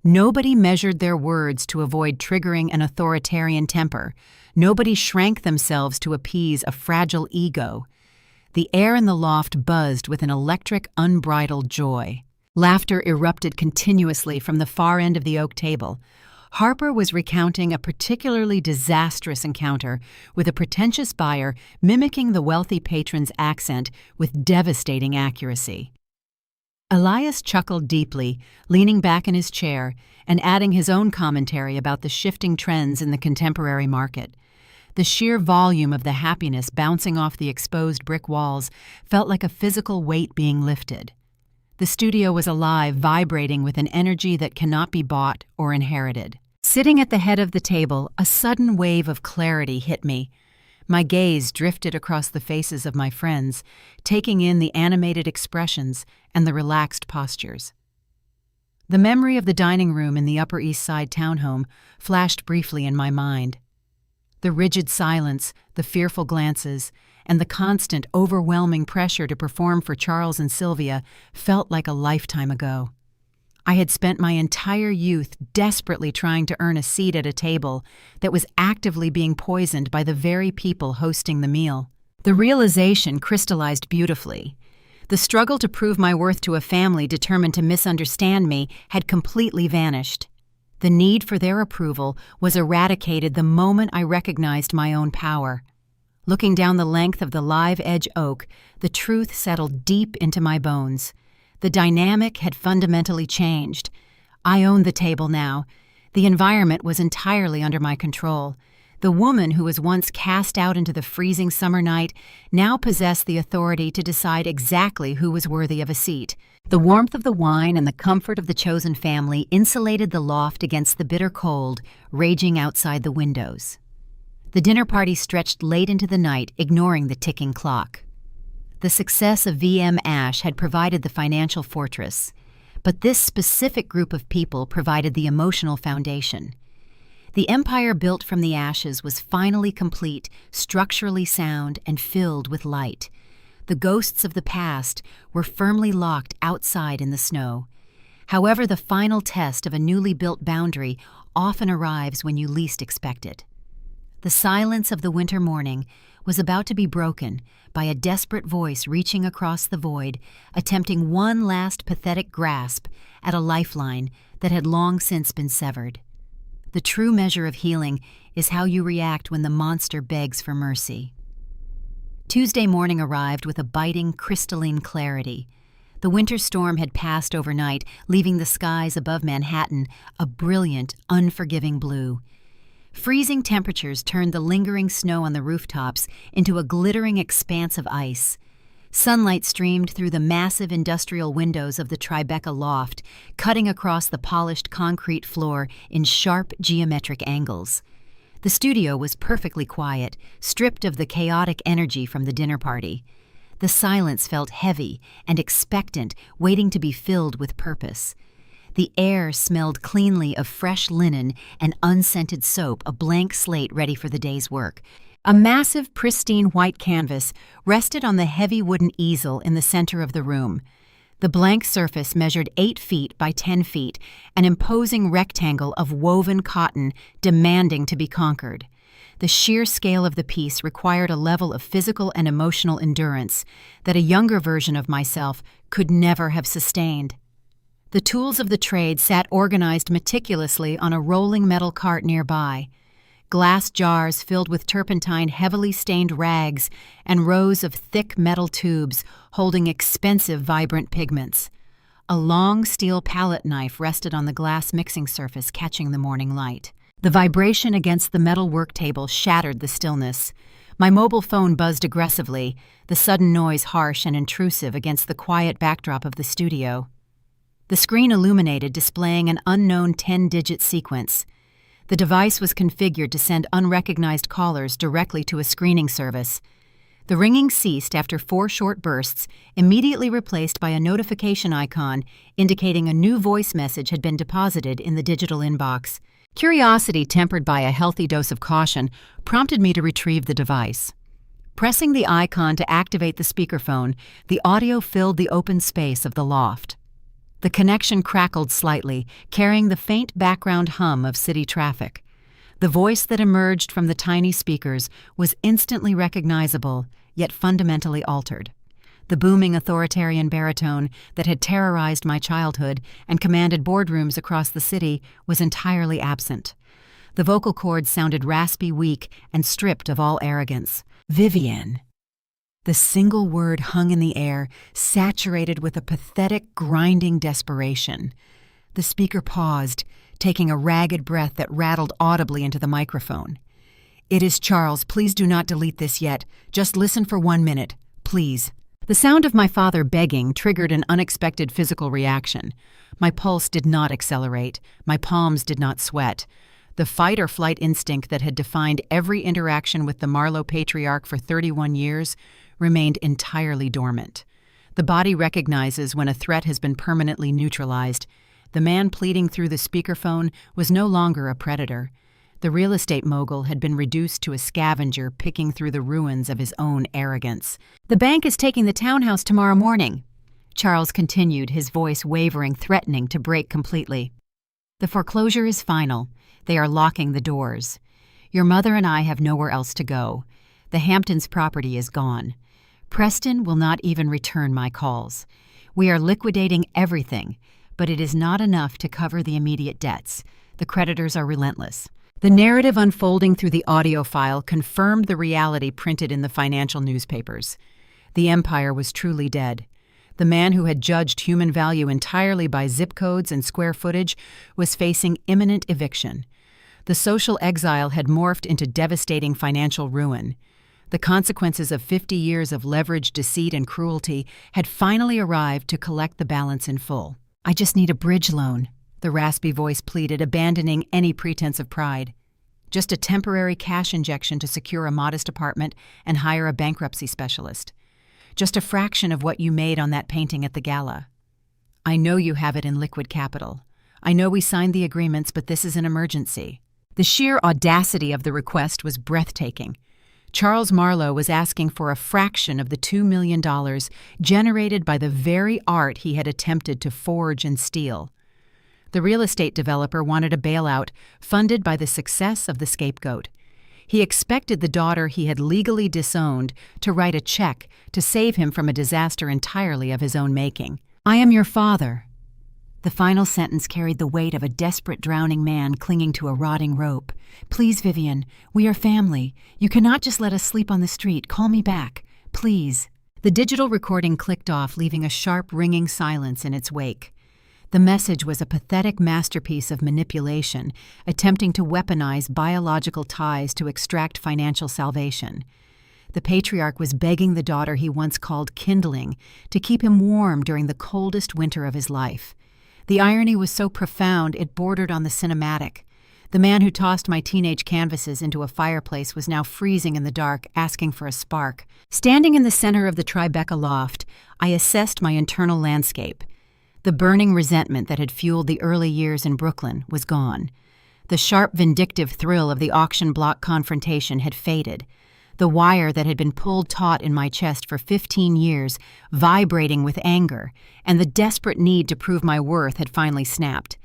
Nobody measured their words to avoid triggering an authoritarian temper. Nobody shrank themselves to appease a fragile ego. The air in the loft buzzed with an electric, unbridled joy. Laughter erupted continuously from the far end of the oak table. Harper was recounting a particularly disastrous encounter with a pretentious buyer mimicking the wealthy patron's accent with devastating accuracy. Elias chuckled deeply, leaning back in his chair and adding his own commentary about the shifting trends in the contemporary market. The sheer volume of the happiness bouncing off the exposed brick walls felt like a physical weight being lifted. The studio was alive, vibrating with an energy that cannot be bought or inherited. Sitting at the head of the table, a sudden wave of clarity hit me. My gaze drifted across the faces of my friends, taking in the animated expressions and the relaxed postures. The memory of the dining room in the Upper East Side townhome flashed briefly in my mind. The rigid silence, the fearful glances, and the constant, overwhelming pressure to perform for Charles and Sylvia felt like a lifetime ago. I had spent my entire youth desperately trying to earn a seat at a table that was actively being poisoned by the very people hosting the meal. The realization crystallized beautifully. The struggle to prove my worth to a family determined to misunderstand me had completely vanished. The need for their approval was eradicated the moment I recognized my own power. Looking down the length of the live edge oak, the truth settled deep into my bones. The dynamic had fundamentally changed. I owned the table now. The environment was entirely under my control. The woman who was once cast out into the freezing summer night now possessed the authority to decide exactly who was worthy of a seat. The warmth of the wine and the comfort of the chosen family insulated the loft against the bitter cold raging outside the windows. The dinner party stretched late into the night, ignoring the ticking clock. The success of V.M. Ash had provided the financial fortress, but this specific group of people provided the emotional foundation. The empire built from the ashes was finally complete, structurally sound, and filled with light. The ghosts of the past were firmly locked outside in the snow. However, the final test of a newly built boundary often arrives when you least expect it. The silence of the winter morning was about to be broken by a desperate voice reaching across the void, attempting one last pathetic grasp at a lifeline that had long since been severed. The true measure of healing is how you react when the monster begs for mercy. Tuesday morning arrived with a biting, crystalline clarity. The winter storm had passed overnight, leaving the skies above Manhattan a brilliant, unforgiving blue. Freezing temperatures turned the lingering snow on the rooftops into a glittering expanse of ice. Sunlight streamed through the massive industrial windows of the Tribeca loft, cutting across the polished concrete floor in sharp geometric angles. The studio was perfectly quiet, stripped of the chaotic energy from the dinner party. The silence felt heavy and expectant, waiting to be filled with purpose. The air smelled cleanly of fresh linen and unscented soap, a blank slate ready for the day's work. A massive, pristine white canvas rested on the heavy wooden easel in the center of the room. The blank surface measured 8 feet by 10 feet, an imposing rectangle of woven cotton demanding to be conquered. The sheer scale of the piece required a level of physical and emotional endurance that a younger version of myself could never have sustained. The tools of the trade sat organized meticulously on a rolling metal cart nearby. Glass jars filled with turpentine heavily stained rags and rows of thick metal tubes holding expensive vibrant pigments. A long steel palette knife rested on the glass mixing surface, catching the morning light. The vibration against the metal work table shattered the stillness. My mobile phone buzzed aggressively, the sudden noise harsh and intrusive against the quiet backdrop of the studio. The screen illuminated, displaying an unknown 10-digit sequence. The device was configured to send unrecognized callers directly to a screening service. The ringing ceased after 4 short bursts, immediately replaced by a notification icon indicating a new voice message had been deposited in the digital inbox. Curiosity, tempered by a healthy dose of caution, prompted me to retrieve the device. Pressing the icon to activate the speakerphone, the audio filled the open space of the loft. The connection crackled slightly, carrying the faint background hum of city traffic. The voice that emerged from the tiny speakers was instantly recognizable, yet fundamentally altered. The booming authoritarian baritone that had terrorized my childhood and commanded boardrooms across the city was entirely absent. The vocal cords sounded raspy, weak, and stripped of all arrogance. Vivian. The single word hung in the air, saturated with a pathetic, grinding desperation. The speaker paused, taking a ragged breath that rattled audibly into the microphone. "It is Charles. Please do not delete this yet. Just listen for 1 minute. Please." The sound of my father begging triggered an unexpected physical reaction. My pulse did not accelerate. My palms did not sweat. The fight-or-flight instinct that had defined every interaction with the Marlowe patriarch for 31 years remained entirely dormant. The body recognizes when a threat has been permanently neutralized. The man pleading through the speakerphone was no longer a predator. The real estate mogul had been reduced to a scavenger picking through the ruins of his own arrogance. "The bank is taking the townhouse tomorrow morning," Charles continued, his voice wavering, threatening to break completely. "The foreclosure is final. They are locking the doors. Your mother and I have nowhere else to go. The Hamptons property is gone. Preston will not even return my calls. We are liquidating everything, but it is not enough to cover the immediate debts. The creditors are relentless." The narrative unfolding through the audio file confirmed the reality printed in the financial newspapers. The empire was truly dead. The man who had judged human value entirely by zip codes and square footage was facing imminent eviction. The social exile had morphed into devastating financial ruin. The consequences of 50 years of leverage, deceit, and cruelty had finally arrived to collect the balance in full. "I just need a bridge loan," the raspy voice pleaded, abandoning any pretense of pride. "Just a temporary cash injection to secure a modest apartment and hire a bankruptcy specialist. Just a fraction of what you made on that painting at the gala. I know you have it in liquid capital. I know we signed the agreements, but this is an emergency." The sheer audacity of the request was breathtaking. Charles Marlowe was asking for a fraction of the $2 million generated by the very art he had attempted to forge and steal. The real estate developer wanted a bailout funded by the success of the scapegoat. He expected the daughter he had legally disowned to write a check to save him from a disaster entirely of his own making. "I am your father." The final sentence carried the weight of a desperate drowning man clinging to a rotting rope. "Please, Vivian, we are family. You cannot just let us sleep on the street. Call me back. Please." The digital recording clicked off, leaving a sharp, ringing silence in its wake. The message was a pathetic masterpiece of manipulation, attempting to weaponize biological ties to extract financial salvation. The patriarch was begging the daughter he once called kindling to keep him warm during the coldest winter of his life. The irony was so profound it bordered on the cinematic. The man who tossed my teenage canvases into a fireplace was now freezing in the dark, asking for a spark. Standing in the center of the Tribeca loft, I assessed my internal landscape. The burning resentment that had fueled the early years in Brooklyn was gone. The sharp, vindictive thrill of the auction block confrontation had faded. The wire that had been pulled taut in my chest for 15 years, vibrating with anger, and the desperate need to prove my worth had finally snapped.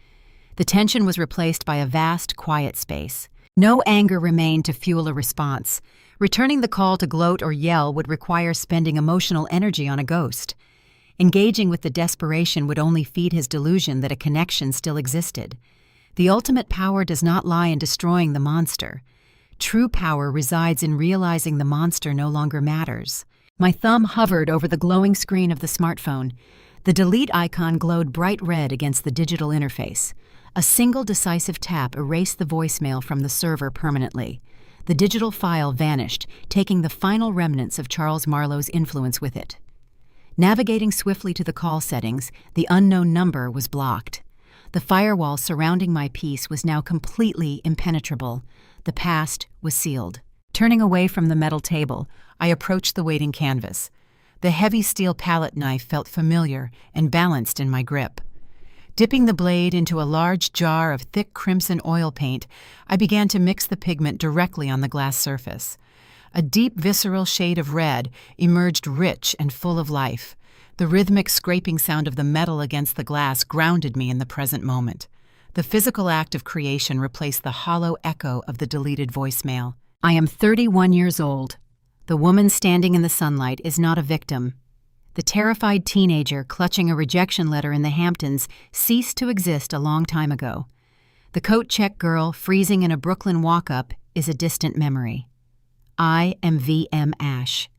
The tension was replaced by a vast, quiet space. No anger remained to fuel a response. Returning the call to gloat or yell would require spending emotional energy on a ghost. Engaging with the desperation would only feed his delusion that a connection still existed. The ultimate power does not lie in destroying the monster. True power resides in realizing the monster no longer matters. My thumb hovered over the glowing screen of the smartphone. The delete icon glowed bright red against the digital interface. A single decisive tap erased the voicemail from the server permanently. The digital file vanished, taking the final remnants of Charles Marlowe's influence with it. Navigating swiftly to the call settings, the unknown number was blocked. The firewall surrounding my piece was now completely impenetrable. The past was sealed. Turning away from the metal table, I approached the waiting canvas. The heavy steel palette knife felt familiar and balanced in my grip. Dipping the blade into a large jar of thick crimson oil paint, I began to mix the pigment directly on the glass surface. A deep, visceral shade of red emerged rich and full of life. The rhythmic scraping sound of the metal against the glass grounded me in the present moment. The physical act of creation replaced the hollow echo of the deleted voicemail. I am 31 years old. The woman standing in the sunlight is not a victim. The terrified teenager clutching a rejection letter in the Hamptons ceased to exist a long time ago. The coat-check girl freezing in a Brooklyn walk-up is a distant memory. I am V.M. Ash.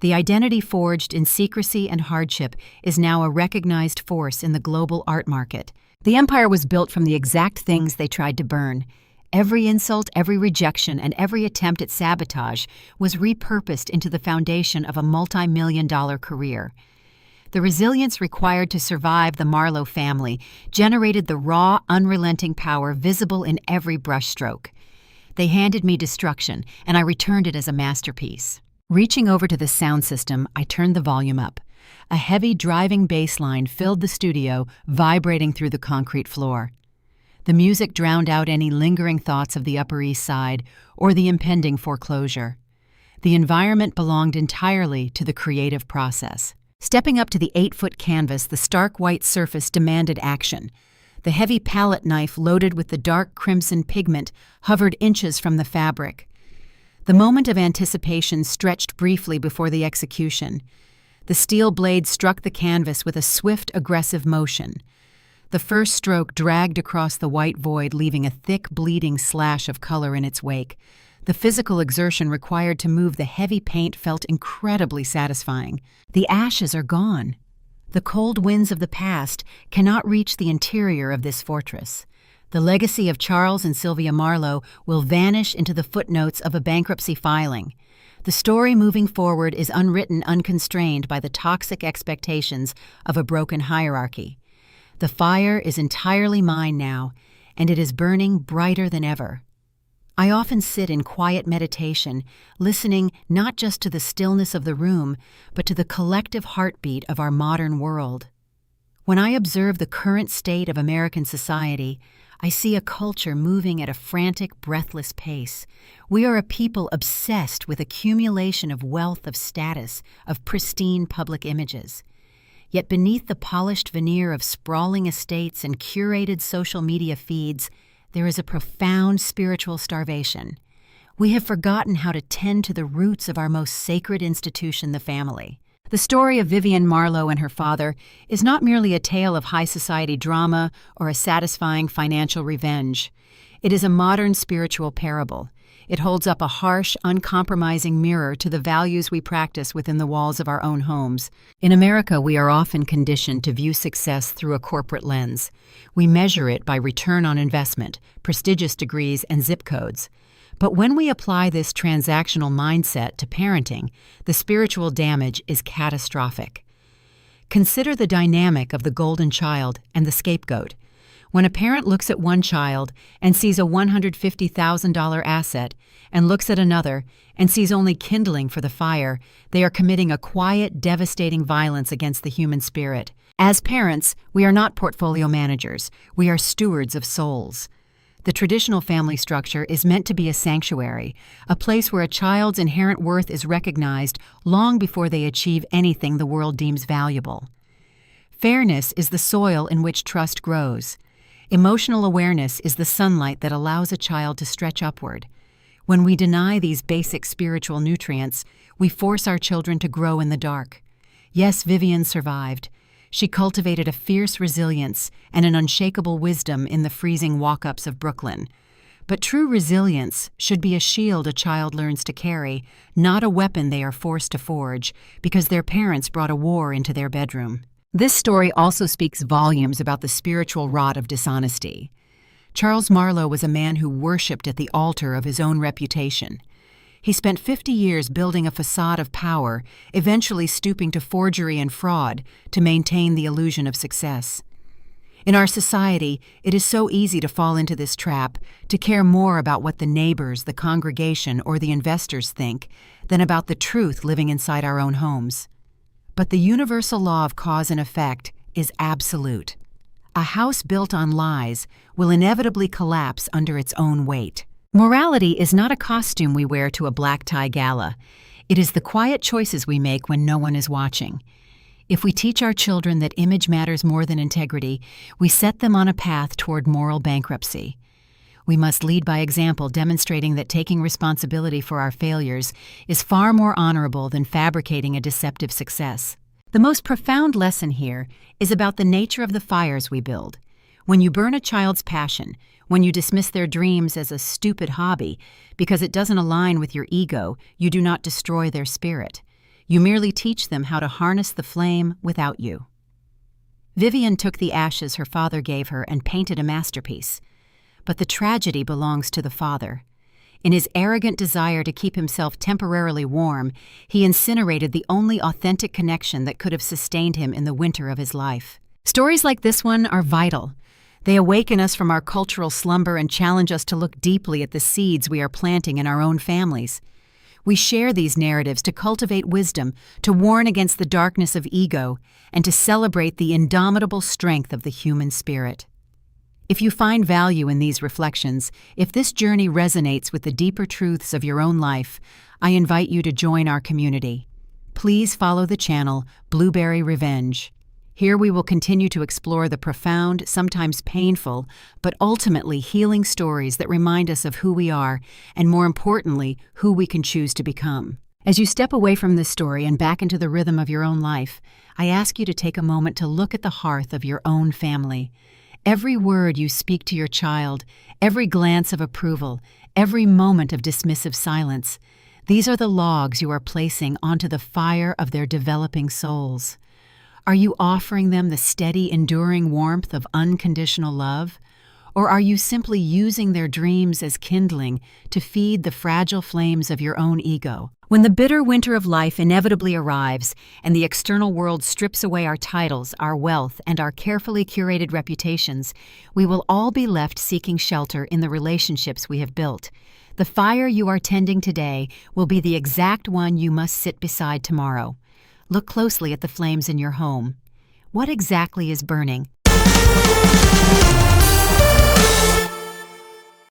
The identity forged in secrecy and hardship is now a recognized force in the global art market. The empire was built from the exact things they tried to burn. Every insult, every rejection, and every attempt at sabotage was repurposed into the foundation of a multi-million-dollar career. The resilience required to survive the Marlowe family generated the raw, unrelenting power visible in every brushstroke. They handed me destruction, and I returned it as a masterpiece. Reaching over to the sound system, I turned the volume up. A heavy, driving bass line filled the studio, vibrating through the concrete floor. The music drowned out any lingering thoughts of the Upper East Side or the impending foreclosure. The environment belonged entirely to the creative process. Stepping up to the 8-foot canvas, the stark white surface demanded action. The heavy palette knife loaded with the dark crimson pigment hovered inches from the fabric. The moment of anticipation stretched briefly before the execution. The steel blade struck the canvas with a swift, aggressive motion. The first stroke dragged across the white void, leaving a thick, bleeding slash of color in its wake. The physical exertion required to move the heavy paint felt incredibly satisfying. The ashes are gone. The cold winds of the past cannot reach the interior of this fortress. The legacy of Charles and Sylvia Marlowe will vanish into the footnotes of a bankruptcy filing. The story moving forward is unwritten, unconstrained by the toxic expectations of a broken hierarchy. The fire is entirely mine now, and it is burning brighter than ever. I often sit in quiet meditation, listening not just to the stillness of the room, but to the collective heartbeat of our modern world. When I observe the current state of American society, I see a culture moving at a frantic, breathless pace. We are a people obsessed with accumulation of wealth, of status, of pristine public images. Yet beneath the polished veneer of sprawling estates and curated social media feeds, there is a profound spiritual starvation. We have forgotten how to tend to the roots of our most sacred institution, the family. The story of Vivian Marlowe and her father is not merely a tale of high society drama or a satisfying financial revenge. It is a modern spiritual parable. It holds up a harsh, uncompromising mirror to the values we practice within the walls of our own homes. In America, we are often conditioned to view success through a corporate lens. We measure it by return on investment, prestigious degrees, and zip codes. But when we apply this transactional mindset to parenting, the spiritual damage is catastrophic. Consider the dynamic of the golden child and the scapegoat. When a parent looks at one child and sees a $150,000 asset and looks at another and sees only kindling for the fire, they are committing a quiet, devastating violence against the human spirit. As parents, we are not portfolio managers. We are stewards of souls. The traditional family structure is meant to be a sanctuary, a place where a child's inherent worth is recognized long before they achieve anything the world deems valuable. Fairness is the soil in which trust grows. Emotional awareness is the sunlight that allows a child to stretch upward. When we deny these basic spiritual nutrients, we force our children to grow in the dark. Yes, Vivian survived. She cultivated a fierce resilience and an unshakable wisdom in the freezing walk-ups of Brooklyn. But true resilience should be a shield a child learns to carry, not a weapon they are forced to forge because their parents brought a war into their bedroom. This story also speaks volumes about the spiritual rot of dishonesty. Charles Marlowe was a man who worshipped at the altar of his own reputation. He spent 50 years building a facade of power, eventually stooping to forgery and fraud to maintain the illusion of success. In our society, it is so easy to fall into this trap, to care more about what the neighbors, the congregation, or the investors think than about the truth living inside our own homes. But the universal law of cause and effect is absolute. A house built on lies will inevitably collapse under its own weight. Morality is not a costume we wear to a black tie gala. It is the quiet choices we make when no one is watching. If we teach our children that image matters more than integrity, we set them on a path toward moral bankruptcy. We must lead by example, demonstrating that taking responsibility for our failures is far more honorable than fabricating a deceptive success. The most profound lesson here is about the nature of the fires we build. When you burn a child's passion, when you dismiss their dreams as a stupid hobby because it doesn't align with your ego, you do not destroy their spirit. You merely teach them how to harness the flame without you. Vivian took the ashes her father gave her and painted a masterpiece. But the tragedy belongs to the father. In his arrogant desire to keep himself temporarily warm, he incinerated the only authentic connection that could have sustained him in the winter of his life. Stories like this one are vital. They awaken us from our cultural slumber and challenge us to look deeply at the seeds we are planting in our own families. We share these narratives to cultivate wisdom, to warn against the darkness of ego, and to celebrate the indomitable strength of the human spirit. If you find value in these reflections, if this journey resonates with the deeper truths of your own life, I invite you to join our community. Please follow the channel Blueberry Revenge. Here we will continue to explore the profound, sometimes painful, but ultimately healing stories that remind us of who we are, and more importantly, who we can choose to become. As you step away from this story and back into the rhythm of your own life, I ask you to take a moment to look at the hearth of your own family. Every word you speak to your child, every glance of approval, every moment of dismissive silence, these are the logs you are placing onto the fire of their developing souls. Are you offering them the steady, enduring warmth of unconditional love? Or are you simply using their dreams as kindling to feed the fragile flames of your own ego? When the bitter winter of life inevitably arrives and the external world strips away our titles, our wealth, and our carefully curated reputations, we will all be left seeking shelter in the relationships we have built. The fire you are tending today will be the exact one you must sit beside tomorrow. Look closely at the flames in your home. What exactly is burning?